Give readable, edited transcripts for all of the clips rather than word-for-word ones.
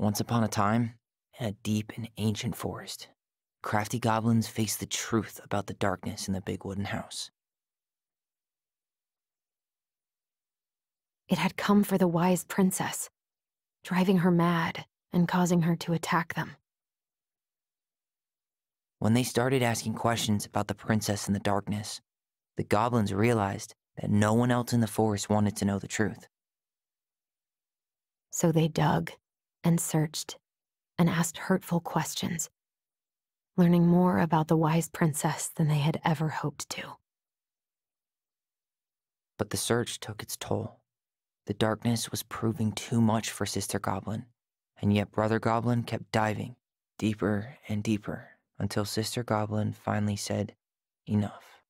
Once upon a time, in a deep and ancient forest, crafty goblins faced the truth about the darkness in the big wooden house. It had come for the wise princess, driving her mad and causing her to attack them. When they started asking questions about the princess in the darkness, the goblins realized that no one else in the forest wanted to know the truth. So they dug and searched and asked hurtful questions, learning more about the wise princess than they had ever hoped to. But the search took its toll. The darkness was proving too much for Sister Goblin, and yet Brother Goblin kept diving deeper and deeper until Sister Goblin finally said, "Enough."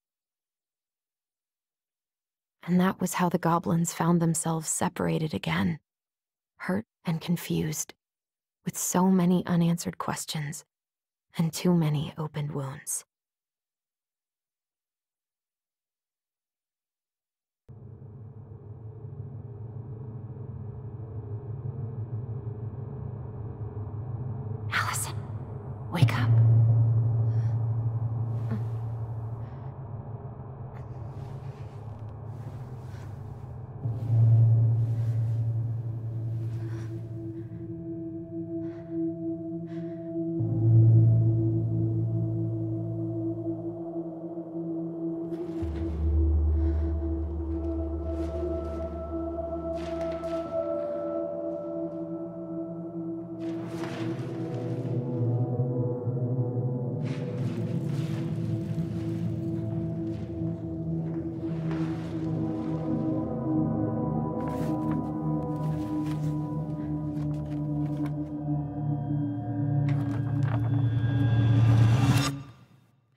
And that was how the goblins found themselves separated again, hurt and confused, with so many unanswered questions and too many opened wounds. Allison, wake up.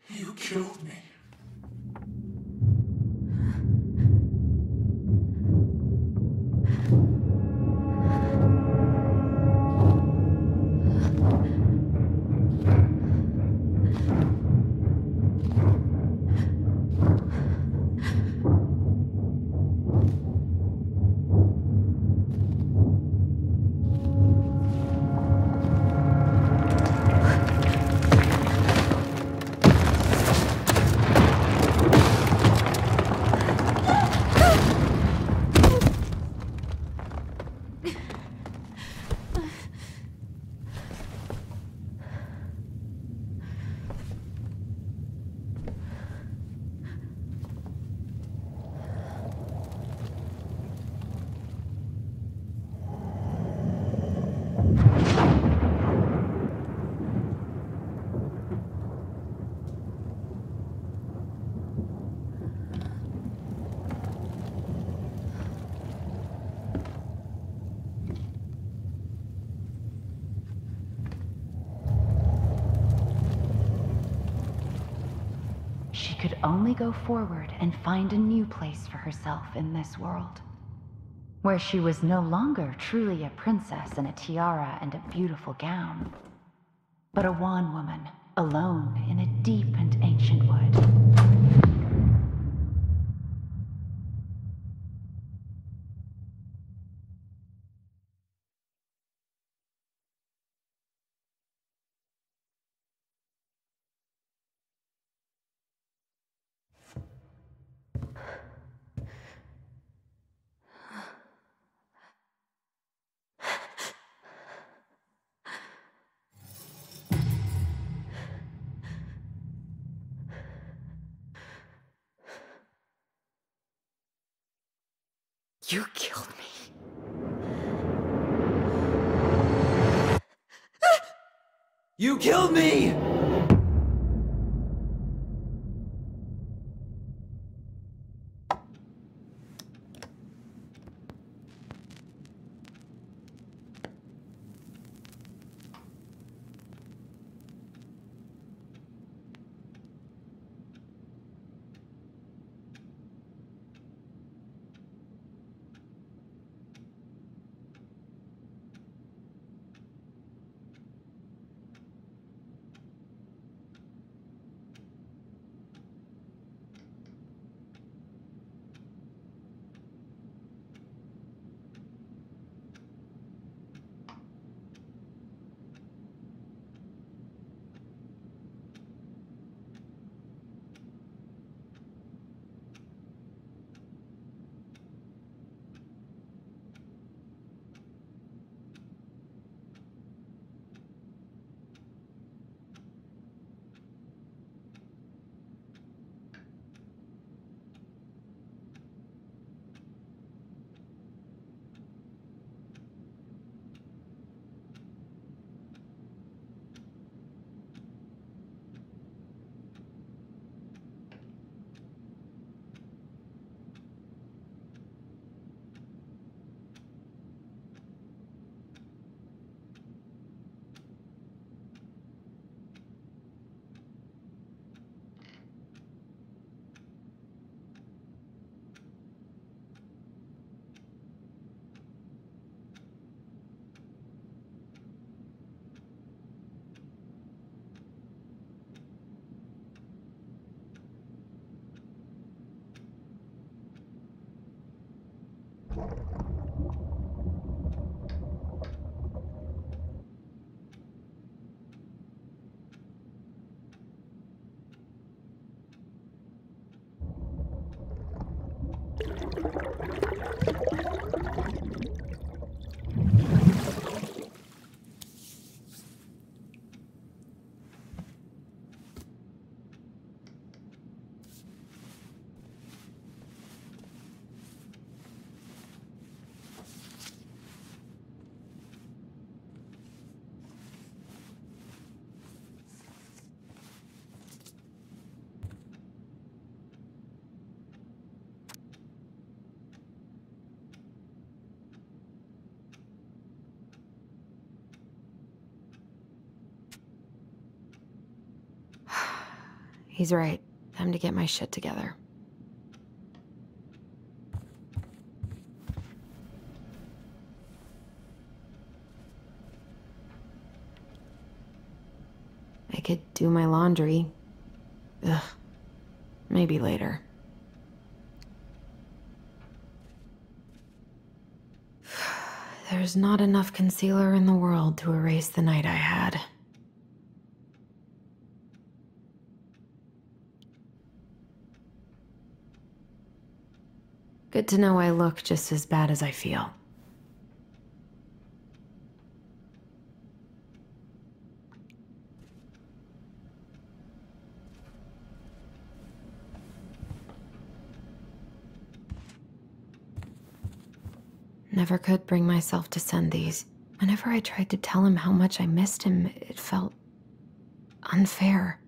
You killed me. She could only go forward and find a new place for herself in this world, where she was no longer truly a princess in a tiara and a beautiful gown, but a wan woman, alone in a deep and ancient wood. You killed me. You killed me! He's right. Time to get my shit together. I could do my laundry. Ugh. Maybe later. There's not enough concealer in the world to erase the night I had. Good to know I look just as bad as I feel. Never could bring myself to send these. Whenever I tried to tell him how much I missed him, it felt unfair.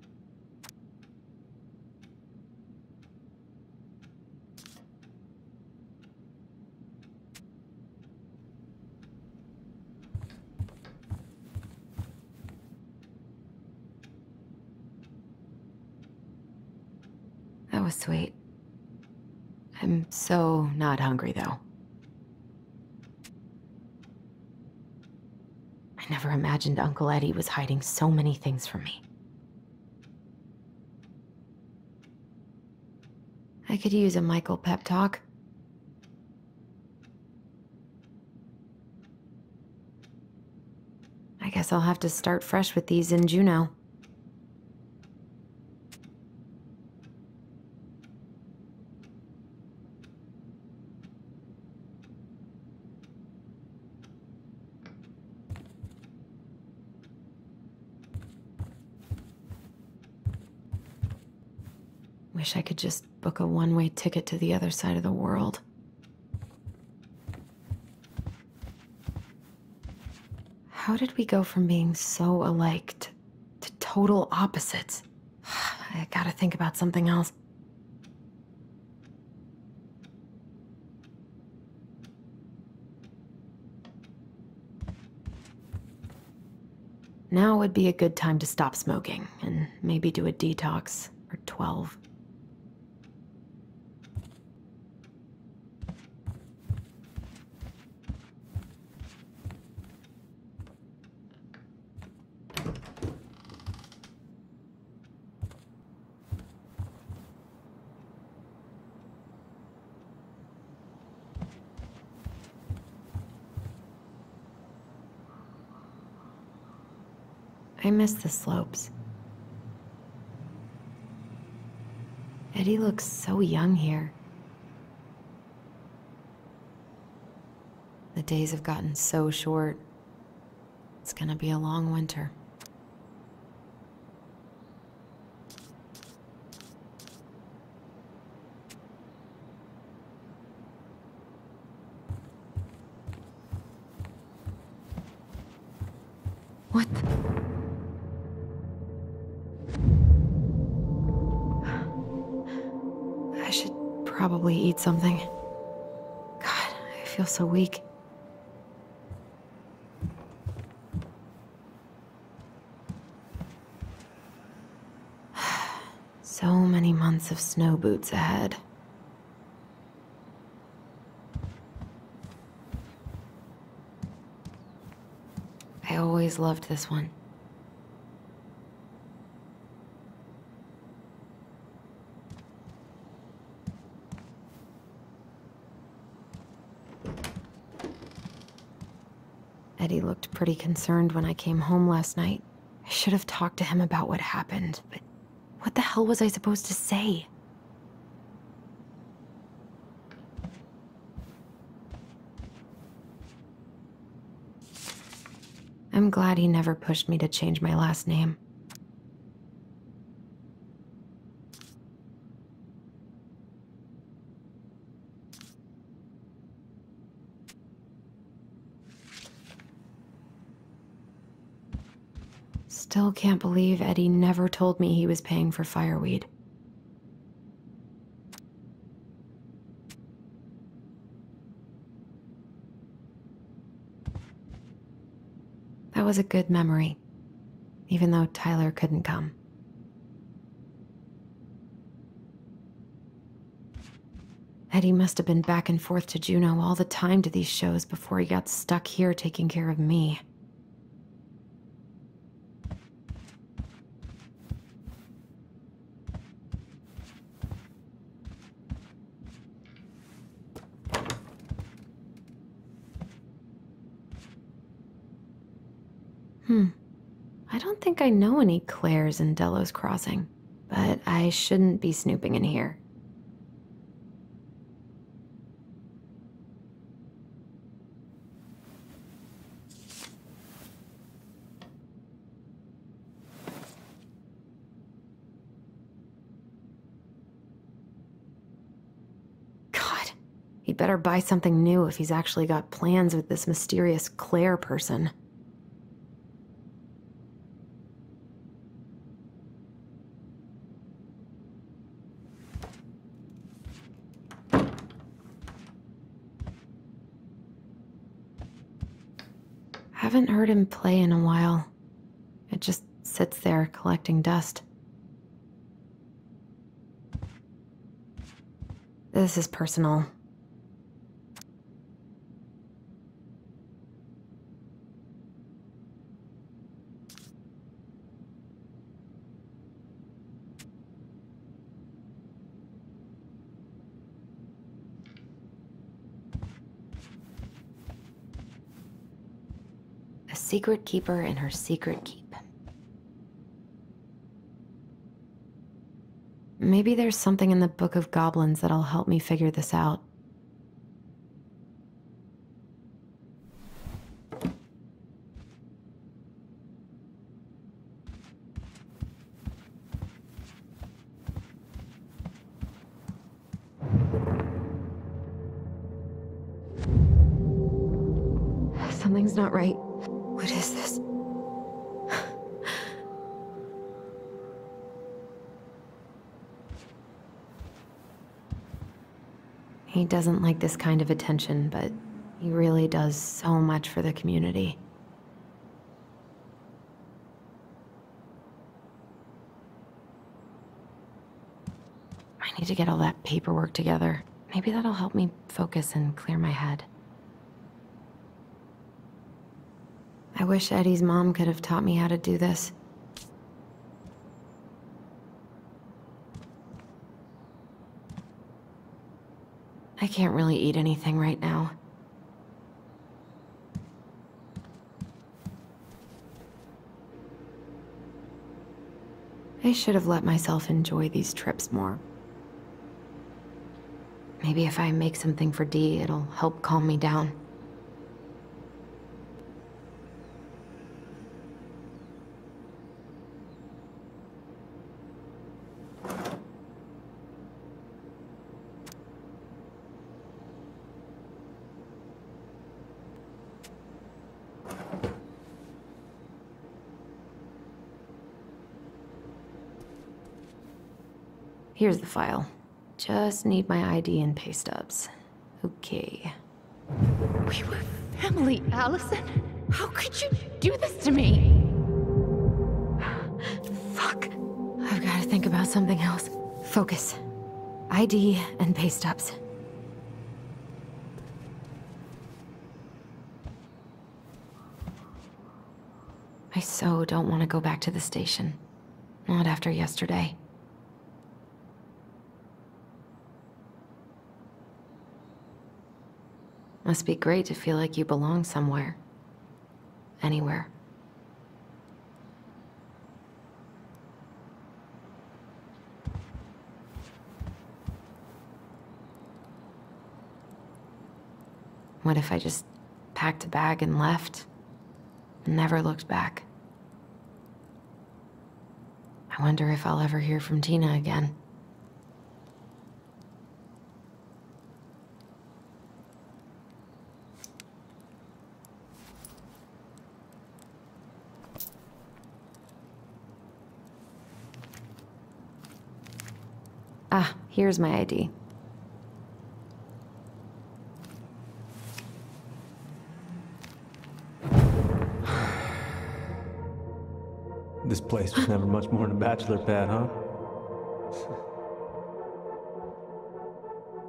That was sweet. I'm so not hungry, though. I never imagined Uncle Eddie was hiding so many things from me. I could use a Michael pep talk. I guess I'll have to start fresh with these in Juneau. Wish I could just book a one-way ticket to the other side of the world. How did we go from being so alike to total opposites? I gotta think about something else. Now would be a good time to stop smoking and maybe do a detox or 12. I miss the slopes. Eddie looks so young here. The days have gotten so short. It's gonna be a long winter. What the? I should probably eat something. God, I feel so weak. So many months of snow boots ahead. I always loved this one. Eddie looked pretty concerned when I came home last night. I should have talked to him about what happened, but what the hell was I supposed to say? I'm glad he never pushed me to change my last name. Still can't believe Eddie never told me he was paying for fireweed. That was a good memory, even though Tyler couldn't come. Eddie must have been back and forth to Juneau all the time to these shows before he got stuck here taking care of me. I don't think I know any Claires in Delos Crossing, but I shouldn't be snooping in here. God, he'd better buy something new if he's actually got plans with this mysterious Claire person. Haven't heard him play in a while. It just sits there collecting dust. This is personal. A secret keeper in her secret keep. Maybe there's something in the Book of Goblins that'll help me figure this out. Something's not right. What is this? He doesn't like this kind of attention, but he really does so much for the community. I need to get all that paperwork together. Maybe that'll help me focus and clear my head. I wish Eddie's mom could have taught me how to do this. I can't really eat anything right now. I should have let myself enjoy these trips more. Maybe if I make something for Dee, it'll help calm me down. Here's the file. Just need my ID and pay stubs. Okay. We were family, Allison. How could you do this to me? Fuck. I've got to think about something else. Focus. ID and pay stubs. I so don't want to go back to the station. Not after yesterday. Must be great to feel like you belong somewhere. Anywhere. What if I just packed a bag and left? And never looked back? I wonder if I'll ever hear from Tina again. Ah, here's my ID. This place was never much more than a bachelor pad, huh?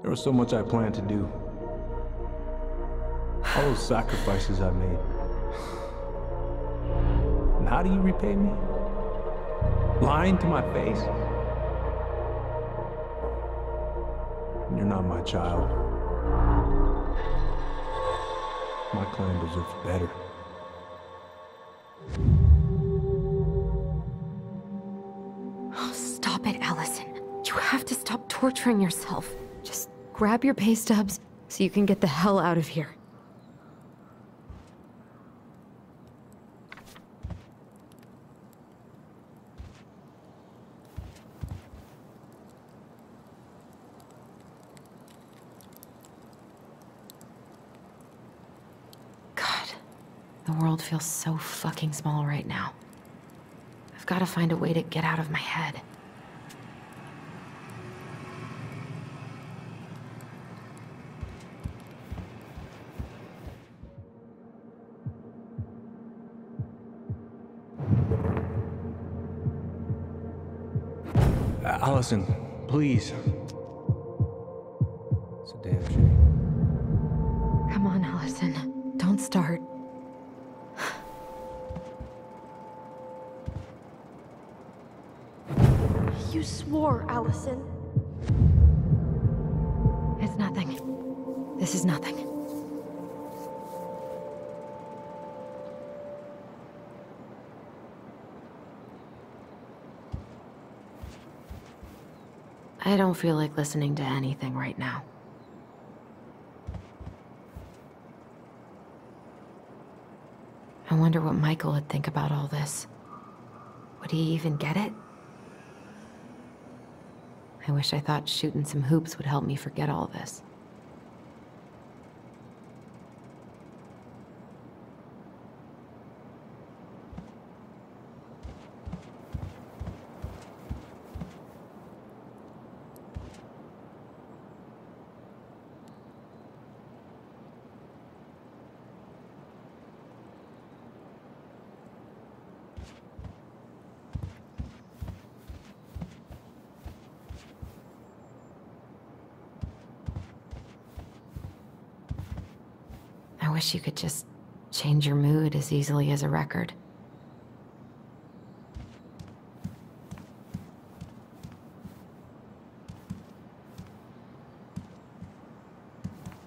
There was so much I planned to do. All those sacrifices I made. And how do you repay me? Lying to my face? You're not my child. My clan deserves better. Oh, stop it, Allison. You have to stop torturing yourself. Just grab your pay stubs so you can get the hell out of here. The world feels so fucking small right now. I've got to find a way to get out of my head. Allison, please. It's a damn shame. Come on, Allison. Don't start. You swore, Allison. It's nothing. This is nothing. I don't feel like listening to anything right now. I wonder what Michael would think about all this. Would he even get it? I wish I thought shooting some hoops would help me forget all this. I wish you could just change your mood as easily as a record.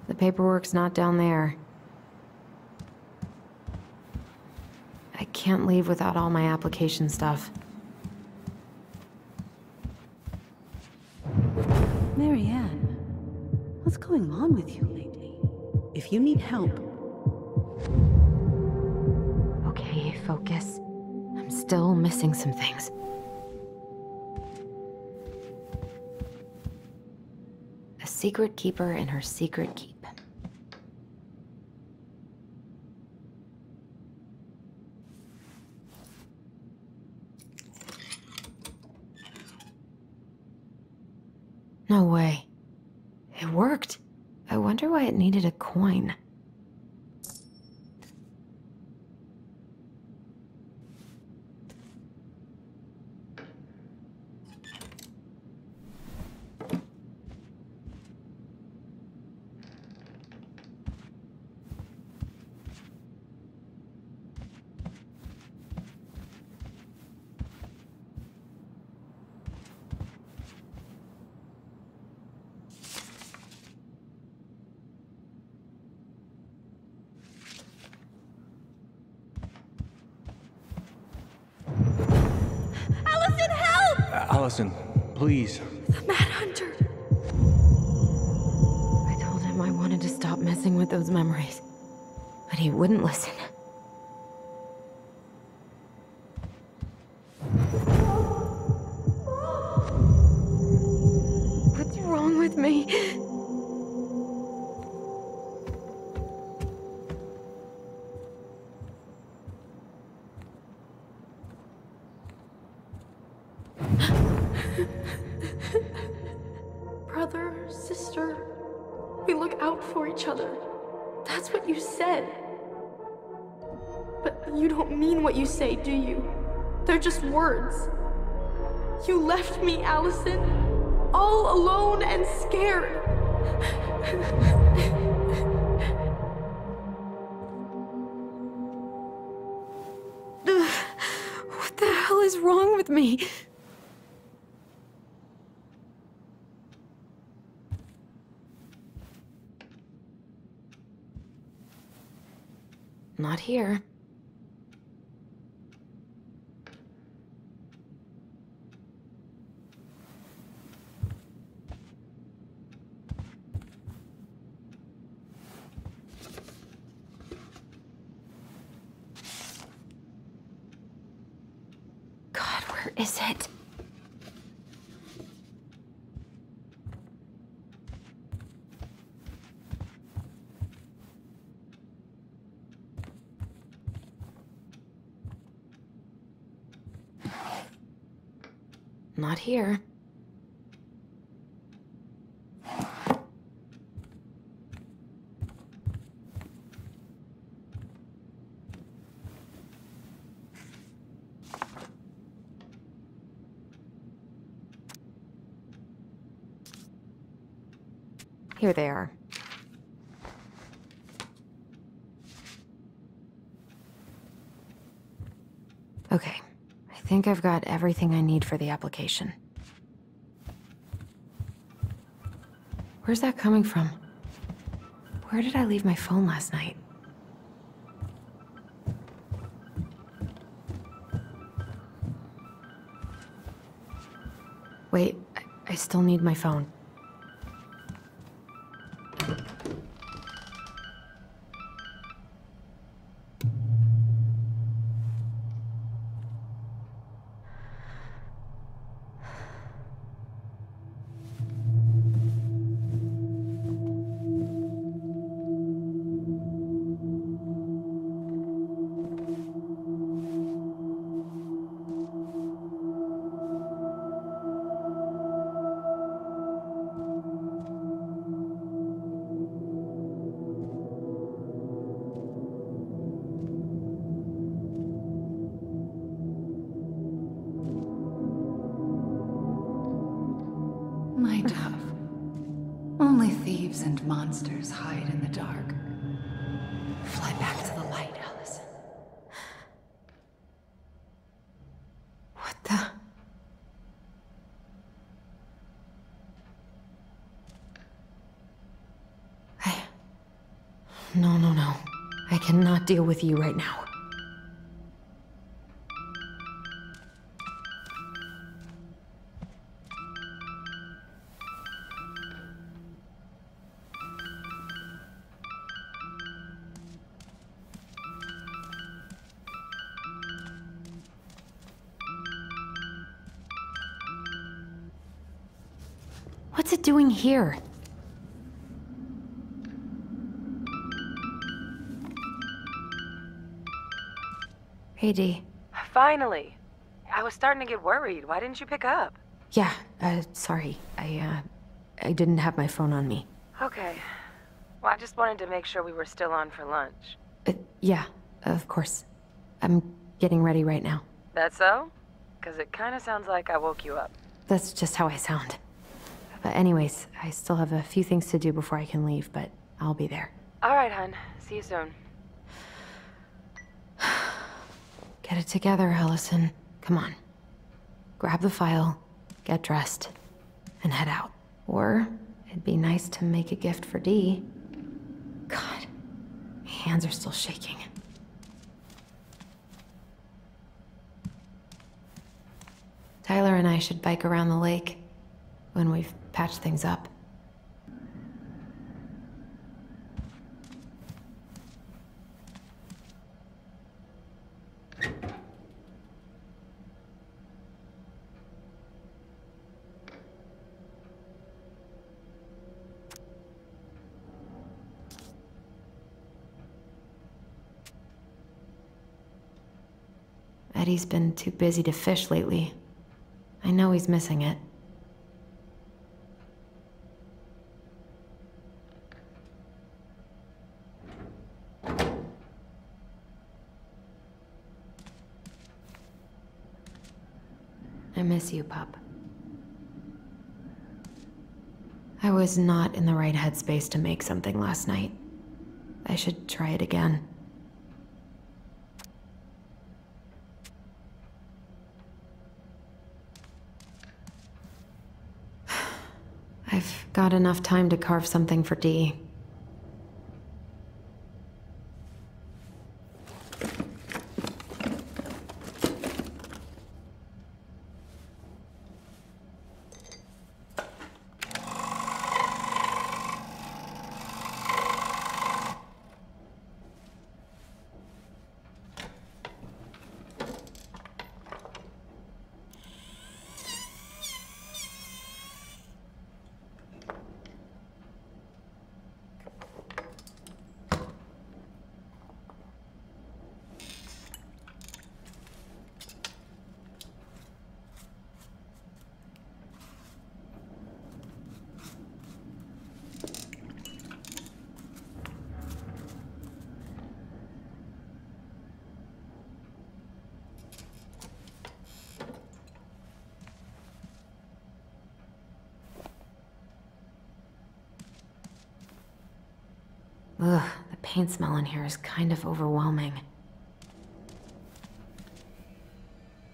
The paperwork's not down there. I can't leave without all my application stuff. Marianne, what's going on with you lately? If you need help... Okay, focus. I'm still missing some things. A secret keeper in her secret keep. No way. It worked. I wonder why it needed a coin. Allison, please. The Mad Hunter. I told him I wanted to stop messing with those memories, but he wouldn't listen. What's wrong with me? Brother, sister, we look out for each other. That's what you said. But you don't mean what you say, do you? They're just words. You left me, Allison, all alone and scared. What the hell is wrong with me? Not here. God, where is it? Not here. Here they are. Okay. I think I've got everything I need for the application. Where's that coming from? Where did I leave my phone last night? Wait, I still need my phone. My dove. Only thieves and monsters hide in the dark. Fly back to the light, Allison. What the? No. I cannot deal with you right now. What's it doing here? Hey, Dee. Finally. I was starting to get worried. Why didn't you pick up? Yeah, sorry. I didn't have my phone on me. Okay. Well, I just wanted to make sure we were still on for lunch. Yeah, of course. I'm getting ready right now. That so? Because it kind of sounds like I woke you up. That's just how I sound. But anyways, I still have a few things to do before I can leave, but I'll be there. All right, hun. See you soon. Get it together, Allison. Come on. Grab the file, get dressed, and head out. Or it'd be nice to make a gift for Dee. God, my hands are still shaking. Tyler and I should bike around the lake when we've patched things up. Eddie's been too busy to fish lately. I know he's missing it. I miss you, Pup. I I was not in the right headspace to make something last night. I should try it again. I've got enough time to carve something for Dee. Ugh, the paint smell in here is kind of overwhelming.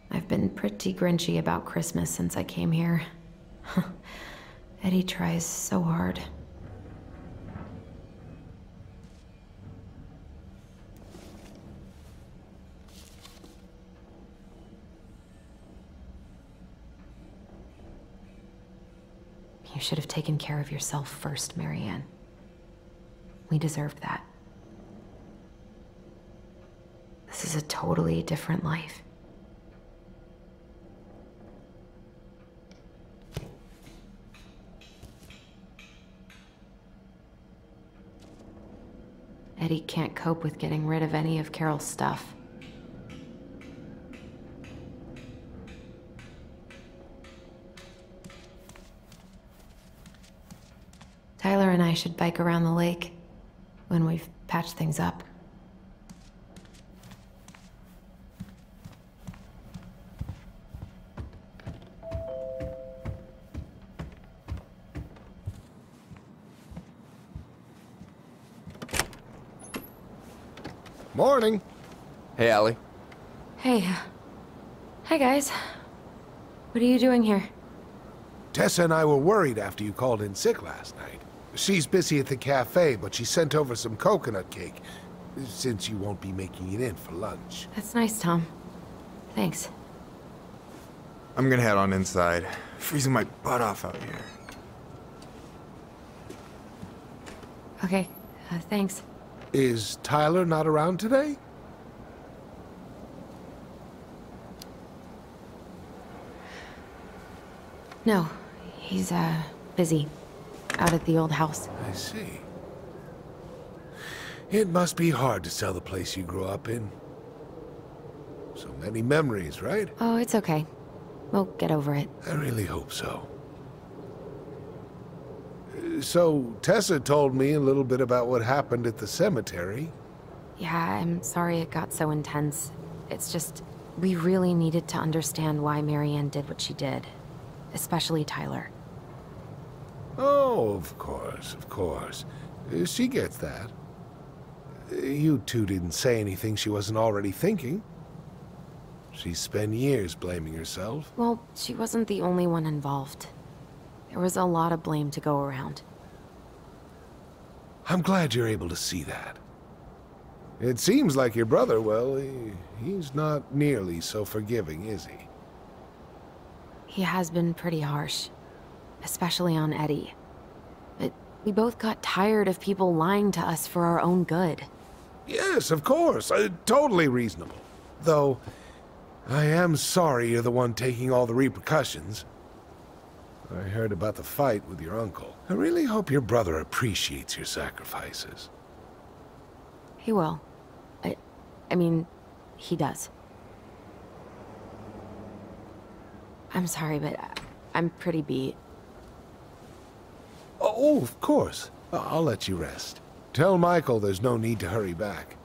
I've been pretty grinchy about Christmas since I came here. Eddie tries so hard. You should have taken care of yourself first, Marianne. We deserved that. This is a totally different life. Eddie can't cope with getting rid of any of Carol's stuff. Tyler and I should bike around the lake when we've patched things up. Morning. Hey, Allie. Hey. Hi, guys. What are you doing here? Tessa and I were worried after you called in sick last night. She's busy at the cafe, but she sent over some coconut cake, since you won't be making it in for lunch. That's nice, Tom. Thanks. I'm gonna head on inside. Freezing my butt off out here. Okay, thanks. Is Tyler not around today? No, he's, busy. Out at the old house. I see. It must be hard to sell the place you grew up in. So many memories, right? Oh, it's okay. We'll get over it. I really hope so. So, Tessa told me a little bit about what happened at the cemetery. Yeah, I'm sorry it got so intense. It's just, we really needed to understand why Marianne did what she did. Especially Tyler. Oh, of course, of course. She gets that. You two didn't say anything she wasn't already thinking. She spent years blaming herself. Well, she wasn't the only one involved. There was a lot of blame to go around. I'm glad you're able to see that. It seems like your brother, well, he's not nearly so forgiving, is he? He has been pretty harsh. Especially on Eddie. But we both got tired of people lying to us for our own good. Yes, of course. Totally reasonable. Though, I am sorry you're the one taking all the repercussions. I heard about the fight with your uncle. I really hope your brother appreciates your sacrifices. He will. I mean, he does. I'm sorry, but I'm pretty beat. Oh, of course. I'll let you rest. Tell Michael there's no need to hurry back.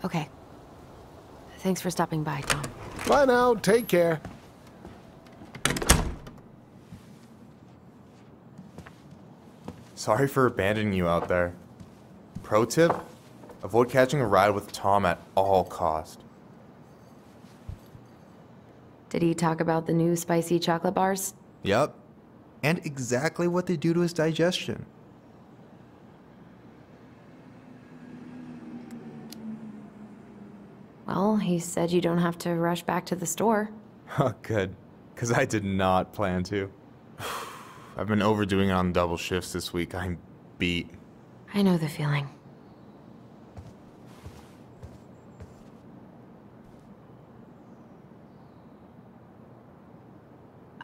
Okay. Thanks for stopping by, Tom. Bye now. Take care. Sorry for abandoning you out there. Pro tip, avoid catching a ride with Tom at all cost. Did he talk about the new spicy chocolate bars? Yep. And exactly what they do to his digestion. Well, he said you don't have to rush back to the store. Oh, good. Because I did not plan to. I've been overdoing it on double shifts this week. I'm beat. I know the feeling.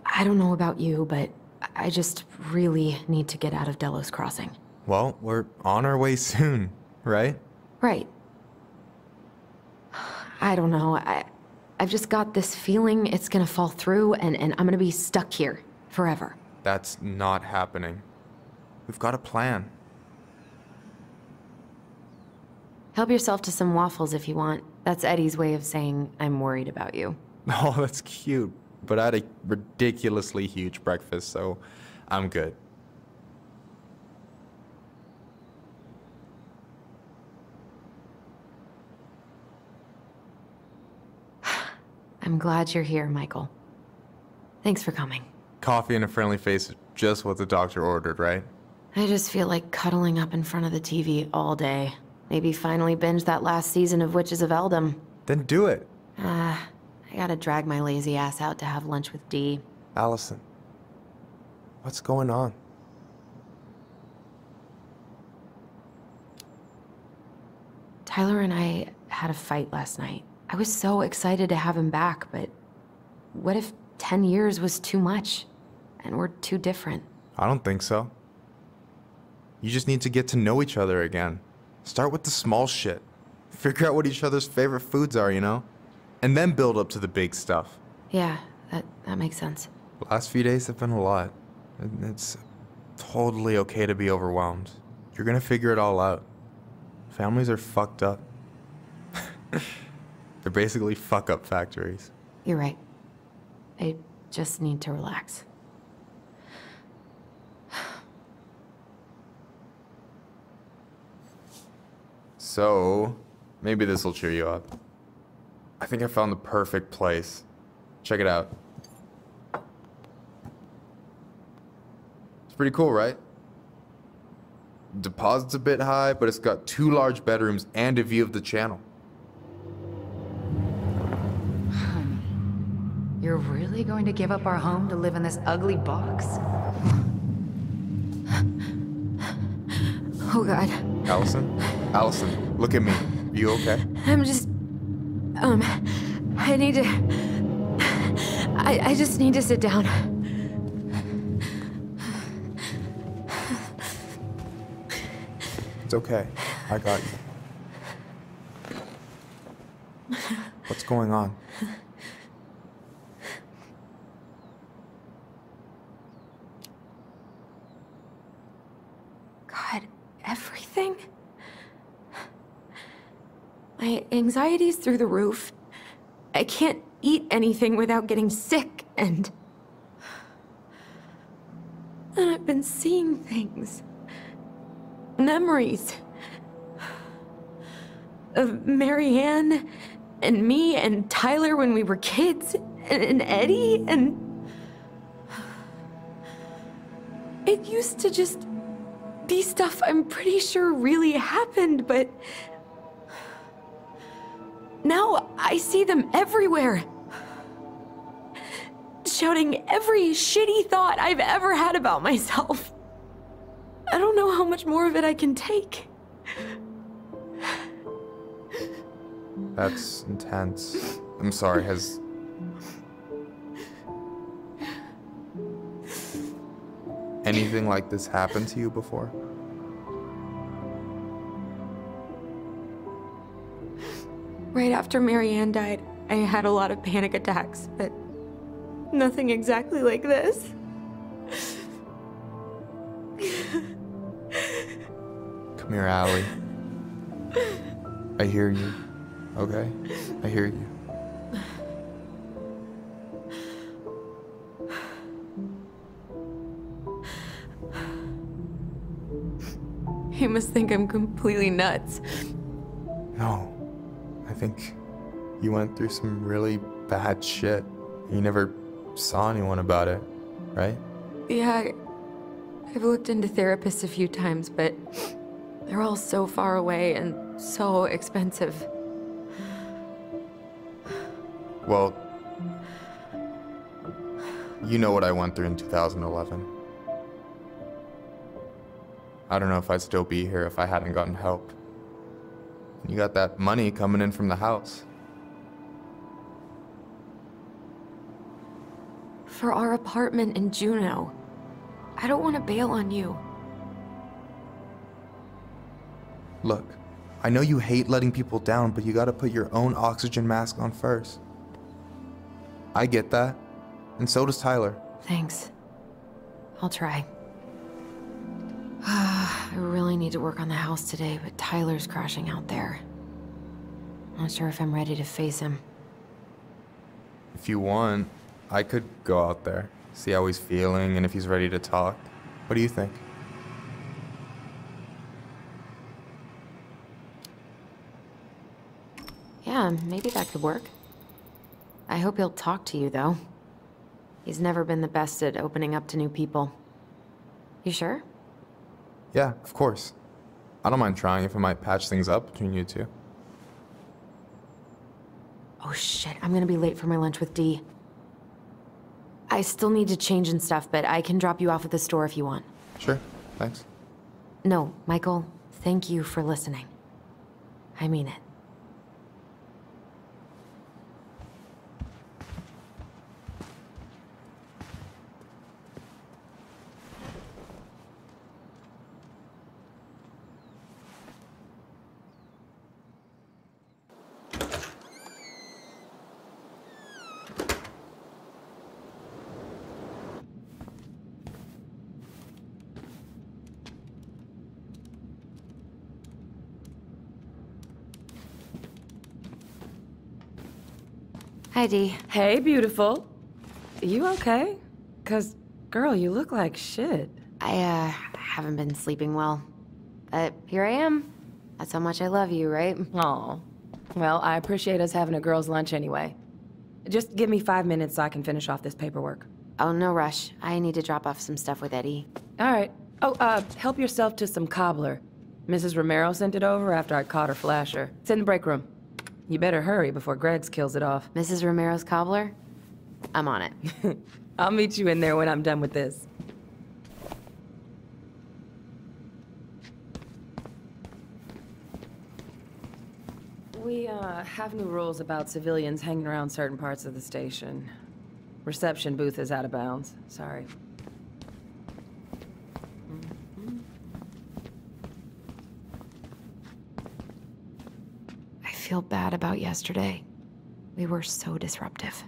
I don't know about you, but I just really need to get out of Delos Crossing. Well, we're on our way soon, right? Right. I don't know. I've just got this feeling it's gonna fall through and I'm gonna be stuck here forever. That's not happening. We've got a plan. Help yourself to some waffles if you want. That's Eddie's way of saying I'm worried about you. Oh, that's cute. But I had a ridiculously huge breakfast, so I'm good. I'm glad you're here, Michael. Thanks for coming. Coffee and a friendly face is just what the doctor ordered, right? I just feel like cuddling up in front of the TV all day. Maybe finally binge that last season of Witches of Eldom. Then do it. I gotta drag my lazy ass out to have lunch with Dee. Allison, what's going on? Tyler and I had a fight last night. I was so excited to have him back, but what if 10 years was too much and we're too different? I don't think so. You just need to get to know each other again. Start with the small shit. Figure out what each other's favorite foods are, you know? And then build up to the big stuff. Yeah, that makes sense. The last few days have been a lot. It's totally okay to be overwhelmed. You're gonna figure it all out. Families are fucked up. They're basically fuck-up factories. You're right. I just need to relax. So, maybe this will cheer you up. I think I found the perfect place. Check it out. It's pretty cool, right? Deposit's a bit high, but it's got 2 large bedrooms and a view of the channel. Honey, you're really going to give up our home to live in this ugly box? Oh God. Allison? Allison, look at me. Are you okay? I'm just... I need to... I just need to sit down. It's okay. I got you. What's going on? God, everything? My anxiety's through the roof. I can't eat anything without getting sick, and I've been seeing things. Memories. Of Marianne, and me, and Tyler when we were kids, and Eddie, and... It used to just be stuff I'm pretty sure really happened, but... Now I see them everywhere. Shouting every shitty thought I've ever had about myself. I don't know how much more of it I can take. That's intense. I'm sorry, has... anything like this happened to you before? Right after Marianne died, I had a lot of panic attacks, but nothing exactly like this. Come here, Allie. I hear you, okay? I hear you. must think I'm completely nuts. No. I think you went through some really bad shit. You never saw anyone about it, right? Yeah, I've looked into therapists a few times, but they're all so far away and so expensive. Well, you know what I went through in 2011. I don't know if I'd still be here if I hadn't gotten help. You got that money coming in from the house. For our apartment in Juneau. I don't want to bail on you. Look, I know you hate letting people down, but you gotta put your own oxygen mask on first. I get that, and so does Tyler. Thanks. I'll try. I really need to work on the house today, but Tyler's crashing out there. Not sure if I'm ready to face him. If you want, I could go out there, see how he's feeling, and if he's ready to talk. What do you think? Yeah, maybe that could work. I hope he'll talk to you, though. He's never been the best at opening up to new people. You sure? Yeah, of course. I don't mind trying if it might patch things up between you two. Oh shit, I'm gonna be late for my lunch with Dee. I still need to change and stuff, but I can drop you off at the store if you want. Sure, thanks. No, Michael, thank you for listening. I mean it. Hi, Dee. Hey, beautiful. You okay? 'Cause, girl, you look like shit. I haven't been sleeping well. But here I am. That's how much I love you, right? Aw. Well, I appreciate us having a girls' lunch anyway. Just give me 5 minutes so I can finish off this paperwork. Oh, no rush. I need to drop off some stuff with Eddie. All right. Oh, help yourself to some cobbler. Mrs. Romero sent it over after I caught her flasher. It's in the break room. You better hurry before Greggs kills it off. Mrs. Romero's cobbler? I'm on it. I'll meet you in there when I'm done with this. We, have new rules about civilians hanging around certain parts of the station. Reception booth is out of bounds. Sorry. I feel bad about yesterday. We were so disruptive.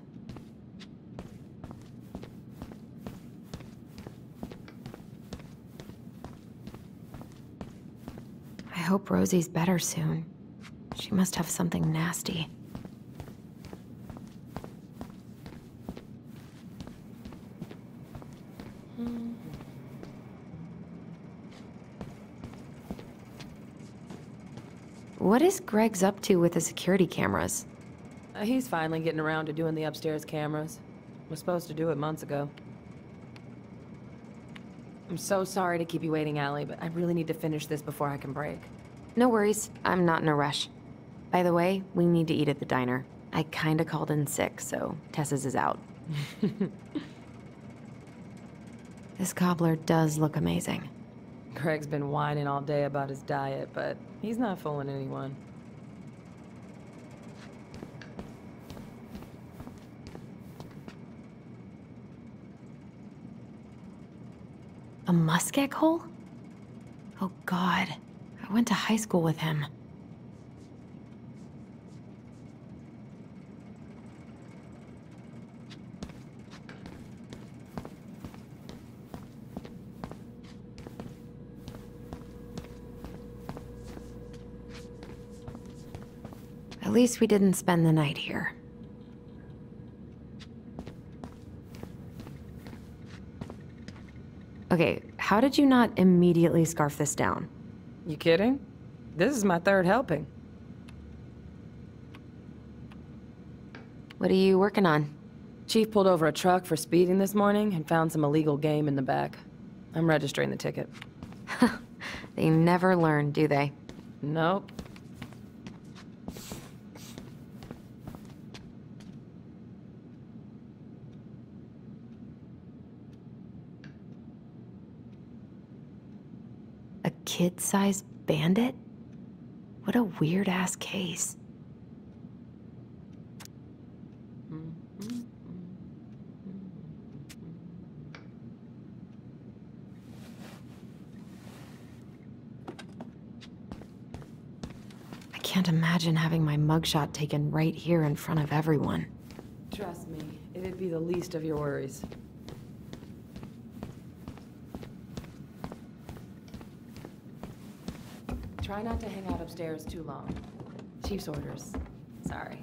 I hope Rosie's better soon. She must have something nasty. What is Greggs up to with the security cameras? He's finally getting around to doing the upstairs cameras. Was supposed to do it months ago. I'm so sorry to keep you waiting, Allie, but I really need to finish this before I can break. No worries. I'm not in a rush. By the way, we need to eat at the diner. I kinda called in sick, so Tessa's is out. This cobbler does look amazing. Greg's been whining all day about his diet, but he's not fooling anyone. A muskeg hole? Oh God, I went to high school with him. At least we didn't spend the night here. Okay, how did you not immediately scarf this down? You kidding? This is my third helping. What are you working on? Chief pulled over a truck for speeding this morning and found some illegal game in the back. I'm registering the ticket. They never learn, do they? Nope. A kid-sized bandit? What a weird-ass case. I can't imagine having my mugshot taken right here in front of everyone. Trust me, it'd be the least of your worries. Try not to hang out upstairs too long. Chief's orders. Sorry.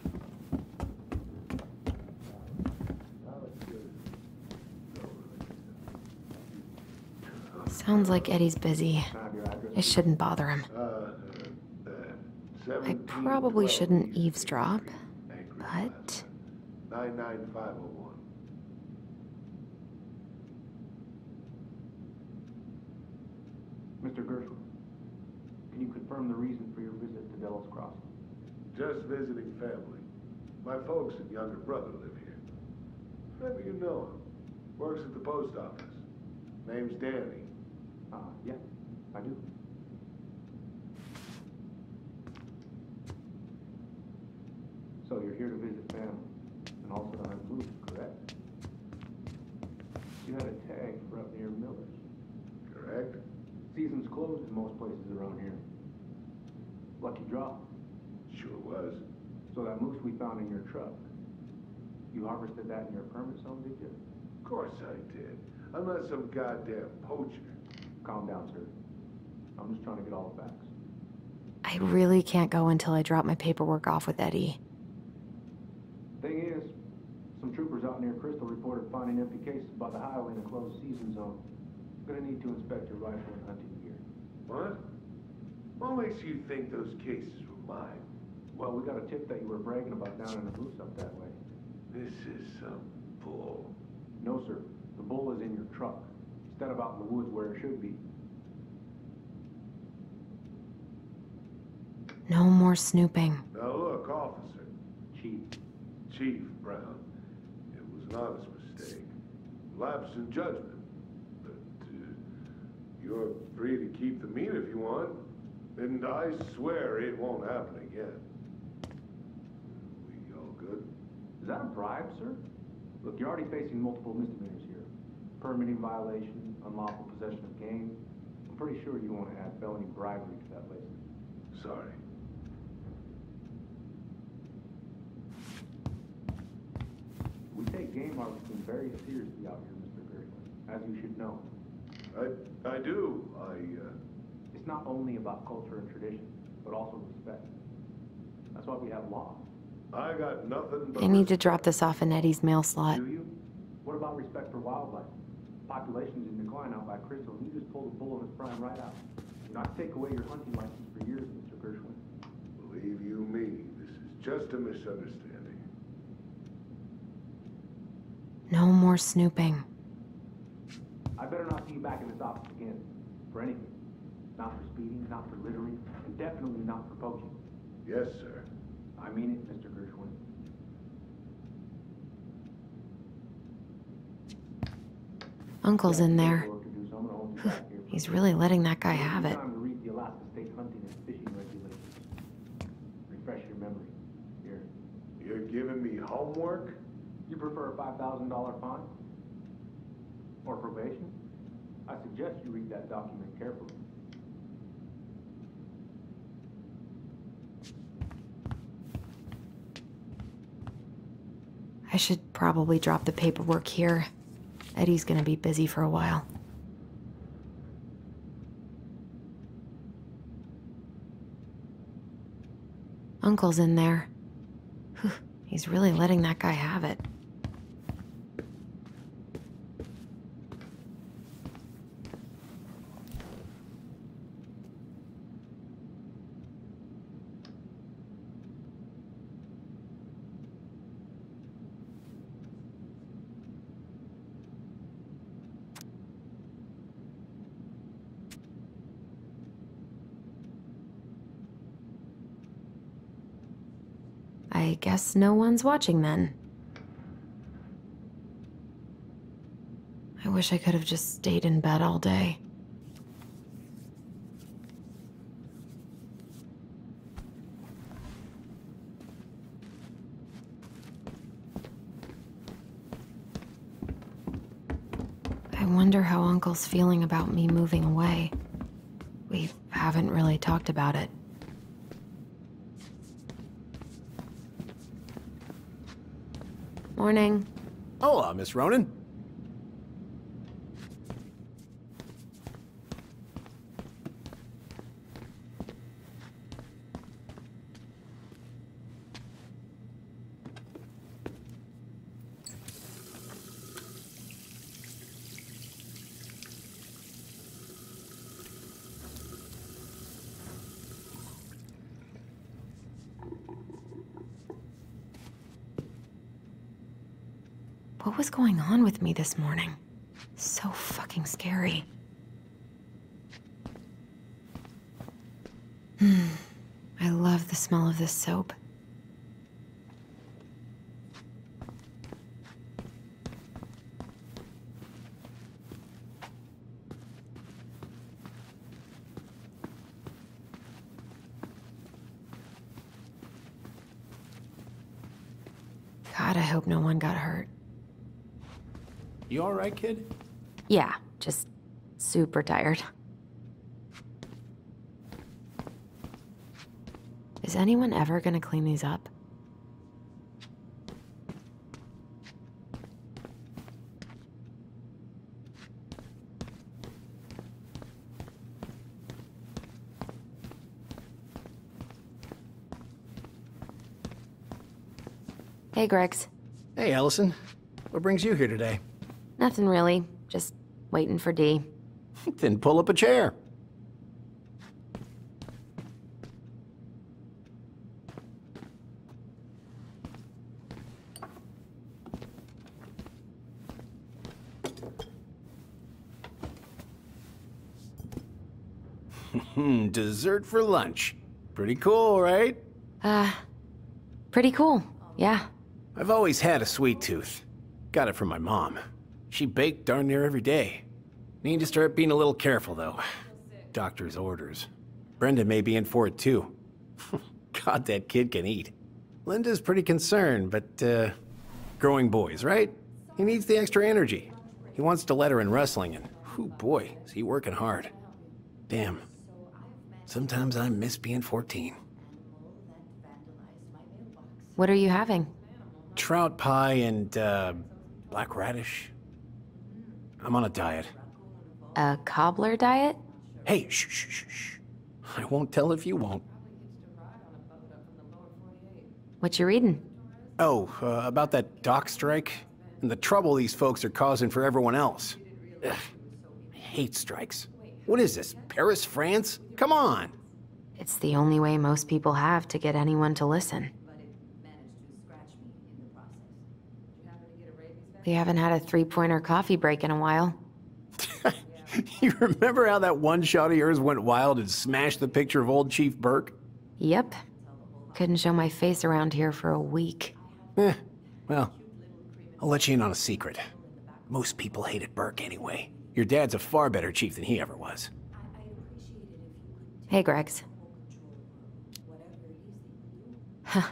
Sounds like Eddie's busy. I shouldn't bother him. I probably shouldn't eavesdrop, but... 99501. Mr. Gershwin, can you confirm the reason for your visit to Delos Crossing? Just visiting family. My folks and younger brother live here. Maybe you know him. Works at the post office. Name's Danny. Yeah, I do. So you're here to visit family, and also to hunt moose, correct? You had a tag for up near Miller's. Correct? Season's closed in most places around here. Lucky draw. Sure was. So that moose we found in your truck, you harvested that in your permit zone, did you? Of course I did. I'm not some goddamn poacher. Calm down, sir. I'm just trying to get all the facts. I really can't go until I drop my paperwork off with Eddie. Thing is, some troopers out near Crystal reported finding empty cases by the highway in a closed season zone. I'm gonna need to inspect your rifle and hunting gear. What? What makes you think those cases were mine? Well, we got a tip that you were bragging about down in the moose up that way. This is some bull. No, sir. The bull is in your truck, instead of out in the woods where it should be. No more snooping. Now look, officer. Chief Brown. It was an honest mistake. Lapse in judgment. But you're free to keep the meat if you want. And I swear it won't happen again. We all good? Is that a bribe, sir? Look, you're already facing multiple misdemeanors here. Permitting violation, unlawful possession of game. I'm pretty sure you want to add felony bribery to that list. Sorry. We take game harvesting very seriously out here, Mr. Gershwin, as you should know. I do. It's not only about culture and tradition, but also respect. That's why we have law. I got nothing but... I need to drop this off in Eddie's mail slot. Do you? What about respect for wildlife? Population's in decline out by Crystal, and you just pulled a bull in its prime right out. You're not to take away your hunting license for years, Mr. Gershwin. Believe you me, this is just a misunderstanding. No more snooping. I better not see you back in this office again. For anything. Not for speeding, not for littering, and definitely not for poaching. Yes, sir. I mean it, Mr. Gershwin. Uncle's in there. He's really letting that guy have it. Time to read the Alaska State hunting and fishing regulations. Refresh your memory. Here. You're giving me homework? You prefer a $5,000 fine? Or probation? I suggest you read that document carefully. I should probably drop the paperwork here. Eddie's gonna be busy for a while. Uncle's in there. Whew, he's really letting that guy have it. I guess no one's watching then. I wish I could have just stayed in bed all day. I wonder how Uncle's feeling about me moving away. We haven't really talked about it. Morning. Hola, Miss Ronan. What was going on with me this morning? So fucking scary. I love the smell of this soap. God, I hope no one got hurt. You all right, kid? Yeah, just super tired. Is anyone ever gonna clean these up? Hey, Gregs. Hey, Allison. What brings you here today? Nothing really. Just waiting for Dee. Then pull up a chair. Dessert for lunch. Pretty cool, right? Pretty cool, yeah. I've always had a sweet tooth. Got it from my mom. She baked darn near every day. Need to start being a little careful, though. Doctor's orders. Brenda may be in for it, too. God, that kid can eat. Linda's pretty concerned, but, growing boys, right? He needs the extra energy. He wants to let her in wrestling, and, whew, boy, is he working hard. Damn. Sometimes I miss being 14. What are you having? Trout pie and, black radish. I'm on a diet. A cobbler diet? Hey, shh, shh, shh, shh. I won't tell if you won't. What you reading? Oh, about that dock strike and the trouble these folks are causing for everyone else. Ugh, I hate strikes. What is this, Paris, France? Come on! It's the only way most people have to get anyone to listen. We haven't had a three-pointer coffee break in a while. You remember how that one shot of yours went wild and smashed the picture of old Chief Burke? Yep. Couldn't show my face around here for a week. Well, I'll let you in on a secret. Most people hated Burke anyway. Your dad's a far better chief than he ever was. Hey, Gregs. Huh.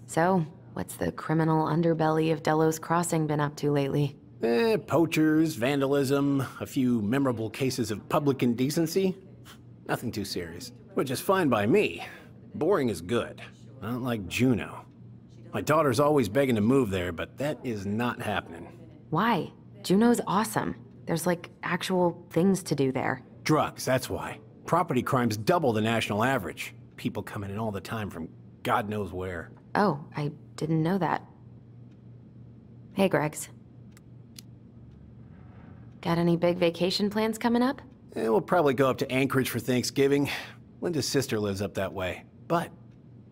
So, what's the criminal underbelly of Delos Crossing been up to lately? Poachers, vandalism, a few memorable cases of public indecency. Nothing too serious. Which is fine by me. Boring is good. Not like Juneau. My daughter's always begging to move there, but that is not happening. Why? Juneau's awesome. There's like actual things to do there. Drugs, that's why. Property crime's double the national average. People coming in all the time from God knows where. Oh, I didn't know that. Hey, Gregs. Got any big vacation plans coming up? We'll probably go up to Anchorage for Thanksgiving. Linda's sister lives up that way. But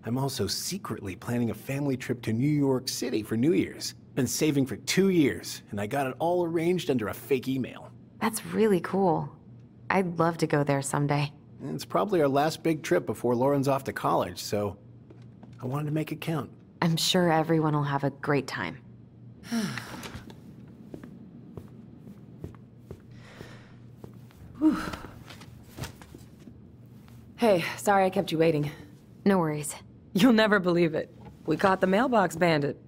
I'm also secretly planning a family trip to New York City for New Year's. Been saving for 2 years, and I got it all arranged under a fake email. That's really cool. I'd love to go there someday. It's probably our last big trip before Lauren's off to college, so I wanted to make it count. I'm sure everyone will have a great time. Hey, sorry I kept you waiting. No worries. You'll never believe it. We caught the mailbox bandit.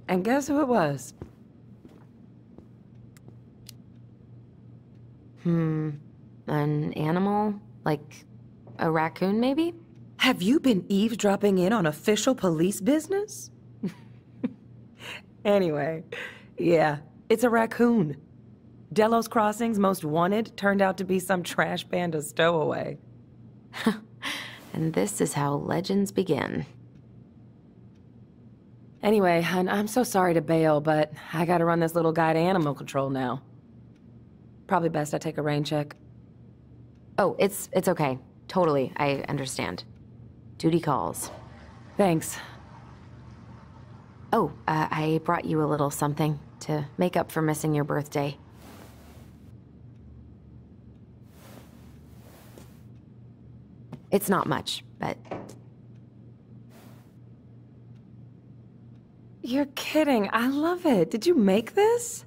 And guess who it was? An animal? Like a raccoon, maybe? Have you been eavesdropping in on official police business? Anyway, yeah, it's a raccoon. Delos Crossing's most wanted turned out to be some trash panda stowaway. And this is how legends begin. Anyway, I'm so sorry to bail, but I gotta run this little guy to animal control now. Probably best I take a rain check. Oh, it's okay. Totally, I understand. Duty calls. Thanks. Oh, I brought you a little something to make up for missing your birthday. It's not much, but... You're kidding. I love it. Did you make this?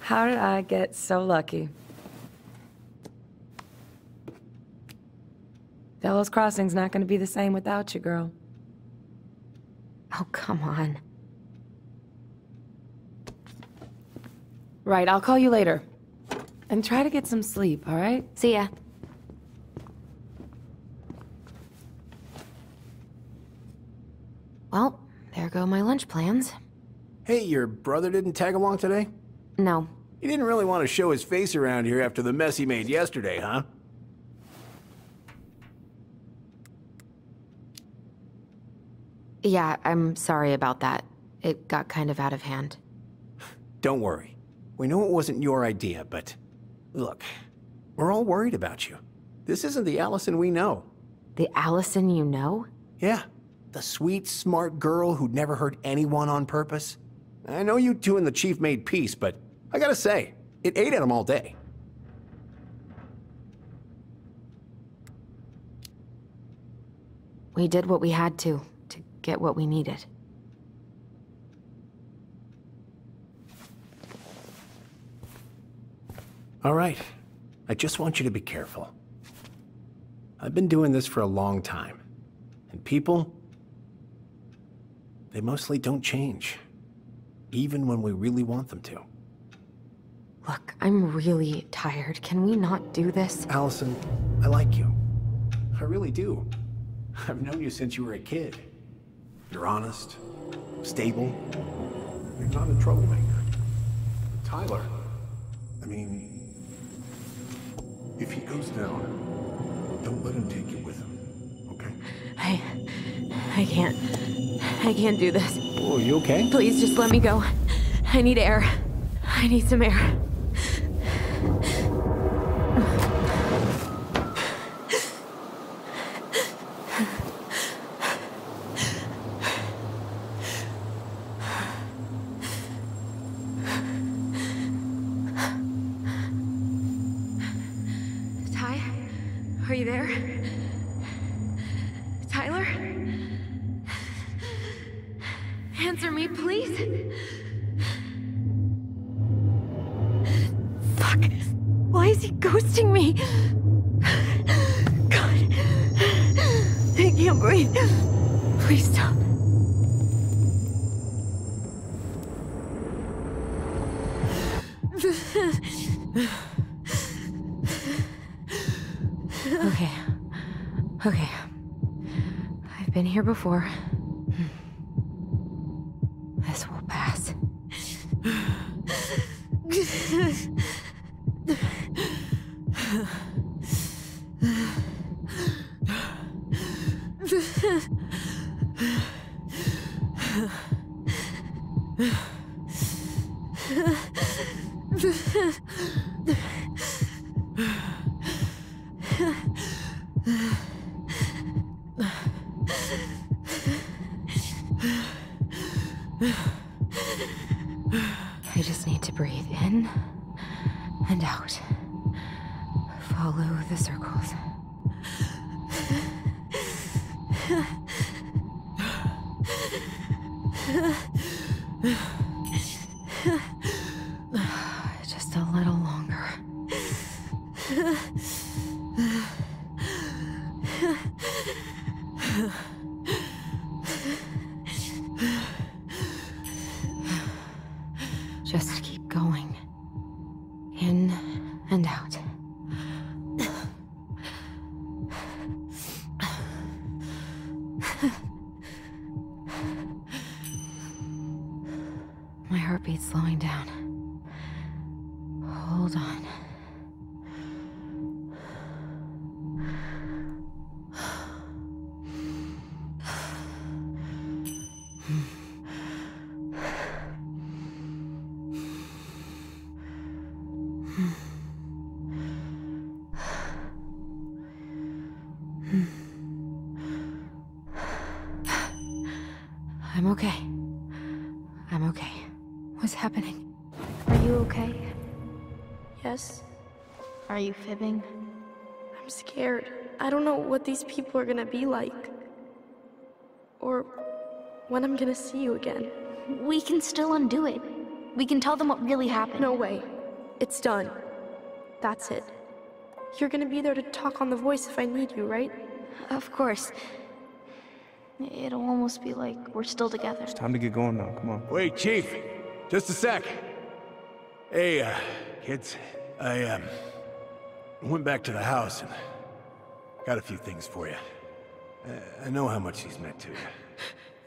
How did I get so lucky? Delos Crossing's not gonna be the same without you, girl. Oh, come on. Right, I'll call you later. And try to get some sleep, all right? See ya. Well, there go my lunch plans. Hey, your brother didn't tag along today? No. He didn't really want to show his face around here after the mess he made yesterday, huh? Yeah, I'm sorry about that. It got kind of out of hand. Don't worry. We know it wasn't your idea, but... Look, we're all worried about you. This isn't the Allison we know. The Allison you know? Yeah. The sweet, smart girl who'd never hurt anyone on purpose. I know you two and the Chief made peace, but I gotta say, it ate at him all day. We did what we had to get what we needed. All right. I just want you to be careful. I've been doing this for a long time. And people, they mostly don't change. Even when we really want them to. Look, I'm really tired. Can we not do this? Allison, I like you. I really do. I've known you since you were a kid. You're honest, stable. You're not a troublemaker. Tyler, I mean, if he goes down, don't let him take you with him, okay? I can't do this. Oh, you okay? Please just let me go. I need air. I need some air. Ty? Are you there? Tyler? Answer me, please. Fuck. Why is he ghosting me? God. I can't breathe. Please stop. Okay. I've been here before. This will pass. I just need to breathe in and out. Follow the circles. Just a little longer. Just keep going. In and out. My heartbeat's slowing down. Hold on. I'm okay. I'm okay. What's happening? Are you okay? Yes? Are you fibbing? I'm scared. I don't know what these people are gonna be like. Or when I'm gonna see you again. We can still undo it. We can tell them what really happened. No way. It's done. That's it. You're gonna be there to talk on the voice if I need you, right? Of course. It'll almost be like we're still together. It's time to get going now, come on. Wait, Chief. Just a sec. Hey, kids. I went back to the house and got a few things for you. I know how much these meant to you.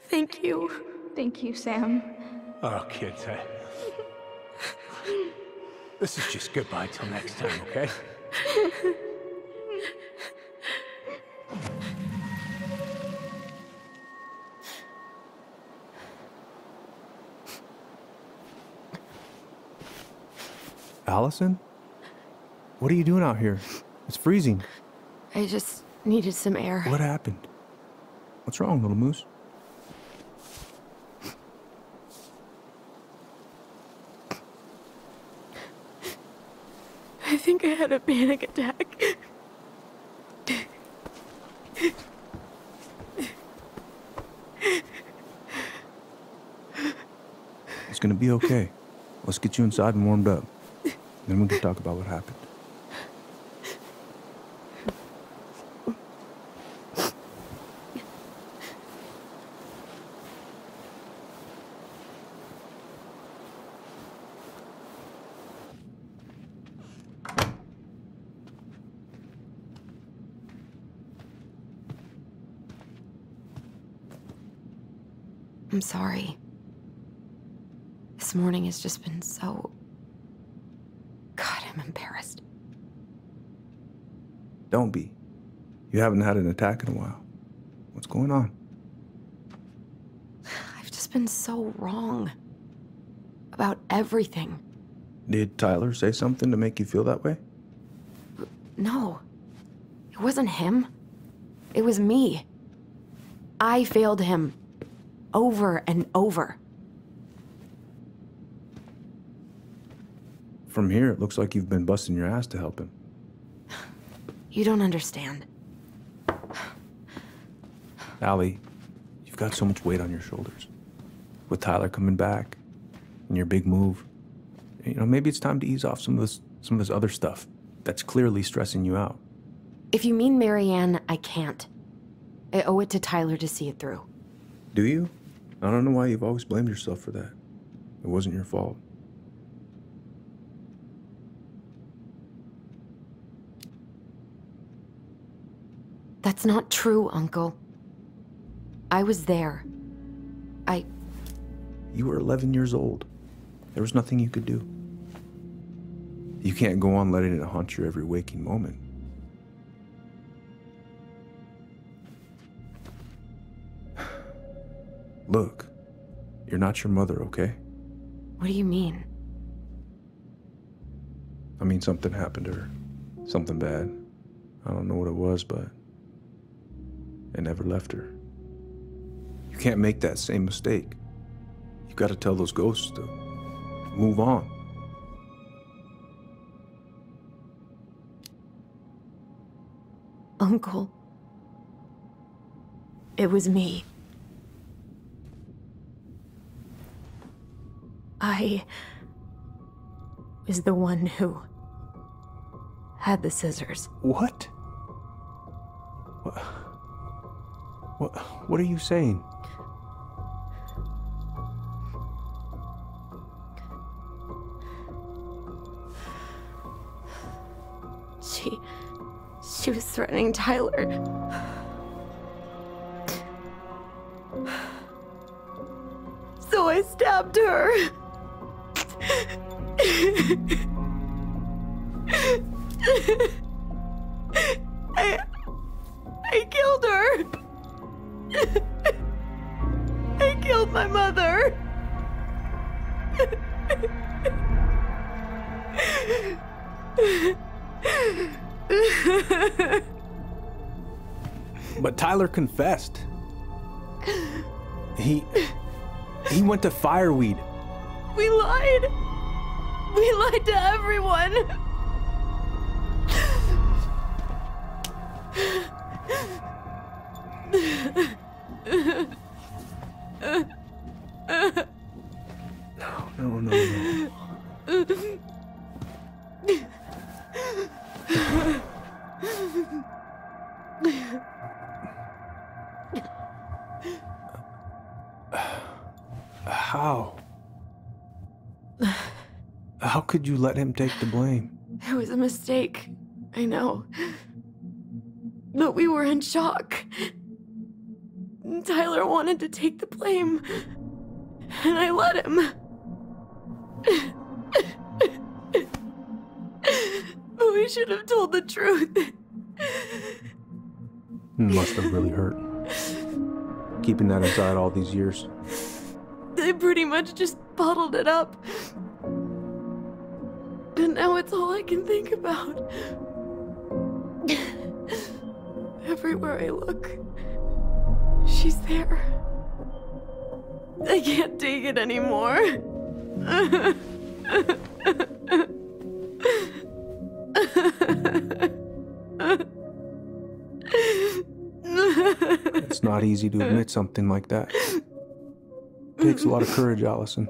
Thank you. Thank you, Sam. Oh, kids, this is just goodbye till next time, okay? Allison? What are you doing out here? It's freezing. I just needed some air. What happened? What's wrong, little moose? I think I had a panic attack. It's gonna be okay. Let's get you inside and warmed up. Then we can talk about what happened. I'm sorry. This morning has just been so... God, I'm embarrassed. Don't be. You haven't had an attack in a while. What's going on? I've just been so wrong. About everything. Did Tyler say something to make you feel that way? No. It wasn't him. It was me. I failed him. Over and over. From here, it looks like you've been busting your ass to help him. You don't understand. Allie, you've got so much weight on your shoulders. With Tyler coming back, and your big move, you know, maybe it's time to ease off some of this other stuff that's clearly stressing you out. If you mean Marianne, I can't. I owe it to Tyler to see it through. Do you? I don't know why you've always blamed yourself for that. It wasn't your fault. That's not true, Uncle. I was there. You were 11 years old. There was nothing you could do. You can't go on letting it haunt your every waking moment. Look, you're not your mother, okay? What do you mean? I mean, something happened to her. Something bad. I don't know what it was, but it never left her. You can't make that same mistake. You gotta tell those ghosts to move on. Uncle. It was me. I was the one who had the scissors. What? What are you saying? She was threatening Tyler. So I stabbed her. I killed her. I killed my mother. But Tyler confessed. He went to Fireweed. We lied. We lied to everyone. No. How? How could you let him take the blame? It was a mistake. I know. But we were in shock. Tyler wanted to take the blame. And I let him. But we should have told the truth. It must have really hurt. Keeping that inside all these years. They pretty much just bottled it up. And now it's all I can think about. Everywhere I look, she's there. I can't take it anymore. It's not easy to admit something like that. It takes a lot of courage, Allison.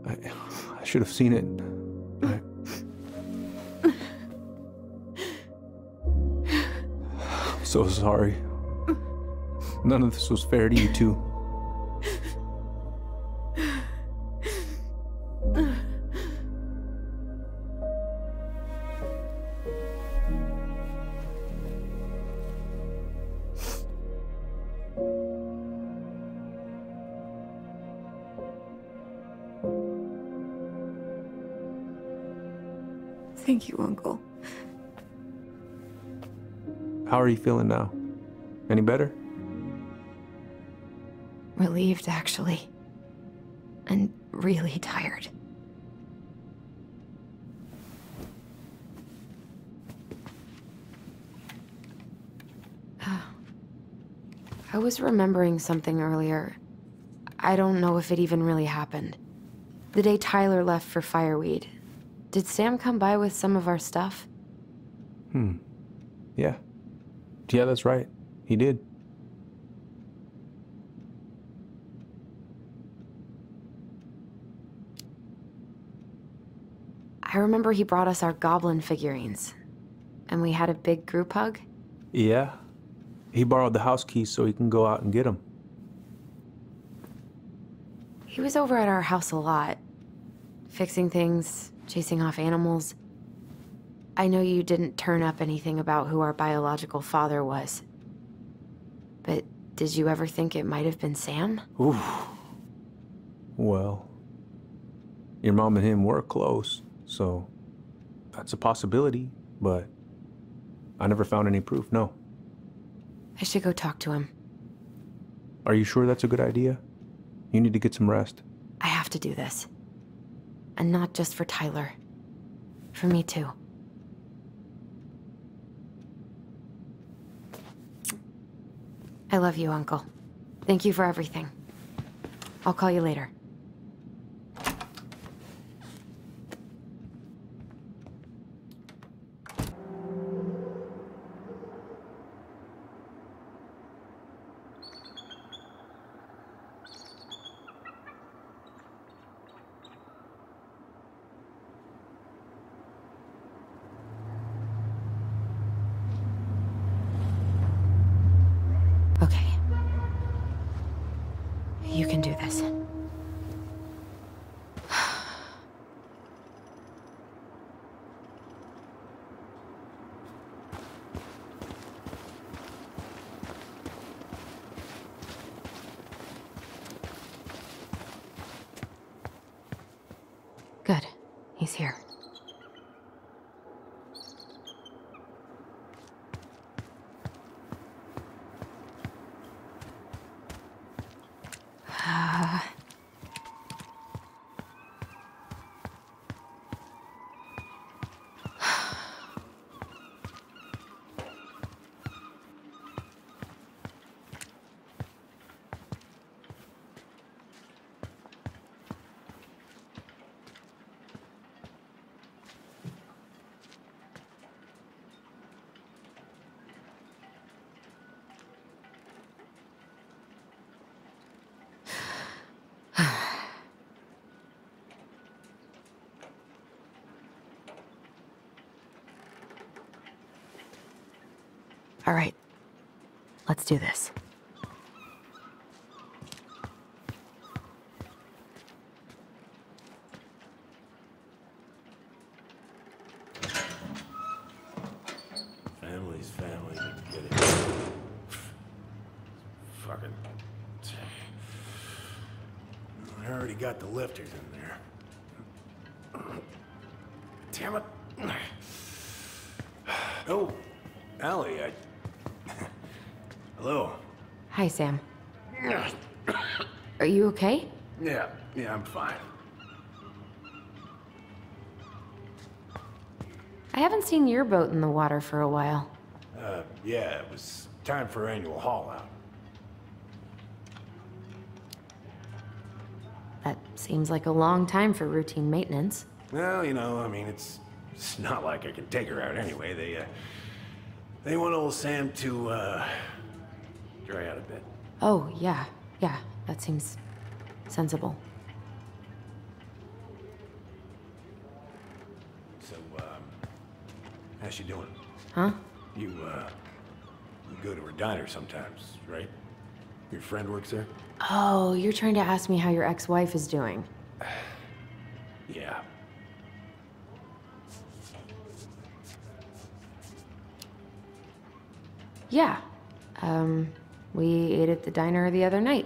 I should have seen it. I'm so sorry. None of this was fair to you two. Thank you, Uncle. How are you feeling now? Any better? Relieved, actually. And really tired. I was remembering something earlier. I don't know if it even really happened. The day Tyler left for Fireweed, did Sam come by with some of our stuff? Yeah. Yeah, that's right. He did. I remember he brought us our goblin figurines. And we had a big group hug. Yeah. He borrowed the house keys so he can go out and get them. He was over at our house a lot. Fixing things, chasing off animals. I know you didn't turn up anything about who our biological father was. But did you ever think it might have been Sam? Ooh. Well, your mom and him were close, so that's a possibility, but I never found any proof, no. I should go talk to him. Are you sure that's a good idea? You need to get some rest. I have to do this. And not just for Tyler. For me, too. I love you, Uncle. Thank you for everything. I'll call you later. Okay. You can do this. Good. He's here. All right. Let's do this. Family's family. Get it? Fucking. I already got the lifters in there. Damn it. Oh, Allie, Hello. Hi, Sam. Are you okay? Yeah, I'm fine. I haven't seen your boat in the water for a while. Yeah, it was time for annual haul out. That seems like a long time for routine maintenance. Well, you know, I mean, it's not like I can take her out anyway. They want old Sam to, dry out a bit. Oh, yeah. Yeah, that seems sensible. So, how's she doing? Huh? You go to her diner sometimes, right? Your friend works there? Oh, you're trying to ask me how your ex-wife is doing. Yeah. Yeah. We ate at the diner the other night.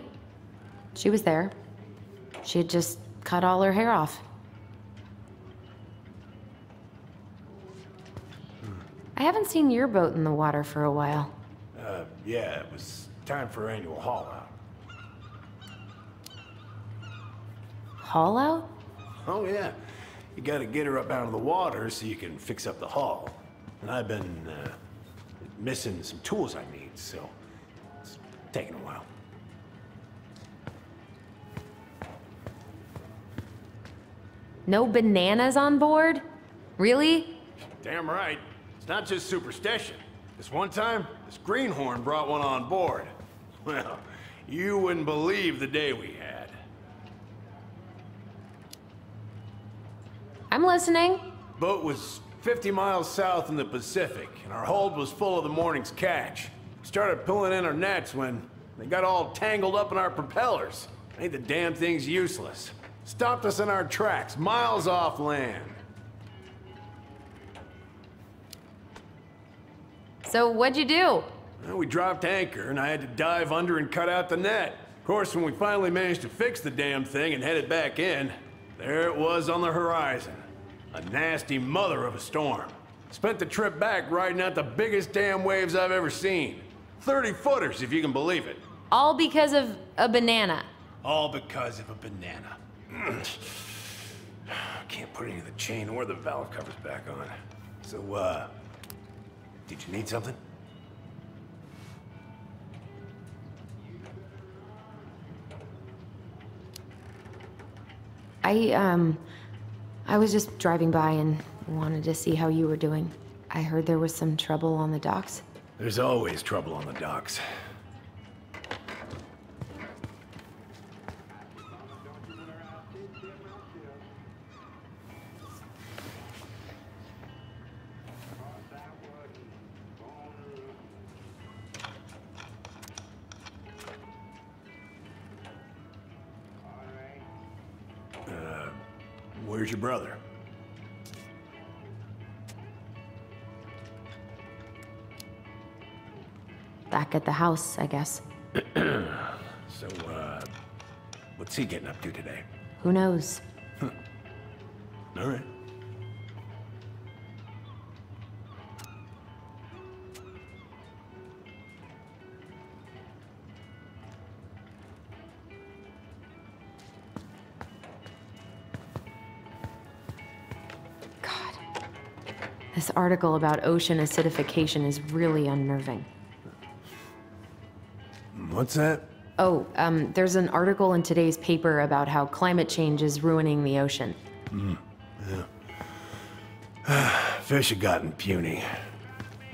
She was there. She had just cut all her hair off. I haven't seen your boat in the water for a while. Yeah, it was time for annual haul out. Haul out? Oh, yeah. You gotta get her up out of the water so you can fix up the hull. And I've been, missing some tools I need, so it's taking a while. No bananas on board? Really? Damn right. It's not just superstition. This one time, this greenhorn brought one on board. Well, you wouldn't believe the day we had. I'm listening. Boat was 50 miles south in the Pacific, and our hold was full of the morning's catch. Started pulling in our nets when they got all tangled up in our propellers. Made the damn things useless. Stopped us in our tracks, miles off land. So what'd you do? Well, we dropped anchor, and I had to dive under and cut out the net. Of course, when we finally managed to fix the damn thing and headed back in, there it was on the horizon. A nasty mother of a storm. Spent the trip back riding out the biggest damn waves I've ever seen. 30-footers, if you can believe it. All because of a banana. All because of a banana. Can't put any of the chain or the valve covers back on. So, did you need something? I was just driving by and wanted to see how you were doing. I heard there was some trouble on the docks. There's always trouble on the docks. Where's your brother? Back at the house, I guess. So, what's he getting up to today? Who knows? All right. This article about ocean acidification is really unnerving. What's that? Oh, there's an article in today's paper about how climate change is ruining the ocean. Yeah. Fish have gotten puny.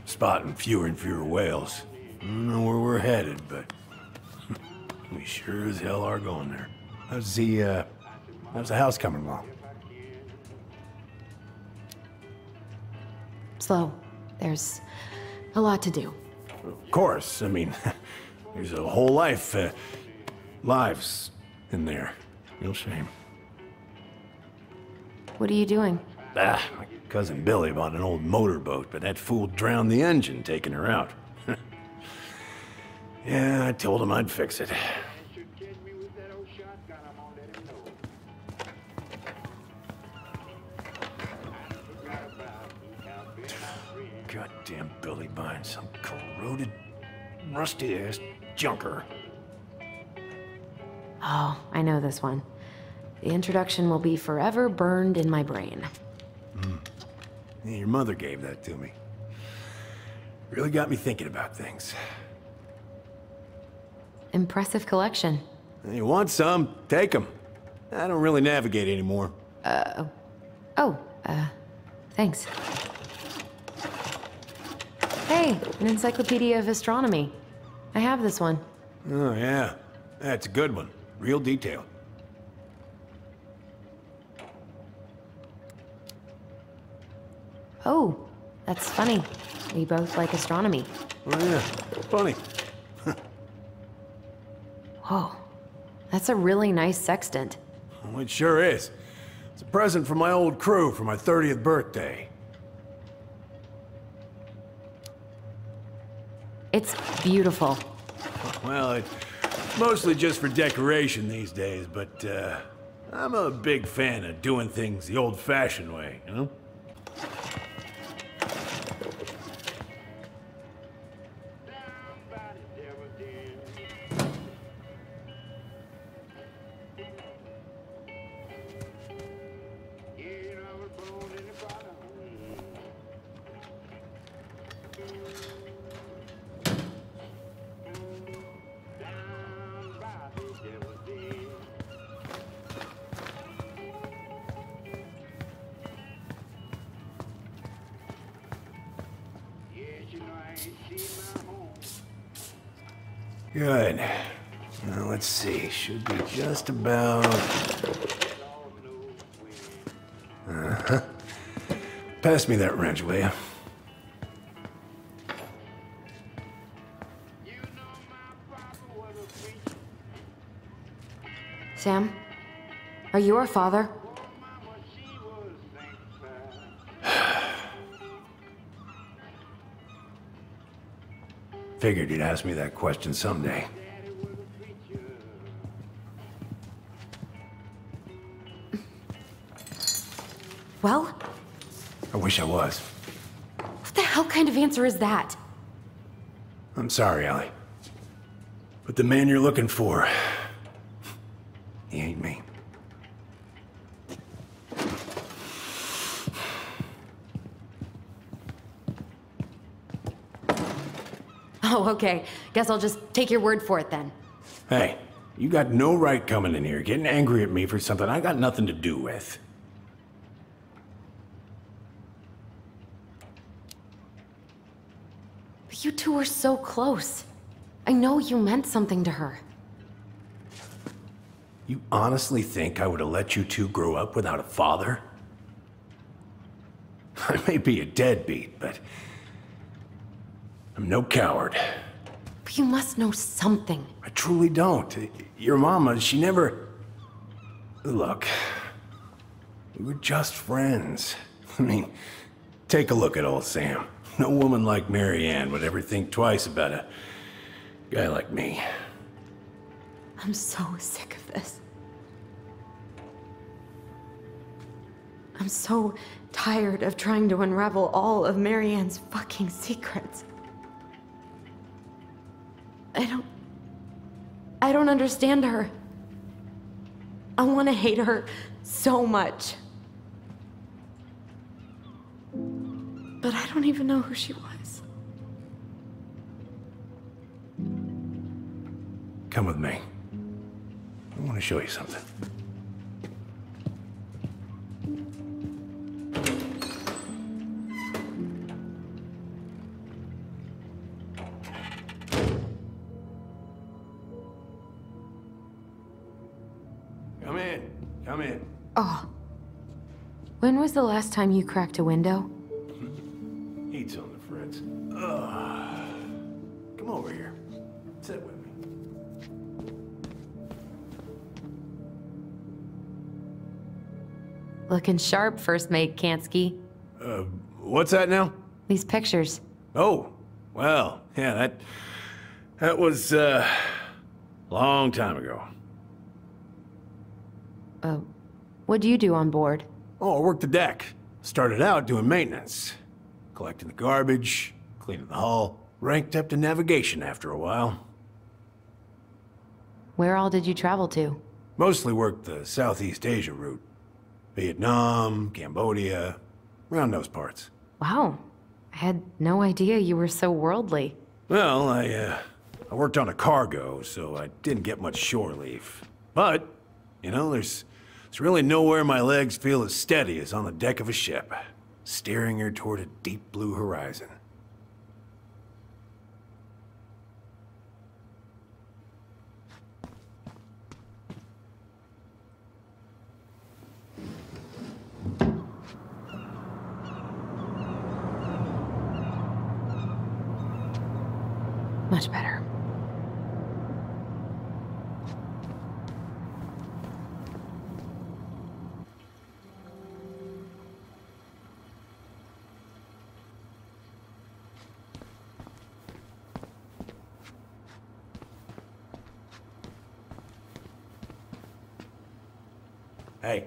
Spotting fewer and fewer whales. I don't know where we're headed, but we sure as hell are going there. How's the house coming along? Slow. There's a lot to do. Of course. I mean, there's a whole lives in there. Real shame. What are you doing? My cousin Billy bought an old motorboat, but that fool drowned the engine taking her out. Yeah, I told him I'd fix it. Goddamn Billy buying some corroded, rusty-ass junker. Oh, I know this one. The introduction will be forever burned in my brain. Yeah, your mother gave that to me. Really got me thinking about things. Impressive collection. You want some? Take them. I don't really navigate anymore. Thanks. Hey, an encyclopedia of astronomy. I have this one. Oh, yeah. That's a good one. Real detail. Oh, that's funny. We both like astronomy. Oh, yeah. Funny. Whoa, that's a really nice sextant. Oh, it sure is. It's a present from my old crew for my 30th birthday. It's beautiful. Well, it's mostly just for decoration these days, but I'm a big fan of doing things the old-fashioned way, you know? Good. Now, let's see. Should be just about... Uh-huh. Pass me that wrench, will you? Sam, are you our father? Figured you'd ask me that question someday. Well? I wish I was. What the hell kind of answer is that? I'm sorry, Ellie. But the man you're looking for, he ain't me. Oh, okay. Guess I'll just take your word for it then. Hey, you got no right coming in here getting angry at me for something I got nothing to do with. But you two were so close. I know you meant something to her. You honestly think I would have let you two grow up without a father? I may be a deadbeat, but I'm no coward. But you must know something. I truly don't. Your mama, she never... Look, We were just friends. I mean, take a look at old Sam. No woman like Marianne would ever think twice about a guy like me. I'm so sick of this. I'm so tired of trying to unravel all of Marianne's fucking secrets. I don't understand her. I want to hate her so much. But I don't even know who she was. Come with me. I want to show you something. Come in. Come in. Oh. When was the last time you cracked a window? Heat's on the fritz. Come over here. Sit with me. Looking sharp, First Mate Kansky. What's that now? These pictures. Oh, well, yeah, that was, long time ago. What'd you do on board? Oh, I worked the deck. Started out doing maintenance. Collecting the garbage, cleaning the hull. Ranked up to navigation after a while. Where all did you travel to? Mostly worked the Southeast Asia route. Vietnam, Cambodia, around those parts. Wow. I had no idea you were so worldly. Well, I worked on a cargo, so I didn't get much shore leave. But, you know, there's really nowhere my legs feel as steady as on the deck of a ship, steering her toward a deep blue horizon. Much better. Hey,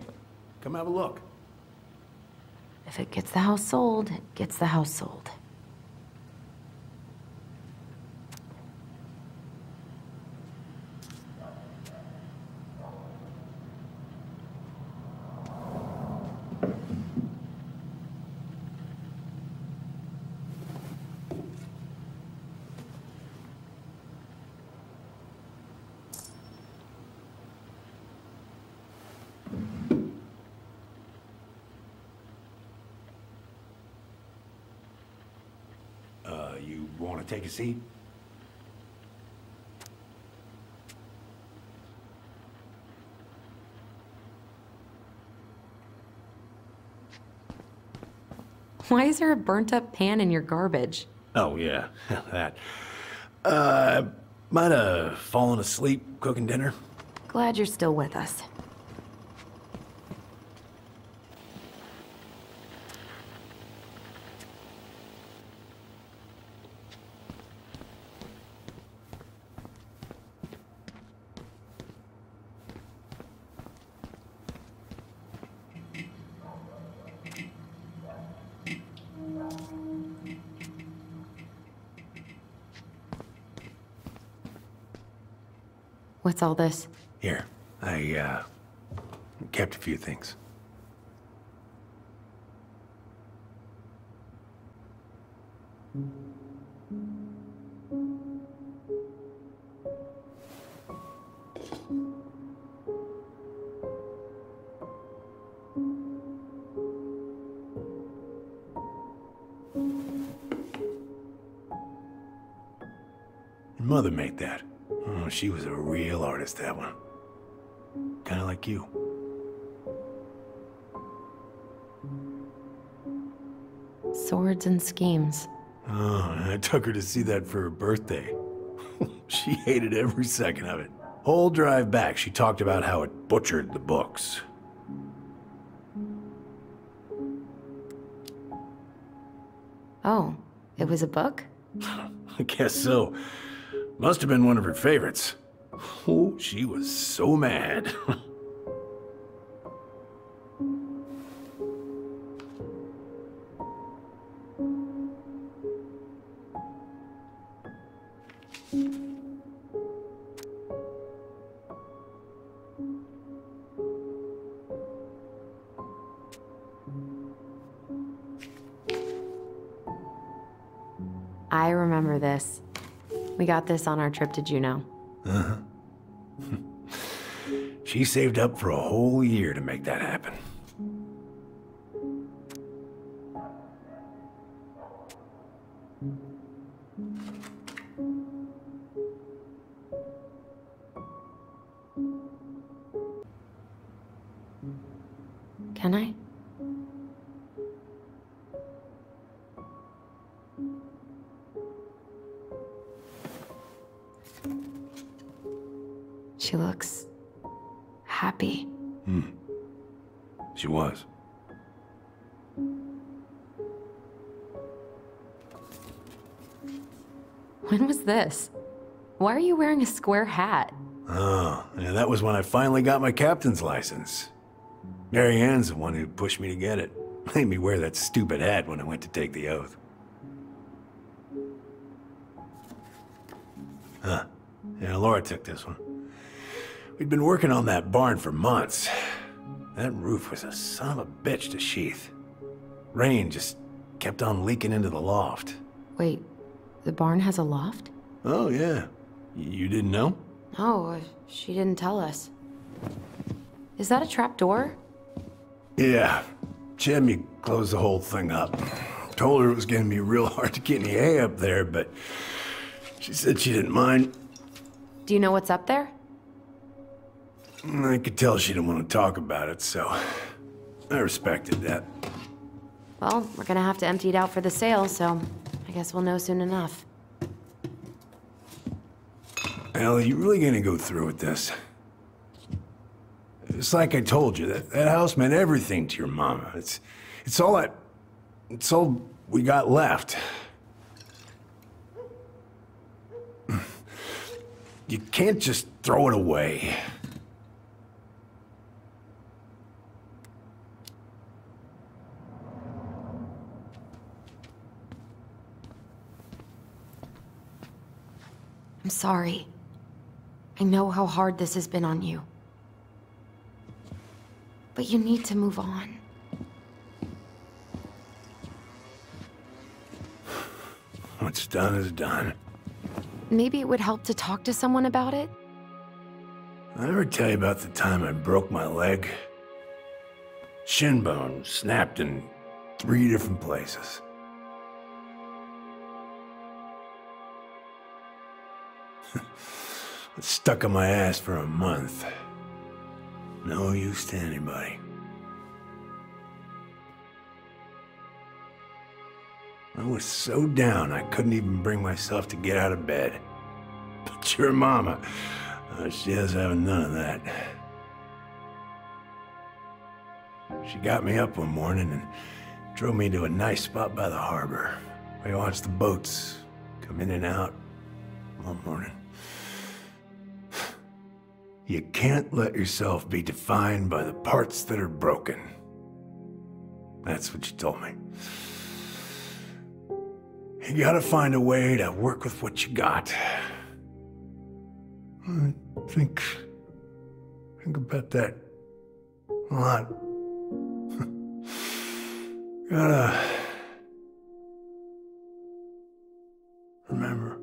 come have a look. If it gets the house sold, it gets the house sold. You want to take a seat? Why is there a burnt-up pan in your garbage? Oh, yeah, that. Might have fallen asleep cooking dinner. Glad you're still with us. What's all this? Here, I kept a few things. Your mother made that. Oh, she was a real artist, that one. Kinda like you. Swords and schemes. Oh, I took her to see that for her birthday. She hated every second of it. Whole drive back, she talked about how it butchered the books. Oh, it was a book? I guess so. Must have been one of her favorites. Oh, she was so mad. I remember this. We got this on our trip to Juneau. Uh-huh. She saved up for a whole year to make that happen. Can I? She looks happy. She was. When was this? Why are you wearing a square hat? Oh, yeah, that was when I finally got my captain's license. Mary Ann's the one who pushed me to get it. Made me wear that stupid hat when I went to take the oath. Huh. Yeah, Laura took this one. We'd been working on that barn for months. That roof was a son of a bitch to sheath. Rain just kept on leaking into the loft. Wait, the barn has a loft? Oh, yeah. You didn't know? Oh, she didn't tell us. Is that a trap door? Yeah. Jimmy closed the whole thing up. Told her it was gonna be real hard to get any hay up there, but she said she didn't mind. Do you know what's up there? I could tell she didn't want to talk about it, so I respected that. Well, we're gonna have to empty it out for the sale, so I guess we'll know soon enough. Allie, you really gonna go through with this? It's like I told you, that house meant everything to your mama. It's all we got left. You can't just throw it away. I'm sorry. I know how hard this has been on you. But you need to move on. What's done is done. Maybe it would help to talk to someone about it? I ever tell you about the time I broke my leg? Shin bone snapped in 3 different places. It stuck in my ass for a month. No use to anybody. I was so down I couldn't even bring myself to get out of bed. But your mama, she has having none of that. She got me up one morning and drove me to a nice spot by the harbor. We watched the boats come in and out all morning. You can't let yourself be defined by the parts that are broken. That's what you told me. You gotta find a way to work with what you got. I think about that a lot. Gotta remember.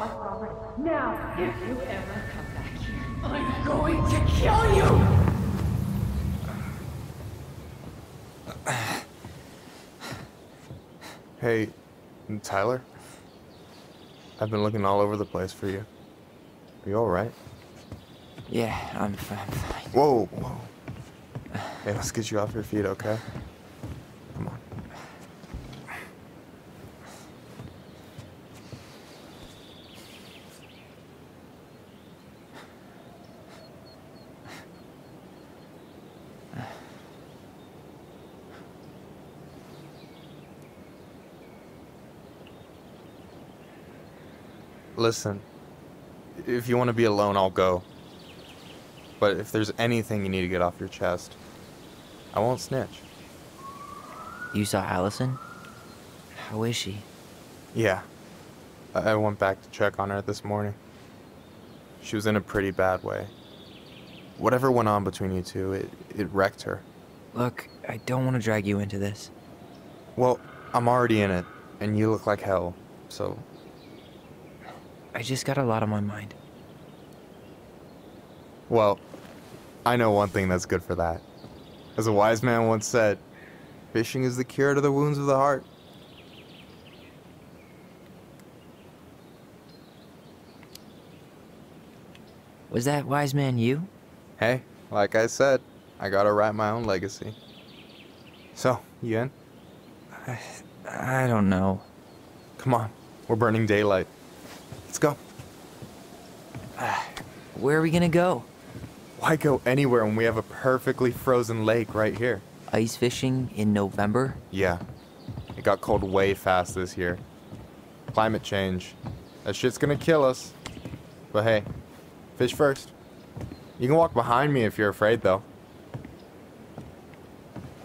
like Robert. Now, if you ever come back here, I'm going to kill you! Hey, Tyler? I've been looking all over the place for you. Are you alright? Yeah, I'm fine. Whoa, whoa. Hey, let's get you off your feet, okay? Come on. Listen, if you want to be alone, I'll go. But if there's anything you need to get off your chest, I won't snitch. You saw Allison? How is she? Yeah. I went back to check on her this morning. She was in a pretty bad way. Whatever went on between you two, it wrecked her. Look, I don't want to drag you into this. Well, I'm already in it, and you look like hell, so... I just got a lot on my mind. Well, I know one thing that's good for that. As a wise man once said, fishing is the cure to the wounds of the heart. Was that wise man you? Hey, like I said, I gotta write my own legacy. So, you in? I don't know. Come on, we're burning daylight. Let's go. Where are we gonna go? Why go anywhere when we have a perfectly frozen lake right here? Ice fishing in November? Yeah. It got cold way fast this year. Climate change. That shit's gonna kill us. But hey, fish first. You can walk behind me if you're afraid, though.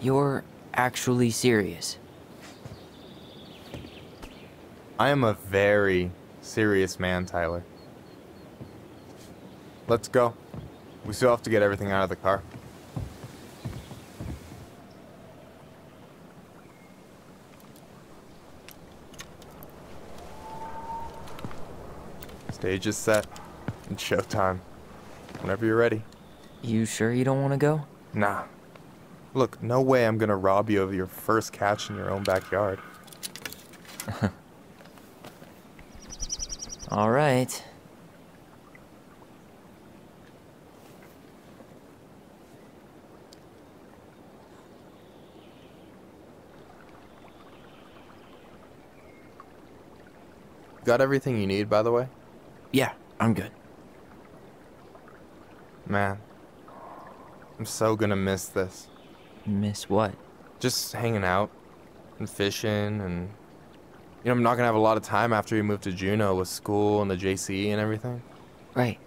You're actually serious? I am a very serious man, Tyler. Let's go. We still have to get everything out of the car. Stage is set. It's showtime. Whenever you're ready. You sure you don't want to go? Nah. Look, no way I'm gonna rob you of your first catch in your own backyard. All right. Got everything you need, by the way? Yeah, I'm good. Man, I'm so gonna miss this. Miss what? Just hanging out and fishing and... You know, I'm not gonna have a lot of time after we move to Juneau with school and the JC and everything. Right.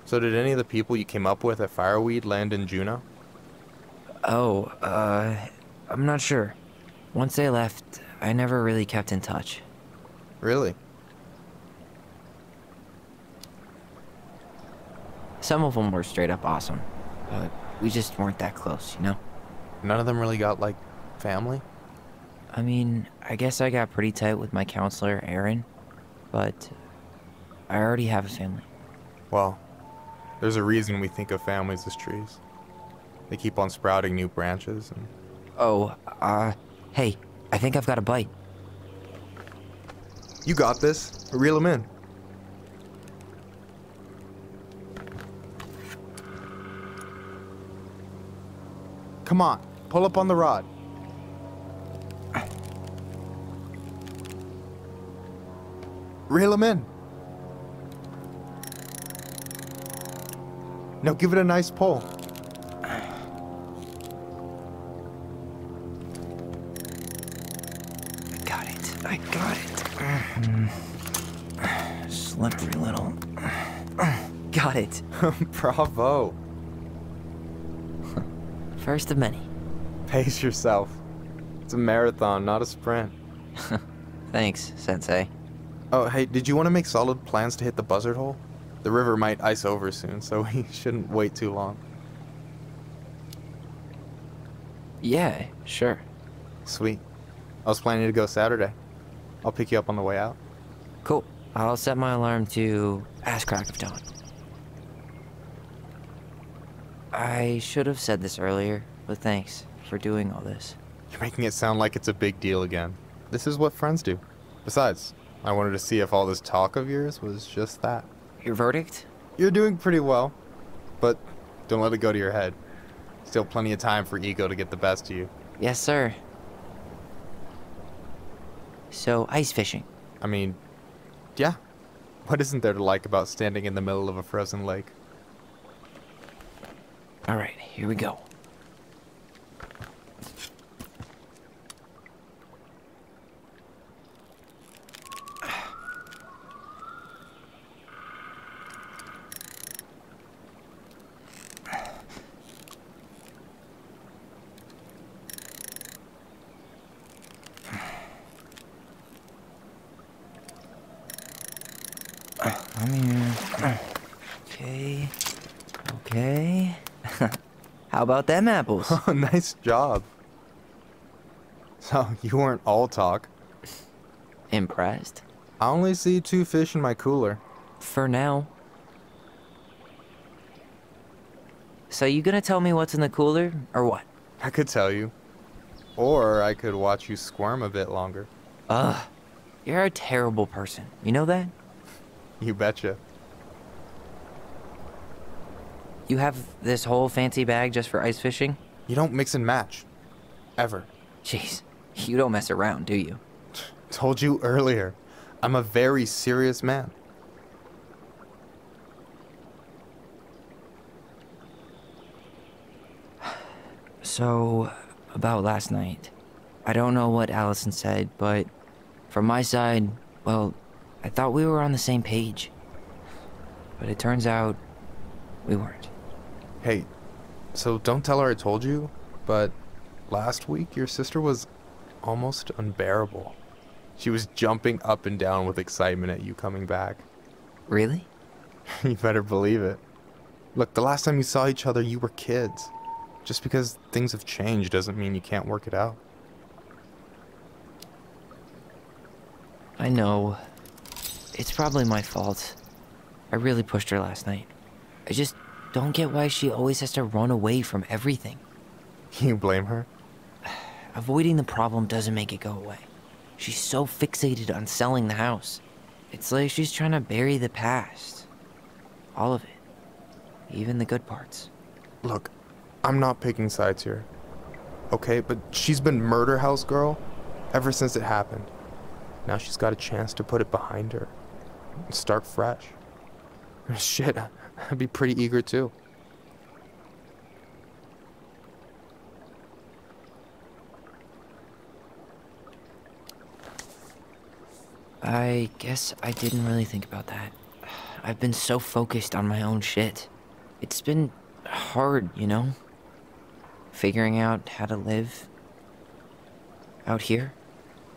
So did any of the people you came up with at Fireweed land in Juneau? Oh, I'm not sure. Once they left, I never really kept in touch. Really? Some of them were straight up awesome, but we just weren't that close, you know? None of them really got, like, family? I mean, I guess I got pretty tight with my counselor, Aaron, but I already have a family. Well, there's a reason we think of families as trees. They keep on sprouting new branches and... Oh, hey, I think I've got a bite. You got this. Reel him in. Come on, pull up on the rod. Reel him in. Now give it a nice pull. I got it. Slippery little. Got it. Bravo. First of many. Pace yourself. It's a marathon, not a sprint. Thanks, Sensei. Oh, hey, did you want to make solid plans to hit the buzzard hole? The river might ice over soon, so we shouldn't wait too long. Yeah, sure. Sweet. I was planning to go Saturday. I'll pick you up on the way out. Cool. I'll set my alarm to ass crack of dawn. I should have said this earlier, but thanks for doing all this. You're making it sound like it's a big deal again. This is what friends do. Besides, I wanted to see if all this talk of yours was just that. Your verdict? You're doing pretty well, but don't let it go to your head. Still plenty of time for ego to get the best of you. Yes, sir. So, ice fishing. I mean, yeah. What isn't there to like about standing in the middle of a frozen lake? All right, here we go. I'm here. Okay. Okay. How about them apples? Nice job. So, you weren't all talk. Impressed? I only see 2 fish in my cooler. For now. So you gonna tell me what's in the cooler, or what? I could tell you. Or I could watch you squirm a bit longer. Ugh. You're a terrible person. You know that? You betcha. You have this whole fancy bag just for ice fishing? You don't mix and match. Ever. Jeez, you don't mess around, do you? Told you earlier. I'm a very serious man. So, about last night. I don't know what Allison said, but from my side, well, I thought we were on the same page. But it turns out we weren't. Hey, so don't tell her I told you, but last week your sister was almost unbearable. She was jumping up and down with excitement at you coming back. Really? You better believe it. Look, the last time you saw each other, you were kids. Just because things have changed doesn't mean you can't work it out. I know. It's probably my fault. I really pushed her last night. I just don't get why she always has to run away from everything. You blame her? Avoiding the problem doesn't make it go away. She's so fixated on selling the house. It's like she's trying to bury the past. All of it. Even the good parts. Look, I'm not picking sides here. Okay, but she's been murder house girl ever since it happened. Now she's got a chance to put it behind her and start fresh. Shit, I'd be pretty eager too. I guess I didn't really think about that. I've been so focused on my own shit. It's been hard, you know? Figuring out how to live out here.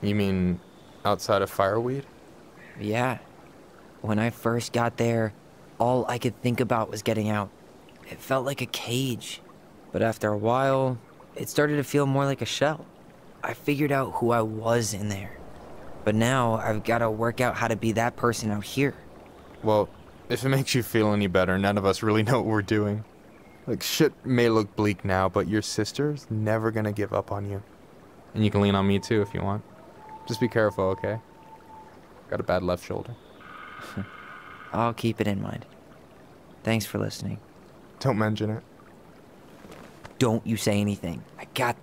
You mean outside of Fireweed? Yeah. When I first got there, all I could think about was getting out. It felt like a cage. But after a while, it started to feel more like a shell. I figured out who I was in there. But now I've got to work out how to be that person out here. Well, if it makes you feel any better, none of us really know what we're doing. Like, shit may look bleak now, but your sister's never gonna give up on you. And you can lean on me too if you want. Just be careful, okay? Got a bad left shoulder. I'll keep it in mind. Thanks for listening. Don't mention it. Don't you say anything. I got...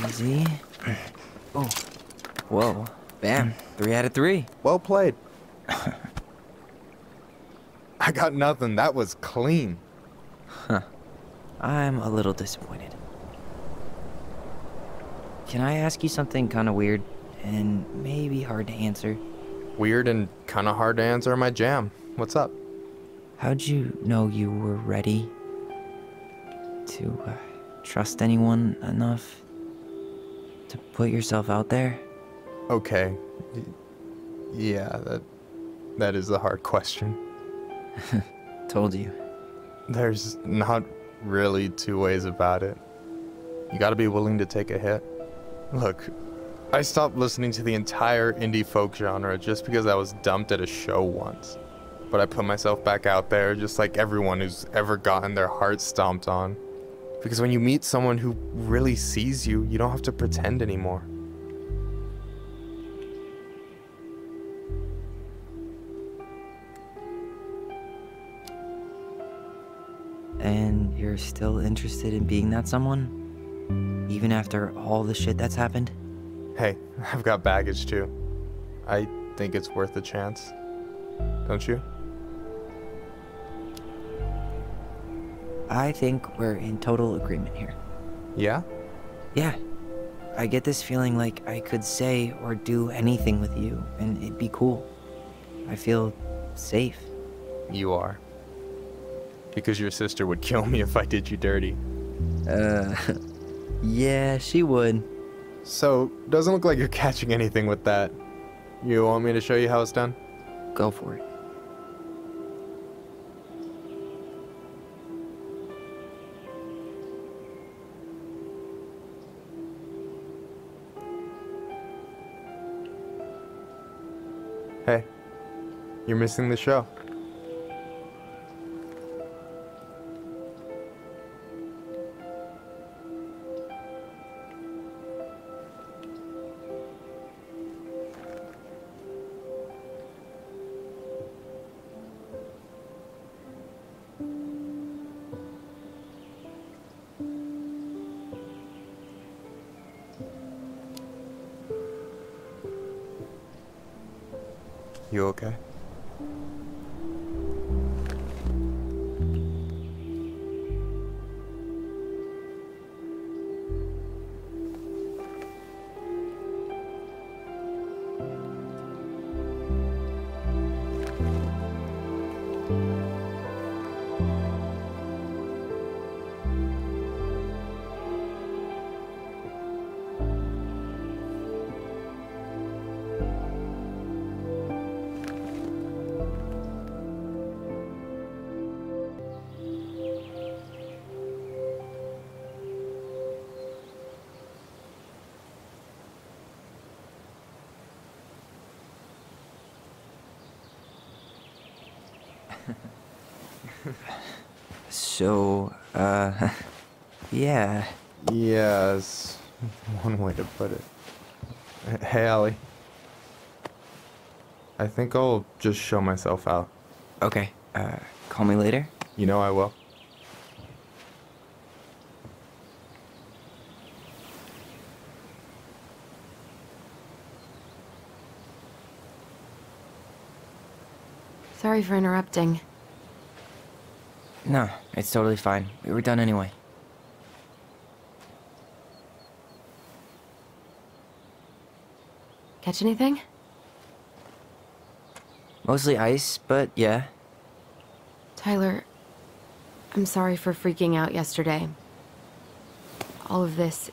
Easy. Oh. Whoa. Bam. 3 out of 3. Well played. I got nothing. That was clean. Huh. I'm a little disappointed. Can I ask you something kind of weird and maybe hard to answer? Weird and kind of hard to answer my jam. What's up? How'd you know you were ready to trust anyone enough to put yourself out there? Okay. Yeah, that is a hard question. Told you. There's not really two ways about it. You gotta be willing to take a hit. Look, I stopped listening to the entire indie folk genre just because I was dumped at a show once. But I put myself back out there just like everyone who's ever gotten their heart stomped on. Because when you meet someone who really sees you, you don't have to pretend anymore. And you're still interested in being that someone? Even after all the shit that's happened? Hey, I've got baggage too. I think it's worth a chance. Don't you? I think we're in total agreement here. Yeah? Yeah. I get this feeling like I could say or do anything with you, and it'd be cool. I feel safe. You are. Because your sister would kill me if I did you dirty. Yeah, she would. So, doesn't look like you're catching anything with that. You want me to show you how it's done? Go for it. Hey, you're missing the show. You okay? So, yeah. Yeah, is one way to put it. Hey, Allie. I think I'll just show myself out. Okay, call me later? You know I will. Sorry for interrupting. No, it's totally fine. We were done anyway. Catch anything? Mostly ice, but yeah. Tyler, I'm sorry for freaking out yesterday. All of this,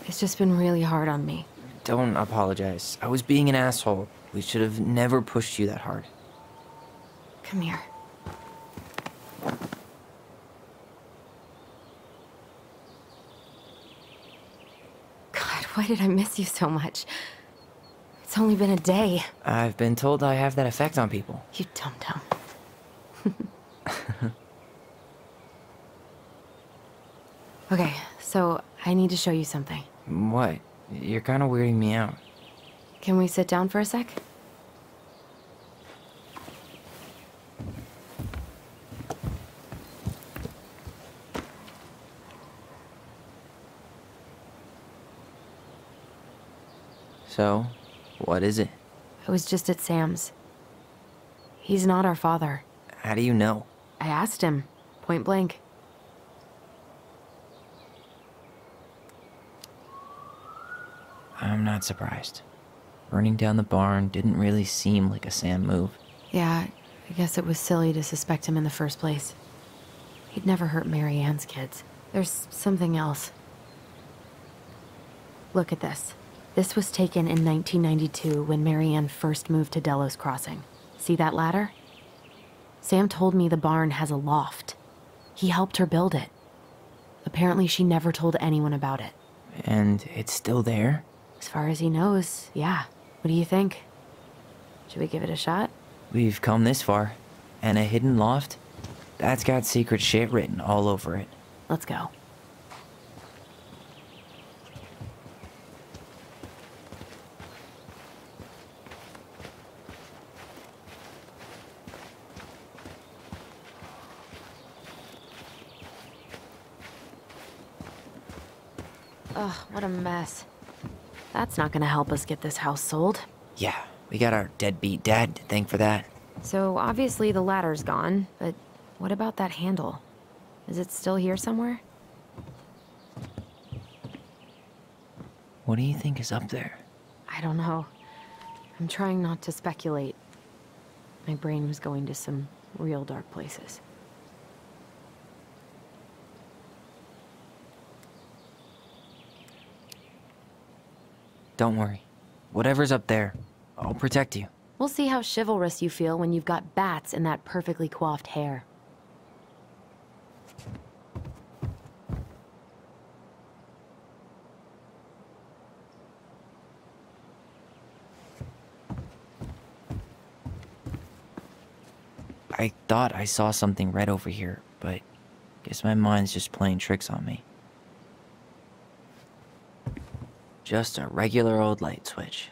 it's just been really hard on me. Don't apologize. I was being an asshole. We should have never pushed you that hard. Come here. God, why did I miss you so much? It's only been a day. I've been told I have that effect on people. You dum-dum. Okay, so I need to show you something. What? You're kind of weirding me out. Can we sit down for a sec? So, what is it? I was just at Sam's. He's not our father. How do you know? I asked him, point blank. I'm not surprised. Burning down the barn didn't really seem like a Sam move. Yeah, I guess it was silly to suspect him in the first place. He'd never hurt Mary Ann's kids. There's something else. Look at this. This was taken in 1992 when Mary Ann first moved to Delos Crossing. See that ladder? Sam told me the barn has a loft. He helped her build it. Apparently she never told anyone about it. And it's still there? As far as he knows, yeah. What do you think? Should we give it a shot? We've come this far. And a hidden loft? That's got secret shit written all over it. Let's go. Ugh, what a mess. That's not gonna help us get this house sold. Yeah, we got our deadbeat dad to thank for that. So obviously the ladder's gone, but what about that handle? Is it still here somewhere? What do you think is up there? I don't know. I'm trying not to speculate. My brain was going to some real dark places. Don't worry. Whatever's up there, I'll protect you. We'll see how chivalrous you feel when you've got bats in that perfectly coiffed hair. I thought I saw something red over here, but guess my mind's just playing tricks on me. Just a regular old light switch.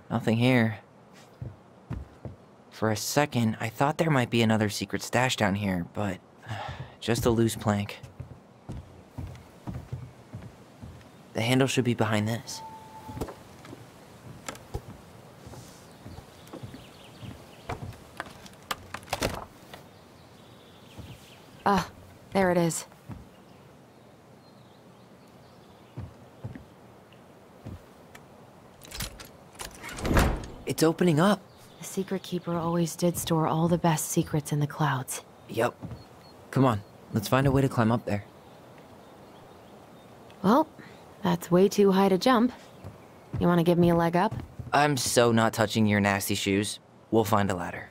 Nothing here. For a second, I thought there might be another secret stash down here, but just a loose plank. The handle should be behind this. Ah, there it is. It's opening up. The Secret Keeper always did store all the best secrets in the clouds. Yep. Come on, let's find a way to climb up there. Well, that's way too high to jump. You want to give me a leg up? I'm so not touching your nasty shoes. We'll find a ladder.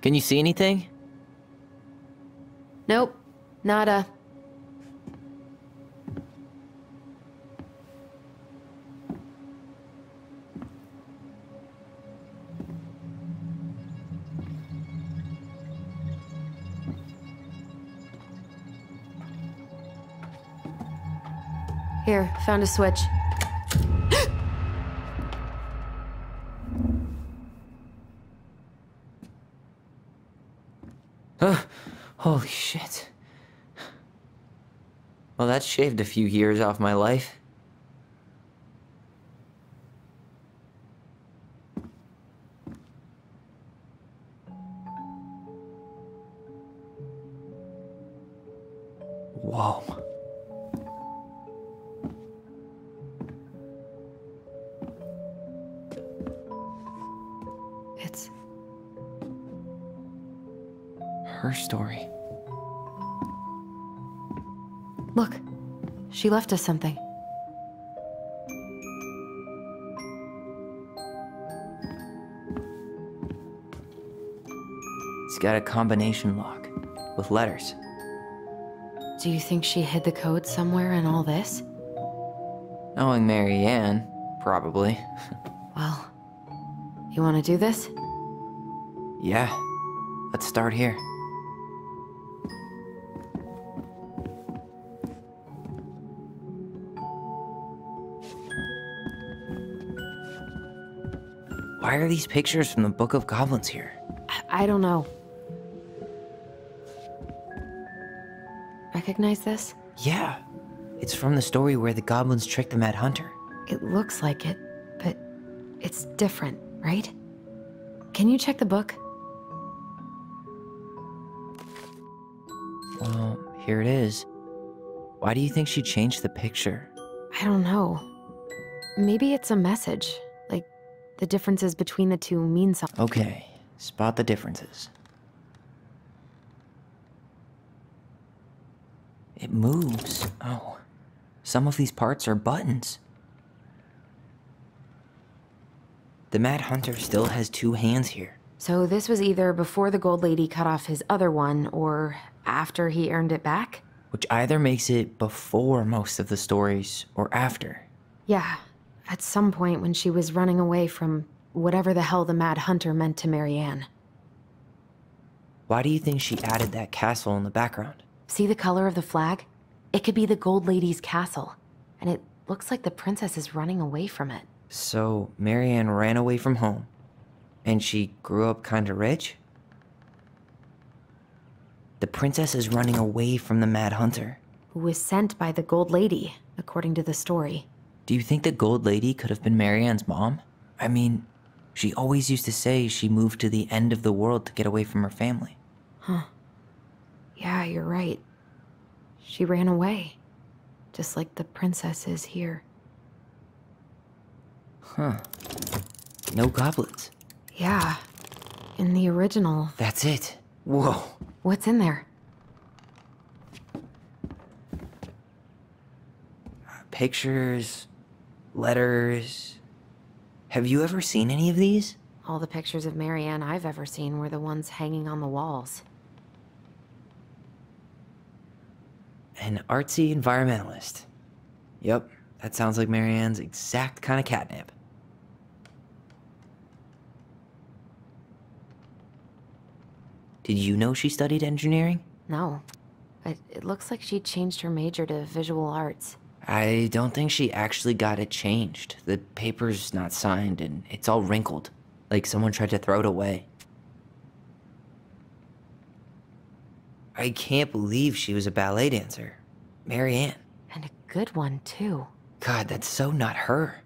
Can you see anything? Nope. Nada. Here, found a switch. Holy shit. Well, that shaved a few years off my life. Whoa. It's her story. Look, she left us something. It's got a combination lock with letters. Do you think she hid the code somewhere in all this? Knowing Mary Ann, probably. Well, you want to do this? Yeah, let's start here. Why are these pictures from the Book of Goblins here? I don't know. recognize this? Yeah. It's from the story where the goblins tricked the Mad Hunter. It looks like it, but it's different, right? Can you check the book? Well, here it is. Why do you think she changed the picture? I don't know. Maybe it's a message. Like, the differences between the two mean something. Okay, spot the differences. It moves. Oh, some of these parts are buttons. The Mad Hunter still has 2 hands here. So this was either before the Gold Lady cut off his other one, or after he earned it back? Which either makes it before most of the stories, or after. Yeah, at some point when she was running away from whatever the hell the Mad Hunter meant to Marianne. Why do you think she added that castle in the background? See the color of the flag? It could be the Gold Lady's castle, and it looks like the princess is running away from it. So, Marianne ran away from home, and she grew up kinda rich? The princess is running away from the Mad Hunter. Who was sent by the Gold Lady, according to the story. Do you think the Gold Lady could have been Marianne's mom? I mean, she always used to say she moved to the end of the world to get away from her family. Huh. Yeah, you're right. She ran away. Just like the princess is here. Huh. No goblins. Yeah. In the original. That's it. Whoa. What's in there? Pictures, letters. Have you ever seen any of these? All the pictures of Marianne I've ever seen were the ones hanging on the walls. An artsy environmentalist. Yep, that sounds like Marianne's exact kind of catnip. Did you know she studied engineering? No. But it looks like she changed her major to visual arts. I don't think she actually got it changed. The paper's not signed and it's all wrinkled, like someone tried to throw it away. I can't believe she was a ballet dancer. Marianne. And a good one, too. God, that's so not her.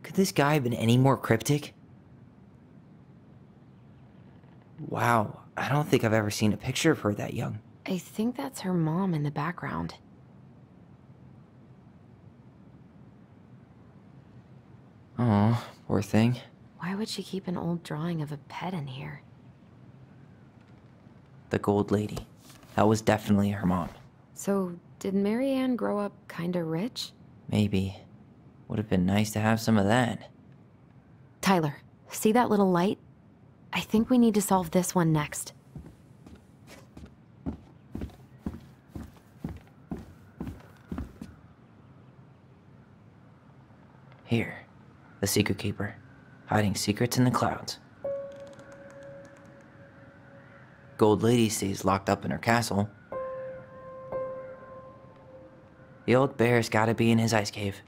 Could this guy have been any more cryptic? Wow, I don't think I've ever seen a picture of her that young. I think that's her mom in the background. Oh, poor thing. Why would she keep an old drawing of a pet in here? The Gold Lady. That was definitely her mom. So, did Marianne grow up kinda rich? Maybe. Would have been nice to have some of that. Tyler, see that little light? I think we need to solve this one next. Here, the Secret Keeper, hiding secrets in the clouds. Gold Lady stays locked up in her castle. The old bear's gotta be in his ice cave.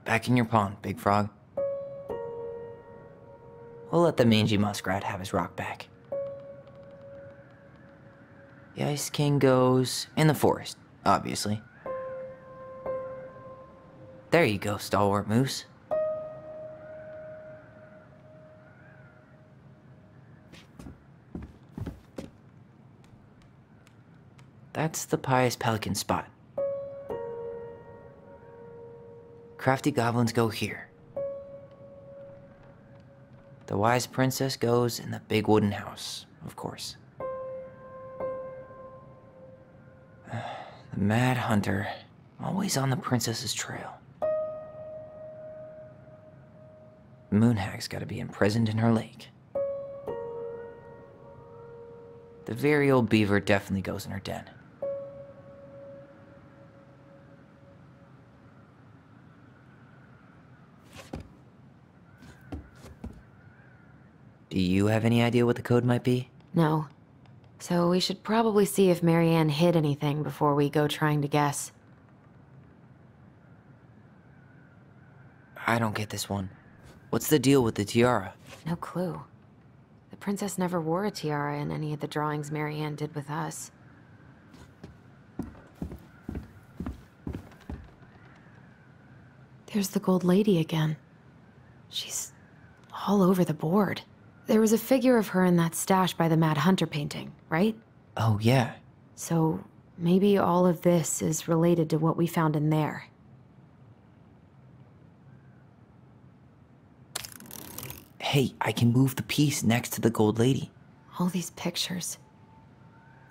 Back in your pond, Big Frog. We'll let the mangy muskrat have his rock back. The Ice King goes in the forest, obviously. There you go, stalwart moose. That's the Pious Pelican spot. Crafty goblins go here. The Wise Princess goes in the big wooden house, of course. The Mad Hunter, always on the princess's trail. Moonhag's gotta be imprisoned in her lake. The very old beaver definitely goes in her den. Do you have any idea what the code might be? No. So we should probably see if Marianne hid anything before we go trying to guess. I don't get this one. What's the deal with the tiara? No clue. The princess never wore a tiara in any of the drawings Marianne did with us. There's the gold lady again. She's all over the board. There was a figure of her in that stash by the Mad Hunter painting, right? Oh, yeah. So maybe all of this is related to what we found in there. Hey, I can move the piece next to the gold lady. All these pictures.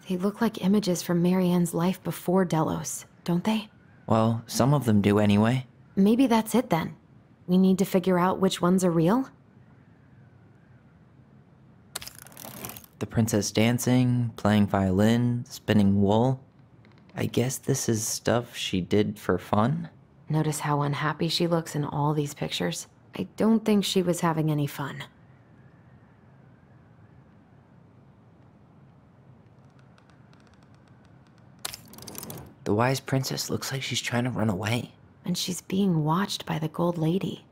They look like images from Marianne's life before Delos, don't they? Well, some of them do anyway. Maybe that's it then. We need to figure out which ones are real? The princess dancing, playing violin, spinning wool. I guess this is stuff she did for fun? Notice how unhappy she looks in all these pictures? I don't think she was having any fun. The wise princess looks like she's trying to run away. And she's being watched by the gold lady.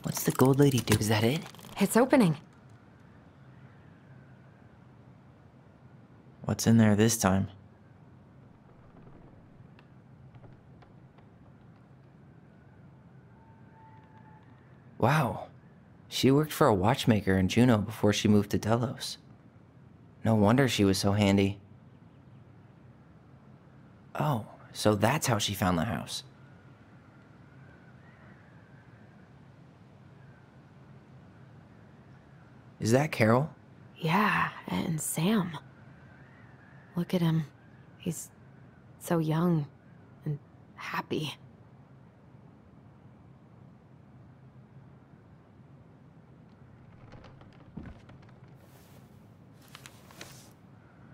What's the gold lady do? Is that it? It's opening. What's in there this time? Wow. She worked for a watchmaker in Juneau before she moved to Delos. No wonder she was so handy. Oh, so that's how she found the house. Is that Carol? Yeah, and Sam. Look at him. He's so young and happy.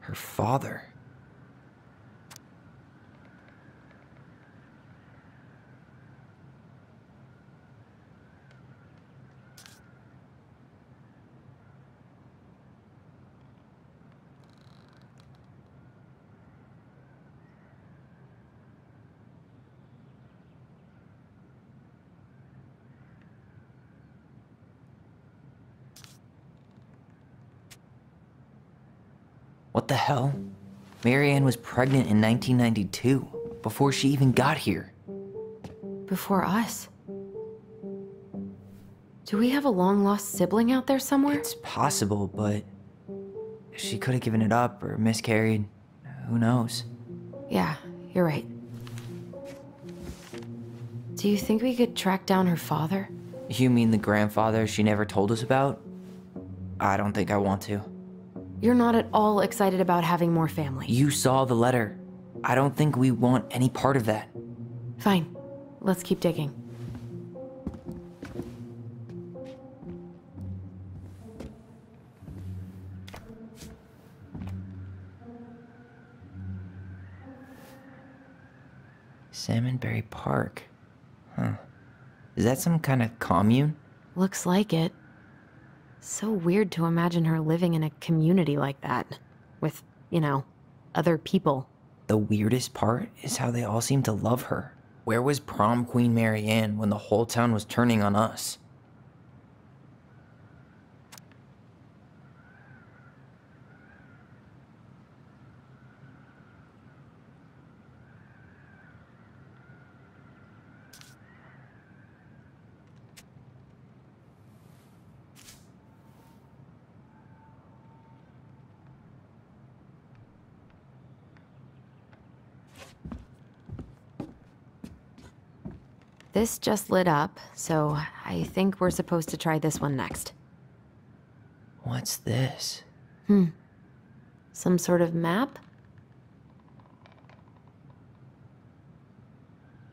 Her father. What the hell? Marianne was pregnant in 1992, before she even got here. Before us? Do we have a long-lost sibling out there somewhere? It's possible, but she could have given it up or miscarried. Who knows? Yeah, you're right. Do you think we could track down her father? You mean the grandfather she never told us about? I don't think I want to. You're not at all excited about having more family. You saw the letter. I don't think we want any part of that. Fine. Let's keep digging. Salmonberry Park. Huh. Is that some kind of commune? Looks like it. So weird to imagine her living in a community like that. With, you know, other people. The weirdest part is how they all seem to love her. Where was prom queen Marianne when the whole town was turning on us? This just lit up, so I think we're supposed to try this one next. What's this? Some sort of map?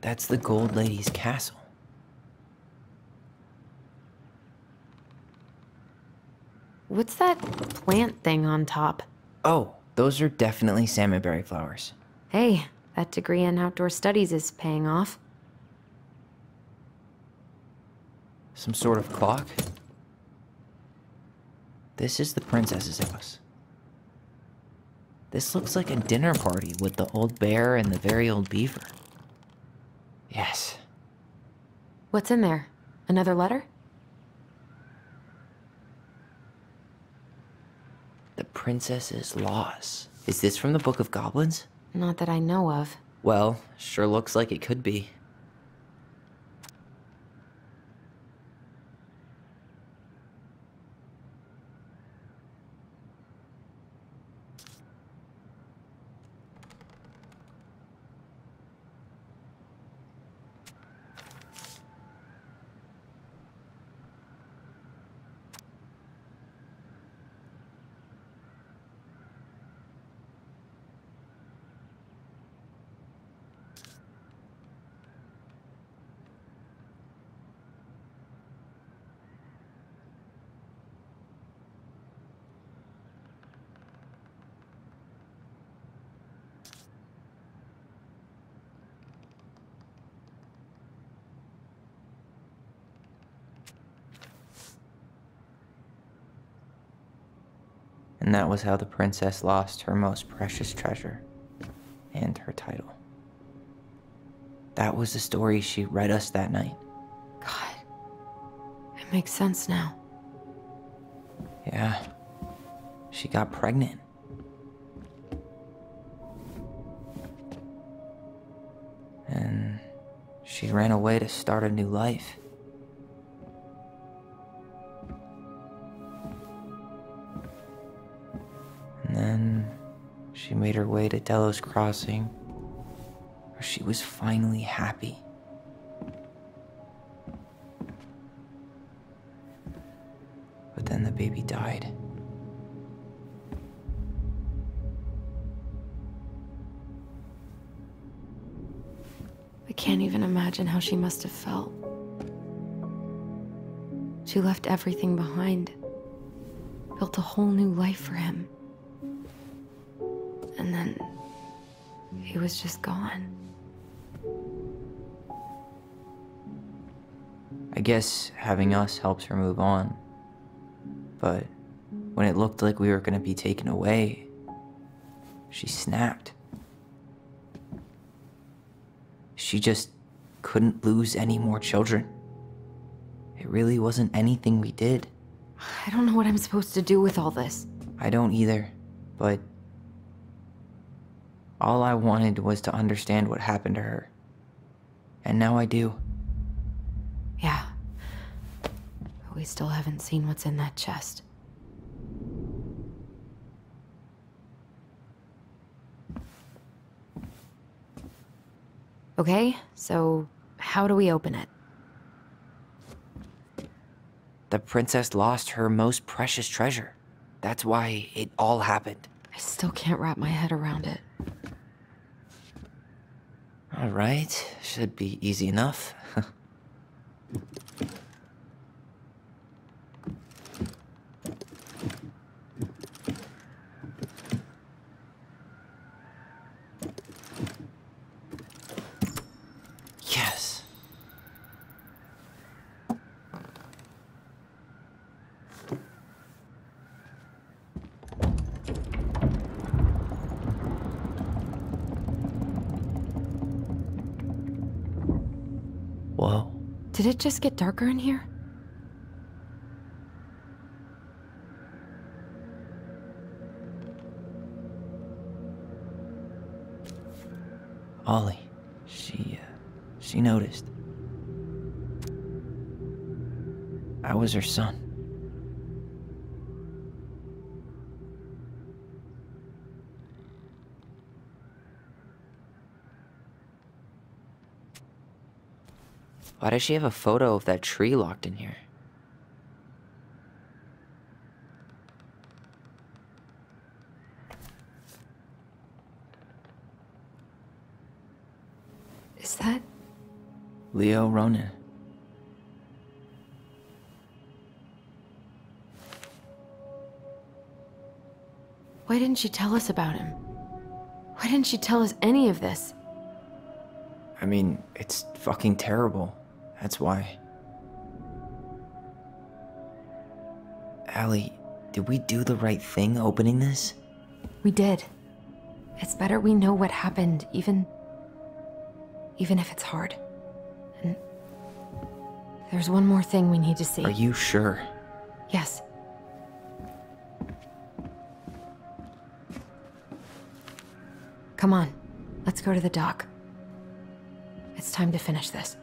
That's the Gold Lady's castle. What's that plant thing on top? Oh, those are definitely salmonberry flowers. Hey, that degree in outdoor studies is paying off. Some sort of clock? This is the princess's house. This looks like a dinner party with the old bear and the very old beaver. Yes. What's in there? Another letter? The princess's loss. Is this from the Book of Goblins? Not that I know of. Well, sure looks like it could be. And that was how the princess lost her most precious treasure and her title. That was the story she read us that night. God, it makes sense now. Yeah, she got pregnant. And she ran away to start a new life. And then she made her way to Delos Crossing, where she was finally happy. But then the baby died. I can't even imagine how she must have felt. She left everything behind, built a whole new life for him. And then he was just gone. I guess having us helped her move on. But when it looked like we were gonna be taken away, she snapped. She just couldn't lose any more children. It really wasn't anything we did. I don't know what I'm supposed to do with all this. I don't either, but all I wanted was to understand what happened to her. And now I do. Yeah. But we still haven't seen what's in that chest. Okay, so how do we open it? The princess lost her most precious treasure. That's why it all happened. I still can't wrap my head around it. All right, should be easy enough. Yes. Whoa. Did it just get darker in here? Ollie, she noticed. I was her son. Why does she have a photo of that tree locked in here? Is that... Leo Ronan. Why didn't she tell us about him? Why didn't she tell us any of this? I mean, it's fucking terrible. That's why. Allie, did we do the right thing opening this? We did. It's better we know what happened, even if it's hard. And there's one more thing we need to see. Are you sure? Yes. Come on, let's go to the dock. It's time to finish this.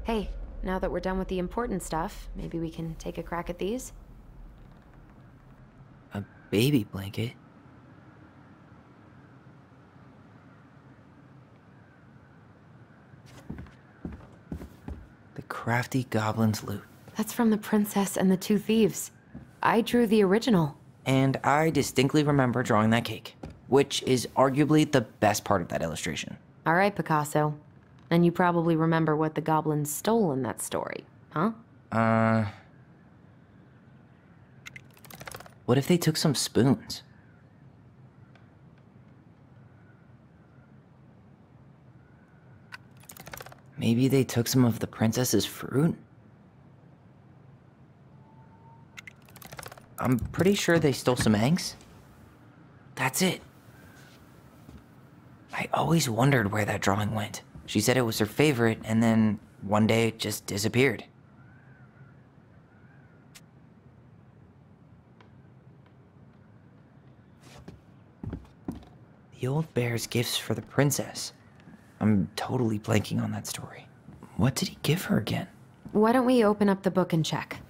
Hey, now that we're done with the important stuff, maybe we can take a crack at these? A baby blanket? The crafty goblin's loot. That's from The Princess and the Two Thieves. I drew the original. And I distinctly remember drawing that cake, which is arguably the best part of that illustration. All right, Picasso. And you probably remember what the goblins stole in that story, huh? What if they took some spoons? Maybe they took some of the princess's fruit? I'm pretty sure they stole some eggs. That's it. I always wondered where that drawing went. She said it was her favorite, and then one day it just disappeared. The old bear's gifts for the princess. I'm totally blanking on that story. What did he give her again? Why don't we open up the book and check?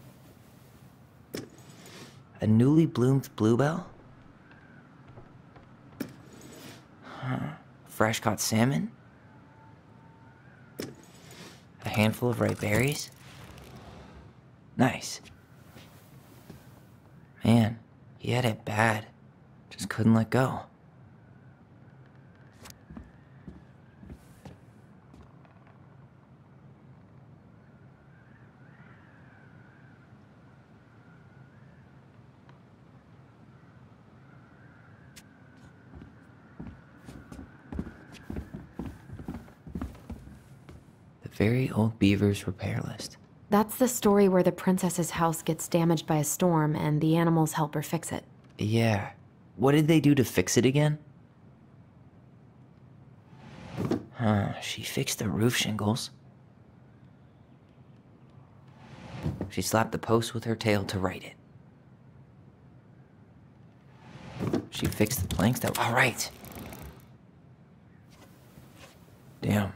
A newly bloomed bluebell? Huh. Fresh caught salmon? A handful of ripe berries? Nice. Man, he had it bad. Just couldn't let go. Very old beaver's repair list. That's the story where the princess's house gets damaged by a storm and the animals help her fix it. Yeah. What did they do to fix it again? Huh, she fixed the roof shingles. She slapped the post with her tail to right it. She fixed the planks that... All right. Damn.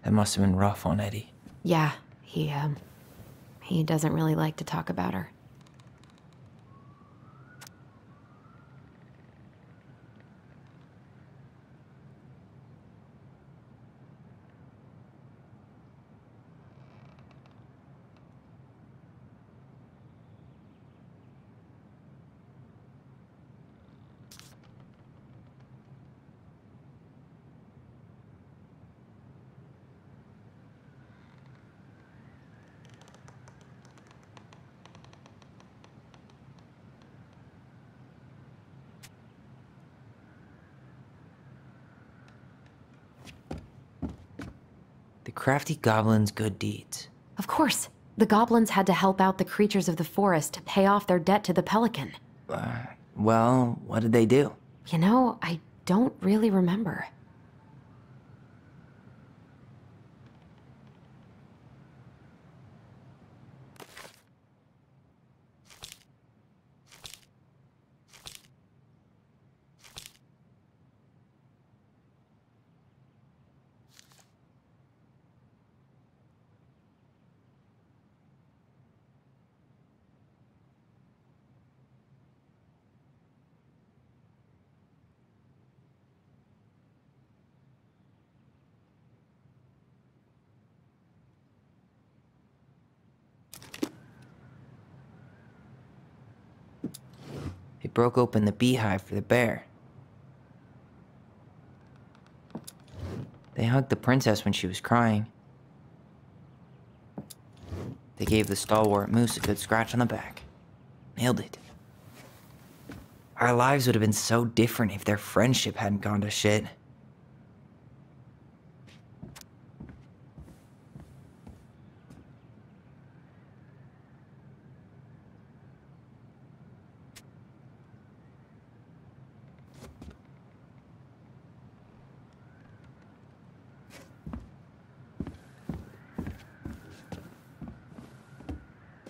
That must have been rough on Eddie. Yeah, he doesn't really like to talk about her. The crafty goblin's good deeds. Of course. The goblins had to help out the creatures of the forest to pay off their debt to the pelican. Well, what did they do? You know, I don't really remember. They broke open the beehive for the bear. They hugged the princess when she was crying. They gave the stalwart moose a good scratch on the back. Nailed it. Our lives would have been so different if their friendship hadn't gone to shit.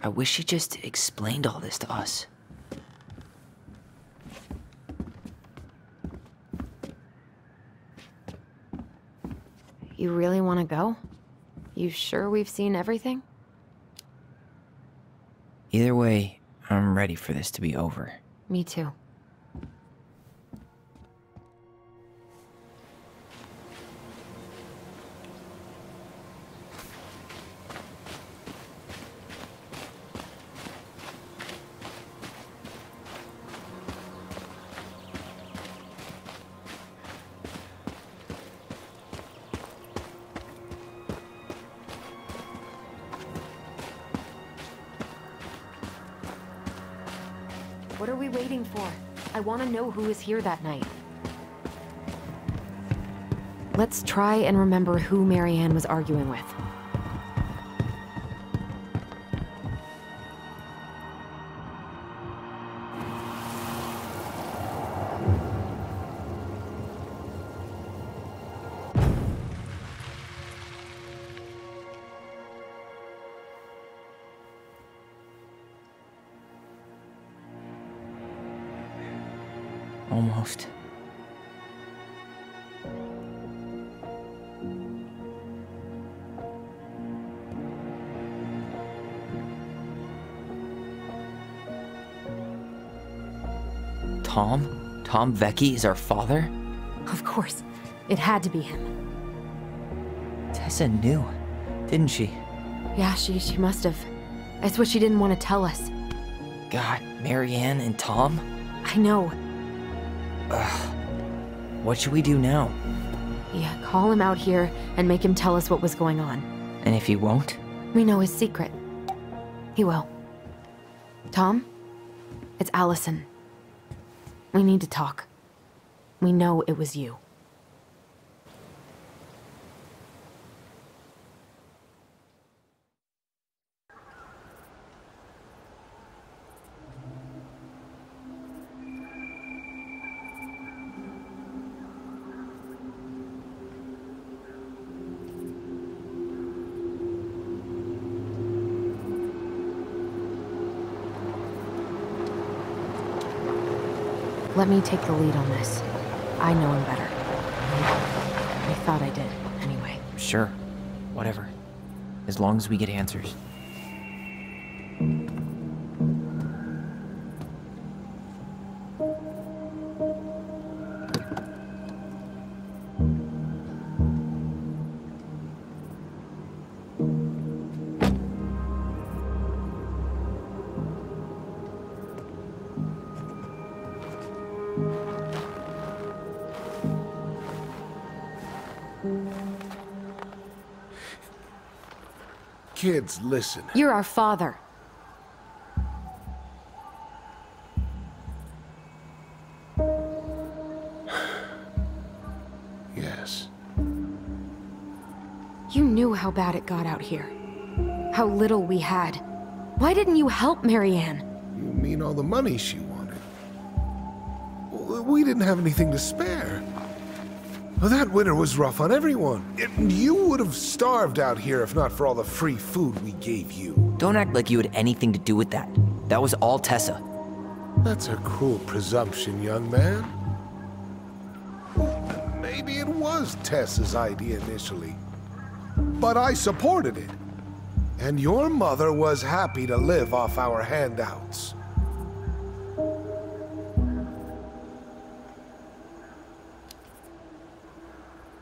I wish she just explained all this to us. You really want to go? You sure we've seen everything? Either way, I'm ready for this to be over. Me too. What are we waiting for? I want to know who was here that night. Let's try and remember who Marianne was arguing with. Almost. Tom? Tom Vecchi is our father? Of course. It had to be him. Tessa knew, didn't she? Yeah, she must have. That's what she didn't want to tell us. God, Marianne and Tom? I know. Ugh. What should we do now? Yeah, call him out here and make him tell us what was going on. And if he won't? We know his secret. He will. Tom? It's Allison. We need to talk. We know it was you. Let me take the lead on this. I know him better. I thought I did, anyway. Sure. Whatever. As long as we get answers. Kids, listen. You're our father. Yes. You knew how bad it got out here. How little we had. Why didn't you help Marianne? You mean all the money she wanted? We didn't have anything to spare. Well, that winter was rough on everyone. You would have starved out here if not for all the free food we gave you. Don't act like you had anything to do with that. That was all Tessa. That's a cruel presumption, young man. Maybe it was Tessa's idea initially. But I supported it. And your mother was happy to live off our handouts.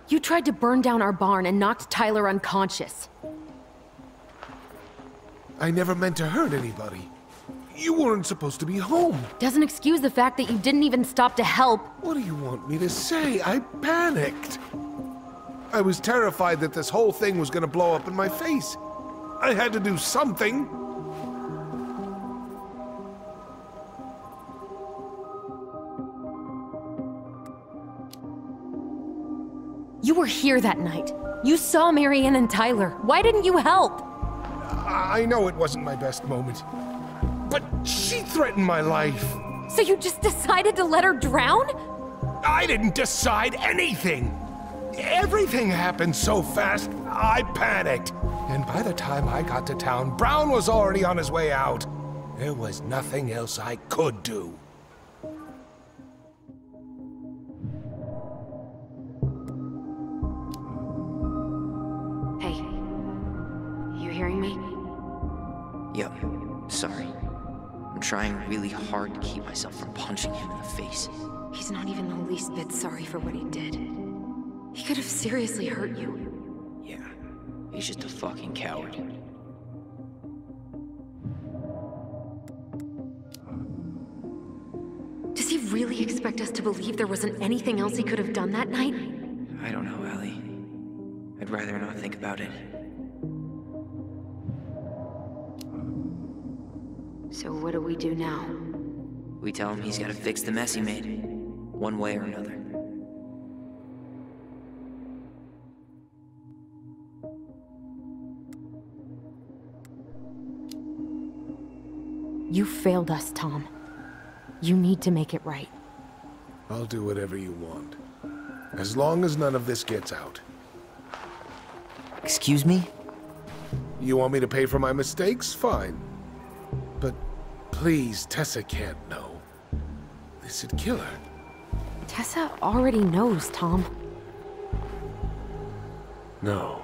You tried to burn down our barn and knocked Tyler unconscious. I never meant to hurt anybody. You weren't supposed to be home. Doesn't excuse the fact that you didn't even stop to help. What do you want me to say? I panicked. I was terrified that this whole thing was gonna blow up in my face. I had to do something. You were here that night. You saw Marianne and Tyler. Why didn't you help? I know it wasn't my best moment, but she threatened my life. So you just decided to let her drown? I didn't decide anything. Everything happened so fast, I panicked. And by the time I got to town, Brown was already on his way out. There was nothing else I could do. Hey, you hearing me? Yep, sorry. I'm trying really hard to keep myself from punching him in the face. He's not even the least bit sorry for what he did. He could have seriously hurt you. Yeah, he's just a fucking coward. Does he really expect us to believe there wasn't anything else he could have done that night? I don't know, Ellie. I'd rather not think about it. So what do we do now? We tell him he's gotta fix the mess he made, one way or another. You failed us, Tom. You need to make it right. I'll do whatever you want. As long as none of this gets out. Excuse me? You want me to pay for my mistakes? Fine. But please, Tessa can't know. This would kill her. Tessa already knows, Tom. No.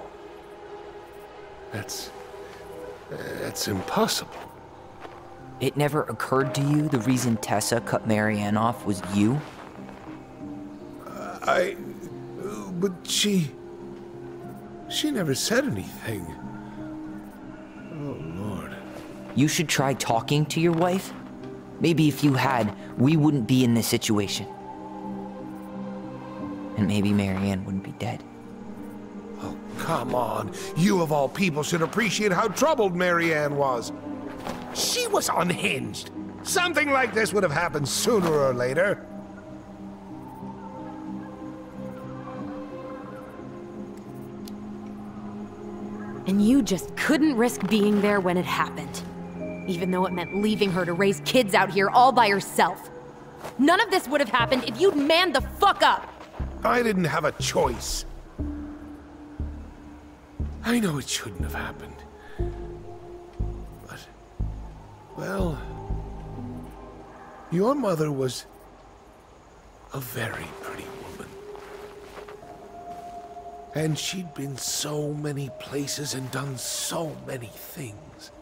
That's impossible. It never occurred to you the reason Tessa cut Marianne off was you? But she never said anything. Oh, Lord. You should try talking to your wife. Maybe if you had, we wouldn't be in this situation. And maybe Marianne wouldn't be dead. Oh, come on. You of all people should appreciate how troubled Marianne was. She was unhinged. Something like this would have happened sooner or later. And you just couldn't risk being there when it happened. Even though it meant leaving her to raise kids out here all by herself. None of this would have happened if you'd manned the fuck up! I didn't have a choice. I know it shouldn't have happened. But, well, your mother was a very pretty woman. And she'd been so many places and done so many things.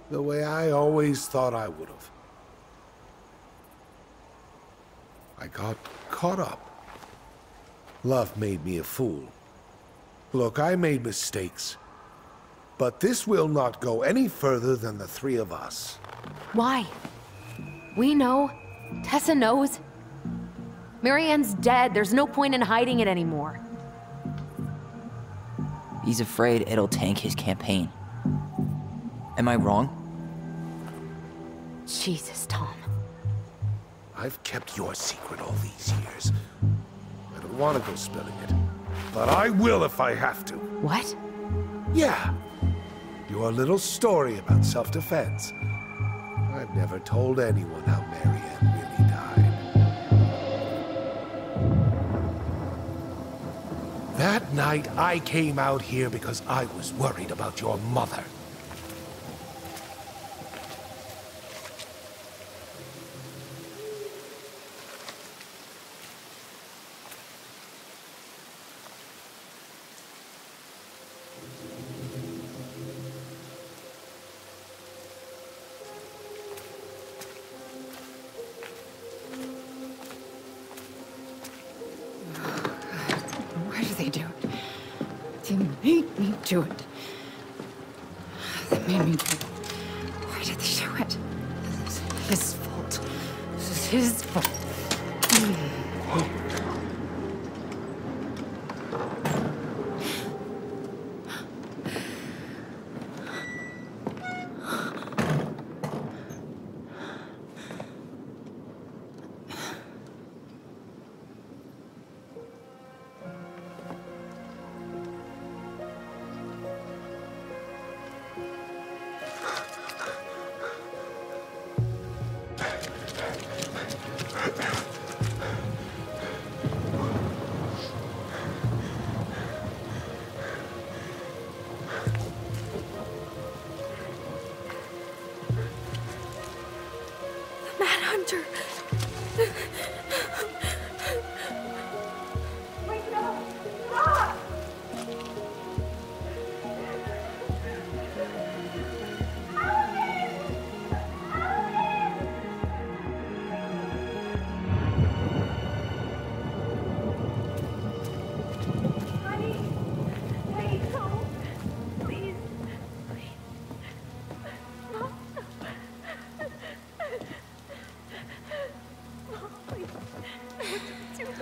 The way I always thought I would have. I got caught up. Love made me a fool. Look, I made mistakes. But this will not go any further than the three of us. Why? We know. Tessa knows. Marianne's dead. There's no point in hiding it anymore. He's afraid it'll tank his campaign. Am I wrong? Jesus, Tom. I've kept your secret all these years. I don't want to go spilling it. But I will if I have to. What? Yeah. Your little story about self-defense. I've never told anyone how Marianne really died. That night, I came out here because I was worried about your mother. Do it. They made me do it. Why did they do it? This is his fault. This is his fault. Hunter. Wake up! Stop!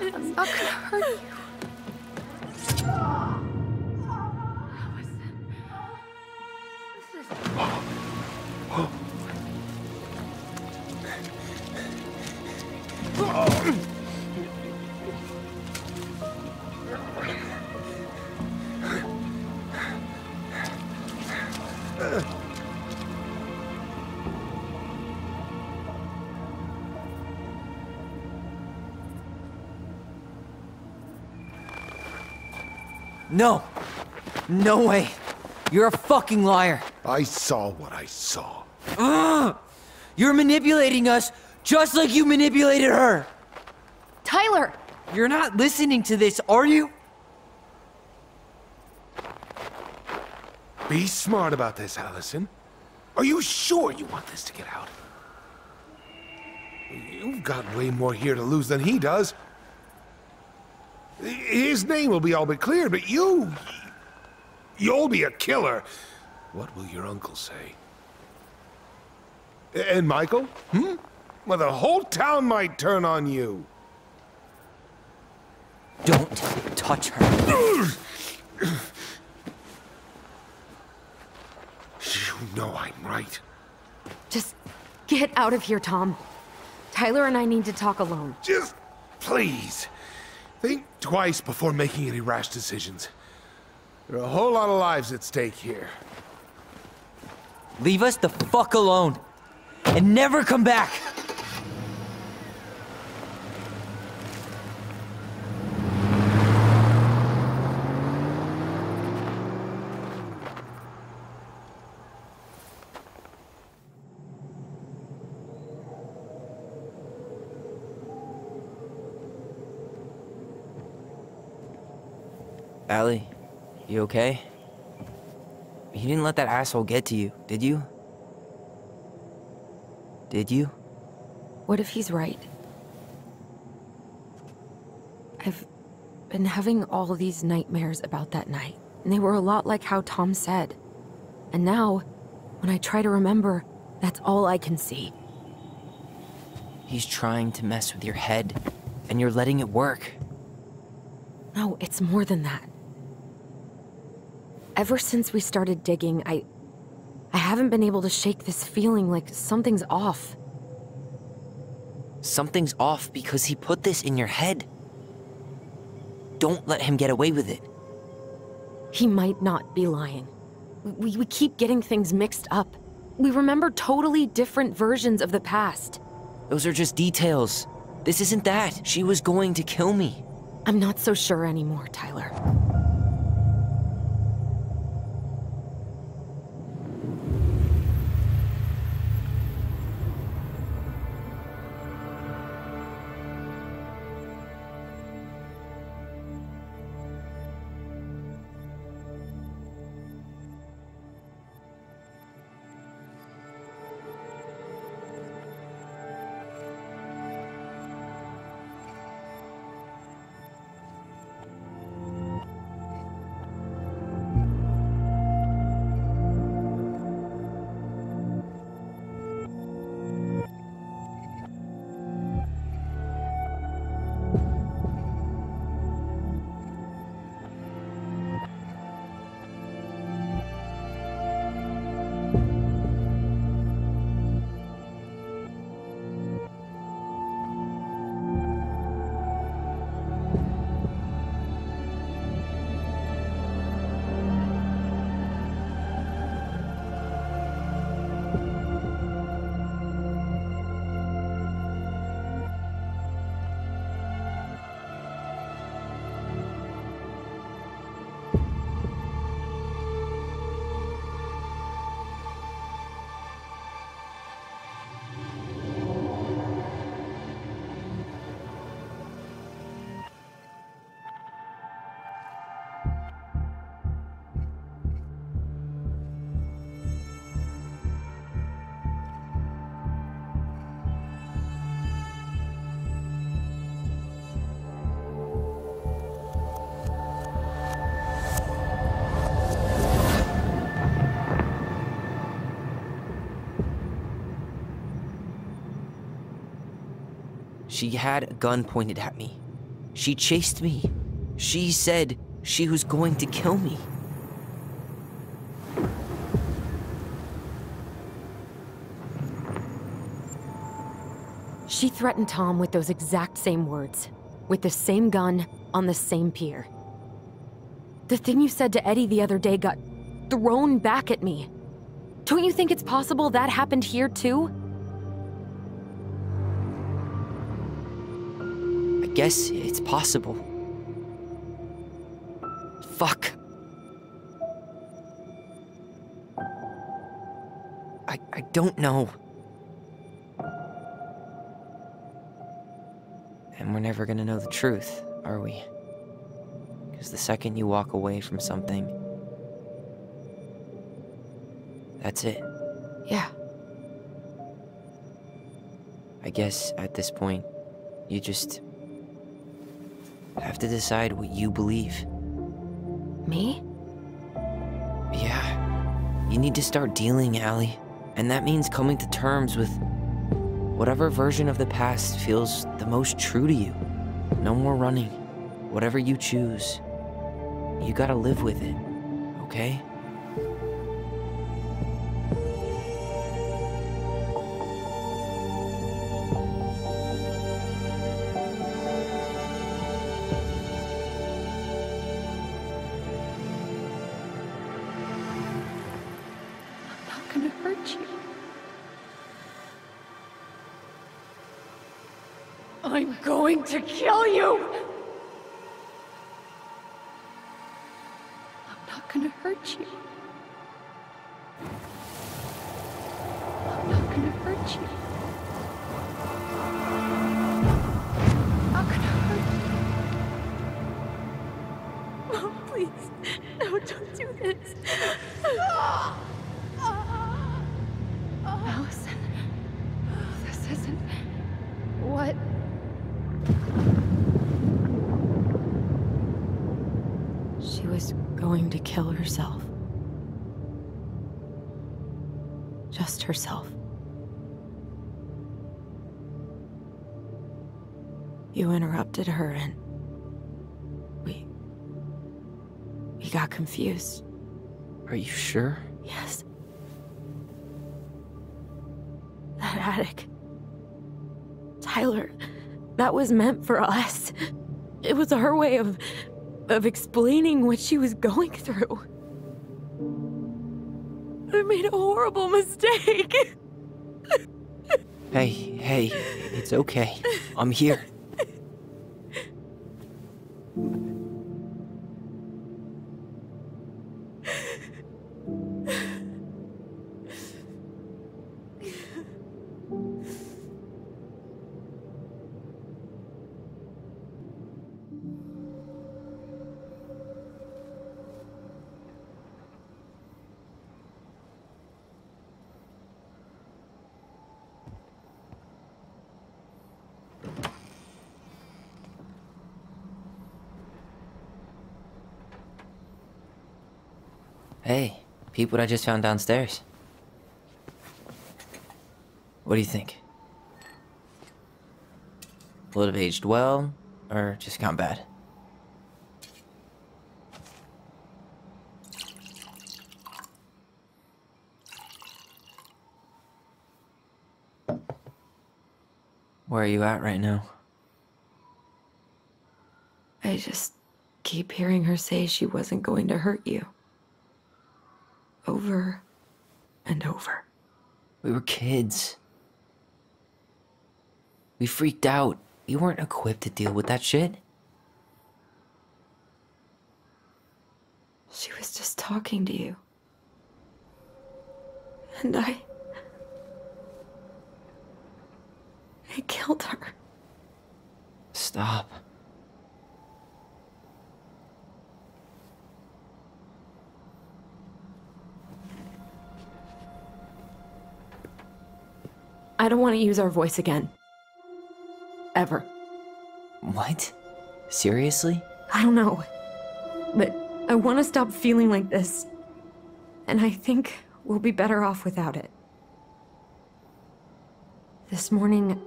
I'm not gonna hurt you. No! No way! You're a fucking liar! I saw what I saw. Ugh! You're manipulating us just like you manipulated her! Tyler! You're not listening to this, are you? Be smart about this, Allison. Are you sure you want this to get out? You've got way more here to lose than he does. His name will be all but cleared, but you'll be a killer. What will your uncle say? And Michael? Well, the whole town might turn on you. Don't touch her. You know I'm right. Just get out of here, Tom. Tyler and I need to talk alone. Just please. Think twice before making any rash decisions. There are a whole lot of lives at stake here. Leave us the fuck alone. And never come back. Allie, you okay? You didn't let that asshole get to you, did you? Did you? What if he's right? I've been having all these nightmares about that night, and they were a lot like how Tom said. And now, when I try to remember, that's all I can see. He's trying to mess with your head, and you're letting it work. No, it's more than that. Ever since we started digging, I haven't been able to shake this feeling like something's off. Something's off because he put this in your head. Don't let him get away with it. He might not be lying. We keep getting things mixed up. We remember totally different versions of the past. Those are just details. This isn't that. She was going to kill me. I'm not so sure anymore, Tyler. She had a gun pointed at me. She chased me. She said she was going to kill me. She threatened Tom with those exact same words, with the same gun, on the same pier. The thing you said to Eddie the other day got thrown back at me. Don't you think it's possible that happened here too? I guess it's possible. Fuck. I don't know. And we're never gonna know the truth, are we? Because the second you walk away from something, that's it. Yeah. I guess at this point, you just have to decide what you believe. Me? Yeah. You need to start dealing, Allie. And that means coming to terms with whatever version of the past feels the most true to you. No more running. Whatever you choose, you gotta live with it, okay? I'm not gonna hurt you. I'm going to kill you! I'm not gonna hurt you. I'm not gonna hurt you. I'm not gonna hurt you. Mom, please. No, don't do this. Allison, this isn't what... She was going to kill herself. Just herself. You interrupted her and... We got confused. Are you sure? Yes. That attic. Tyler, that was meant for us. It was her way of explaining what she was going through. I made a horrible mistake. Hey, it's okay. I'm here. Hey, peep what I just found downstairs. What do you think? Will it have aged well, or just gone bad? Where are you at right now? I just keep hearing her say she wasn't going to hurt you. Over and over. We were kids. We freaked out. You weren't equipped to deal with that shit. She was just talking to you. And I killed her. Stop. I don't want to use our voice again. Ever. What? Seriously? I don't know. But I want to stop feeling like this. And I think we'll be better off without it. This morning,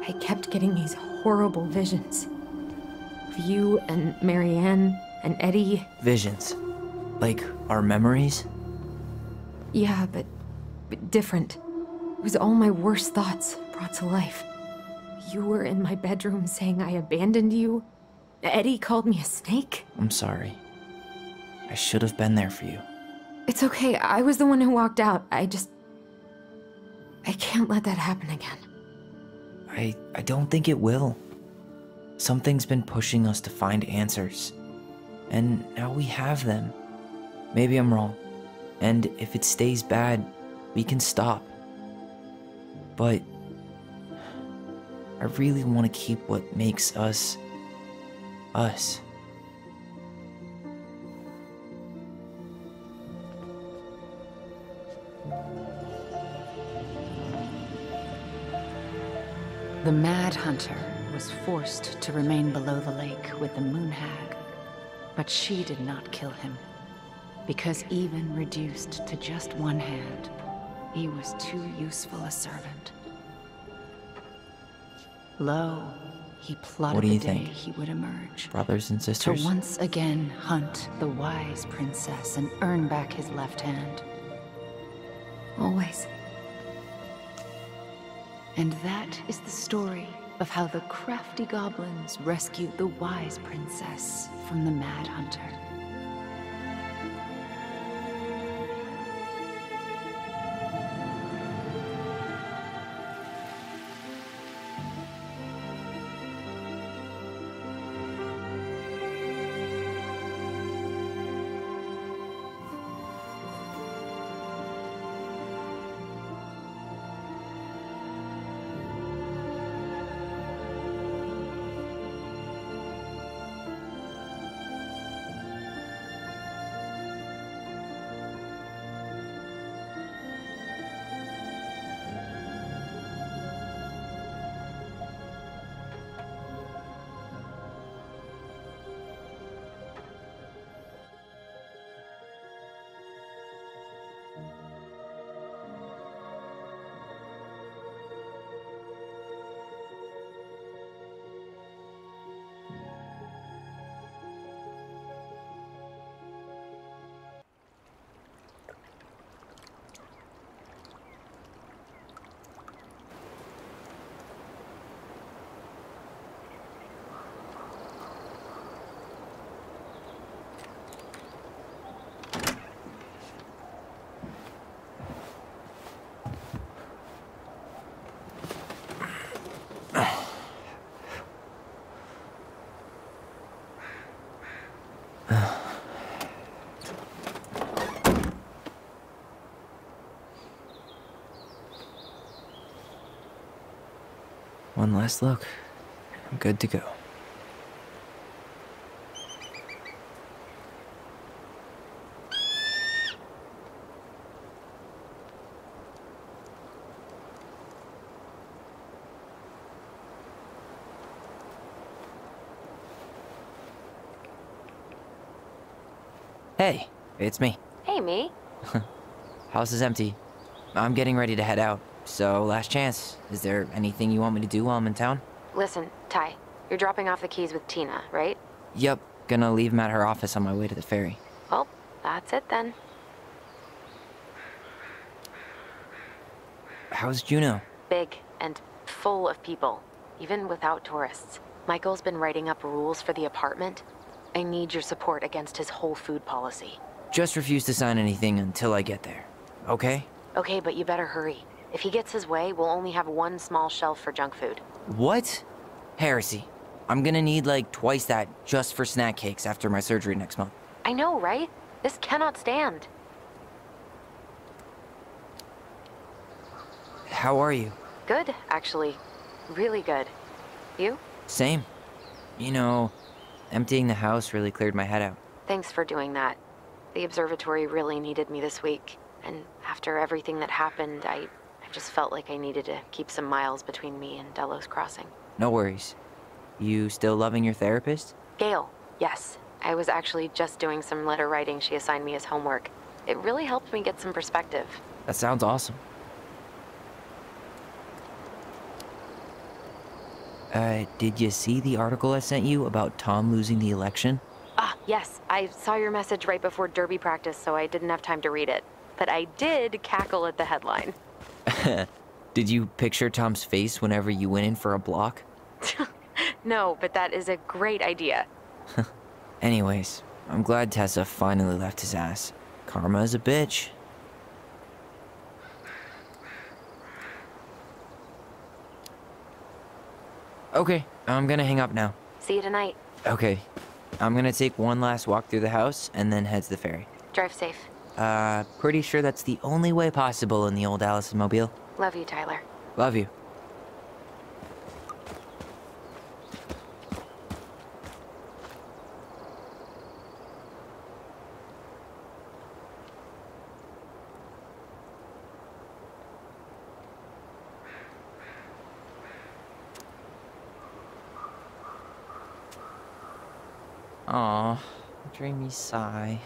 I kept getting these horrible visions. Of you and Marianne and Eddie. Visions? Like our memories? Yeah, but different. It was all my worst thoughts brought to life. You were in my bedroom saying I abandoned you. Eddie called me a snake. I'm sorry. I should have been there for you. It's okay, I was the one who walked out. I can't let that happen again. I don't think it will. Something's been pushing us to find answers. And now we have them. Maybe I'm wrong. And if it stays bad, we can stop. But I really want to keep what makes us, us. The Mad Hunter was forced to remain below the lake with the Moon Hag, but she did not kill him, because even reduced to just one hand, he was too useful a servant. Lo, he plotted the day he would emerge. Brothers and sisters? To once again hunt the wise princess and earn back his left hand. Always. And that is the story of how the crafty goblins rescued the wise princess from the Mad Hunter. One last look. I'm good to go. Hey, it's me. Hey, me. House is empty. I'm getting ready to head out. So, last chance. Is there anything you want me to do while I'm in town? Listen, Ty, you're dropping off the keys with Tina, right? Yep, gonna leave them at her office on my way to the ferry. Well, that's it then. How's Juno? Big and full of people, even without tourists. Michael's been writing up rules for the apartment. I need your support against his whole food policy. Just refuse to sign anything until I get there, okay? Okay, but you better hurry. If he gets his way, we'll only have one small shelf for junk food. What? Heresy. I'm gonna need like twice that just for snack cakes after my surgery next month. I know, right? This cannot stand. How are you? Good, actually. Really good. You? Same. You know, emptying the house really cleared my head out. Thanks for doing that. The observatory really needed me this week. And after everything that happened, I just felt like I needed to keep some miles between me and Delos Crossing. No worries. You still loving your therapist? Gail, yes. I was actually just doing some letter writing she assigned me as homework. It really helped me get some perspective. That sounds awesome. Did you see the article I sent you about Tom losing the election? Ah, yes. I saw your message right before derby practice, so I didn't have time to read it. But I did cackle at the headline. Did you picture Tom's face whenever you went in for a block? No, but that is a great idea. Anyways, I'm glad Tessa finally left his ass. Karma is a bitch. Okay, I'm gonna hang up now. See you tonight. Okay, I'm gonna take one last walk through the house and then head to the ferry. Drive safe. Pretty sure that's the only way possible in the old Allison Mobile. Love you, Tyler. Love you. Aw, dreamy sigh.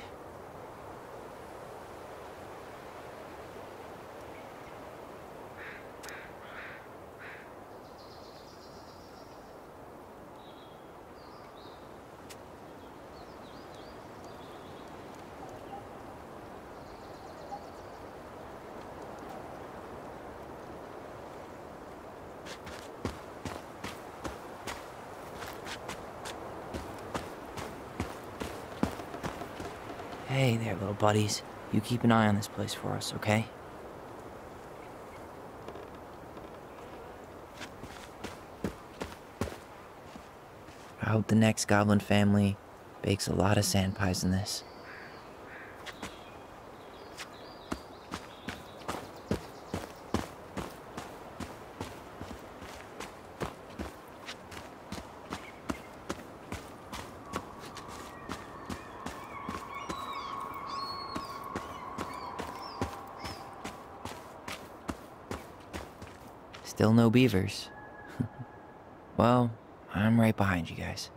Hey there, little buddies. You keep an eye on this place for us, okay? I hope the next goblin family bakes a lot of sand pies in this. Still no beavers. Well, I'm right behind you guys.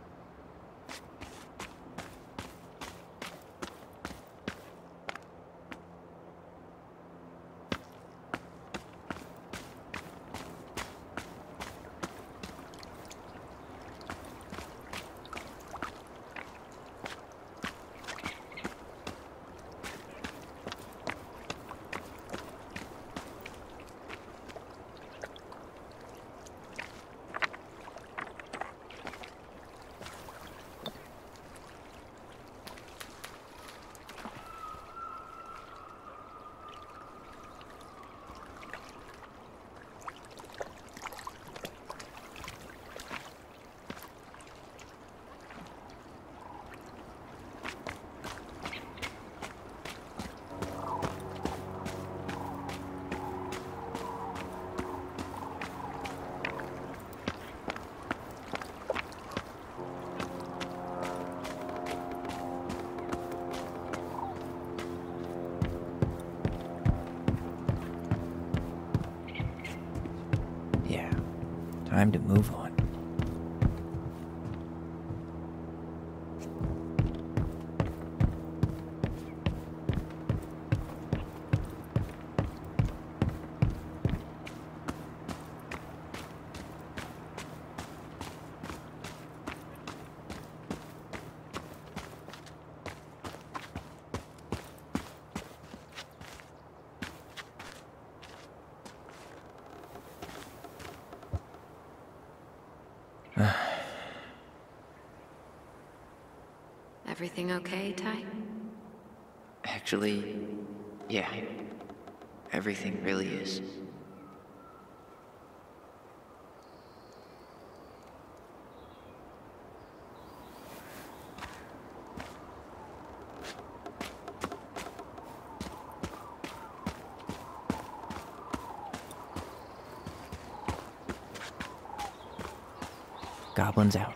Time to move on. Everything okay, Ty? Actually, yeah. Everything really is. Goblins out.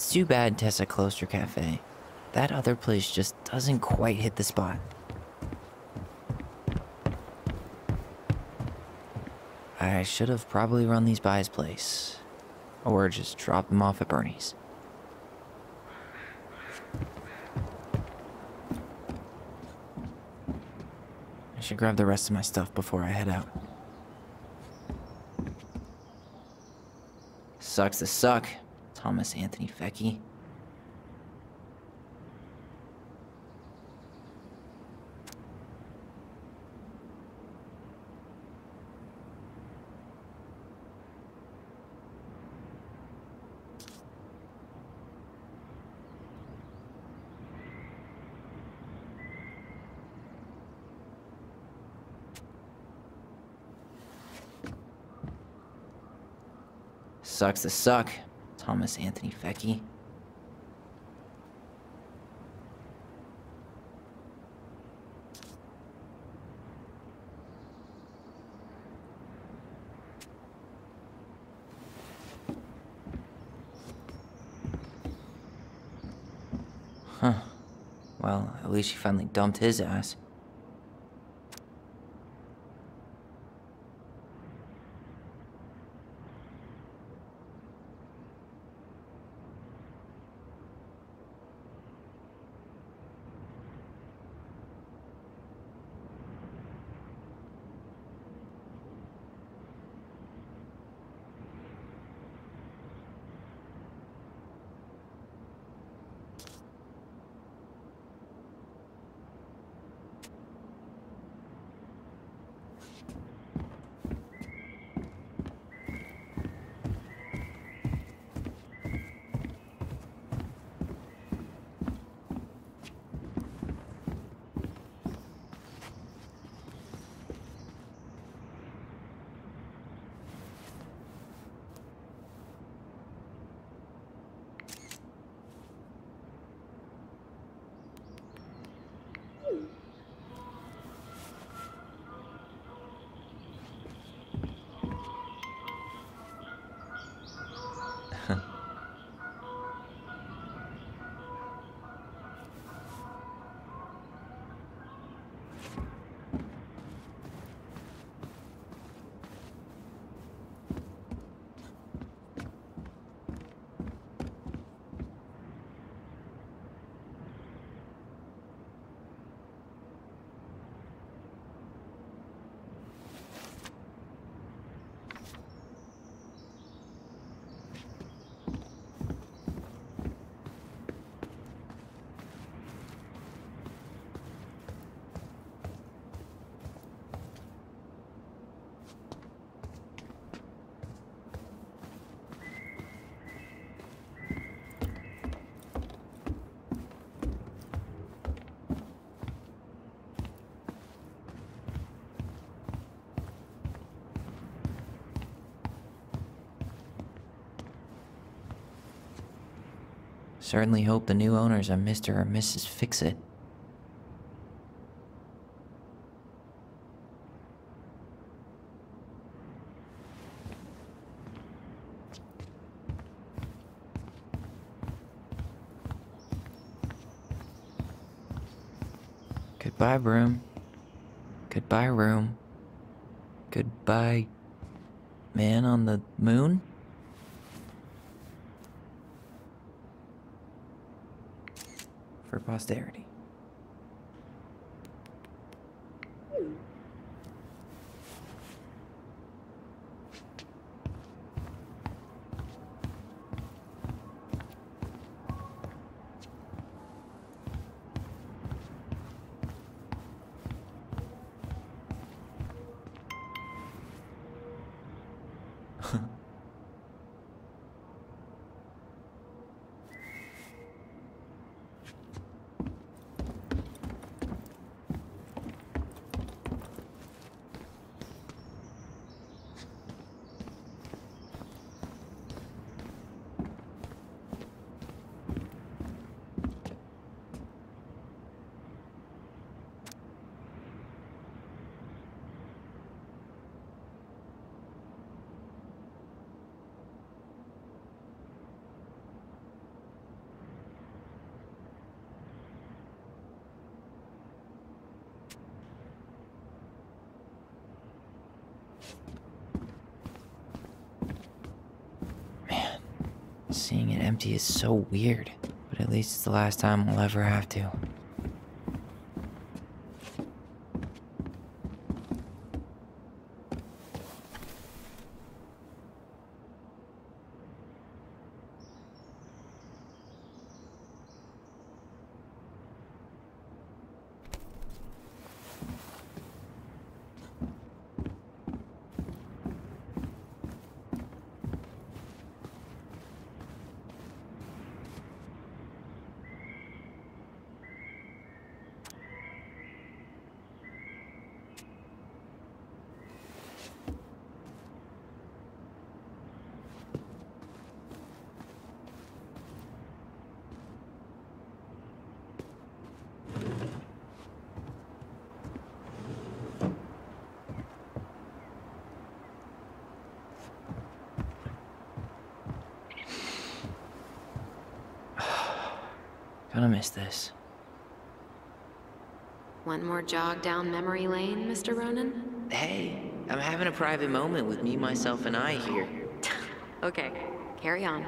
It's too bad Tessa closed her cafe. That other place just doesn't quite hit the spot. I should have probably run these by his place. Or just dropped them off at Bernie's. I should grab the rest of my stuff before I head out. Sucks to suck, Thomas Anthony Fecky. Sucks to suck, Thomas Anthony Fecky. Huh. Well, at least she finally dumped his ass. Certainly hope the new owners are Mr. or Mrs. Fix-It. Goodbye, room. Goodbye, room. Goodbye, man on the moon? For posterity. it empty is so weird, but at least it's the last time I'll ever have to. Gonna miss this. One more jog down memory lane, Mr. Ronan? Hey, I'm having a private moment with me, myself, and I here. Okay, carry on.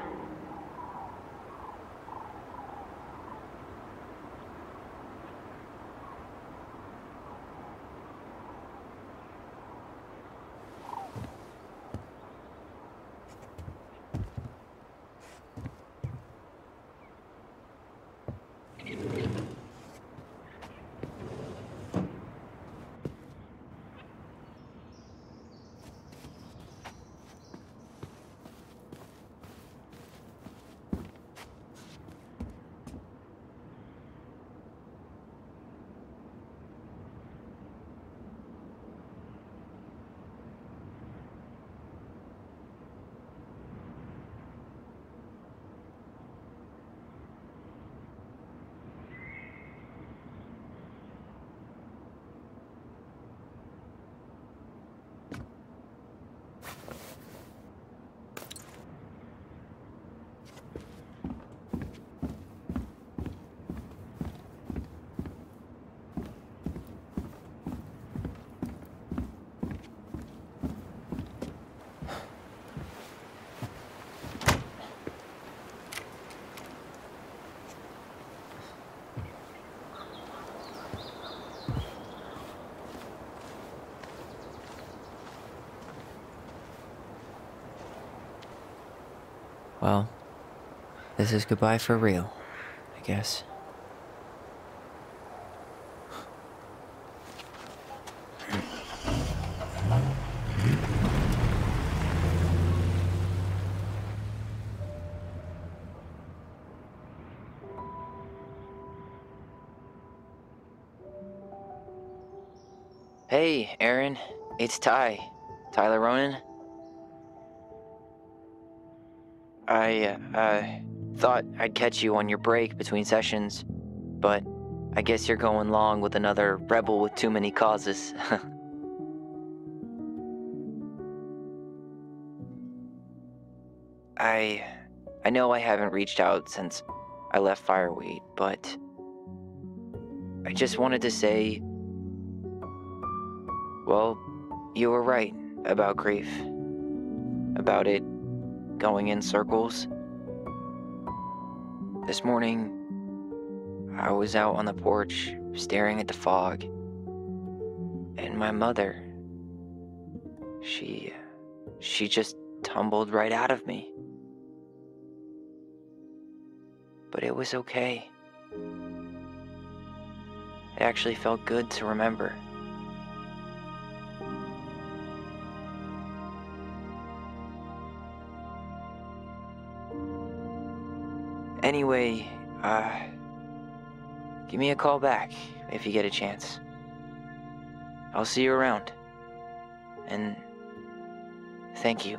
Well, this is goodbye for real, I guess. Hey, Aaron. It's Ty. Tyler Ronan. I thought I'd catch you on your break between sessions, but I guess you're going long with another rebel with too many causes. I know I haven't reached out since I left Fireweed, but I just wanted to say, well, you were right about grief, about it going in circles. This morning, I was out on the porch staring at the fog, and my mother, she just tumbled right out of me. But it was okay. It actually felt good to remember. Anyway, give me a call back if you get a chance. I'll see you around. And thank you.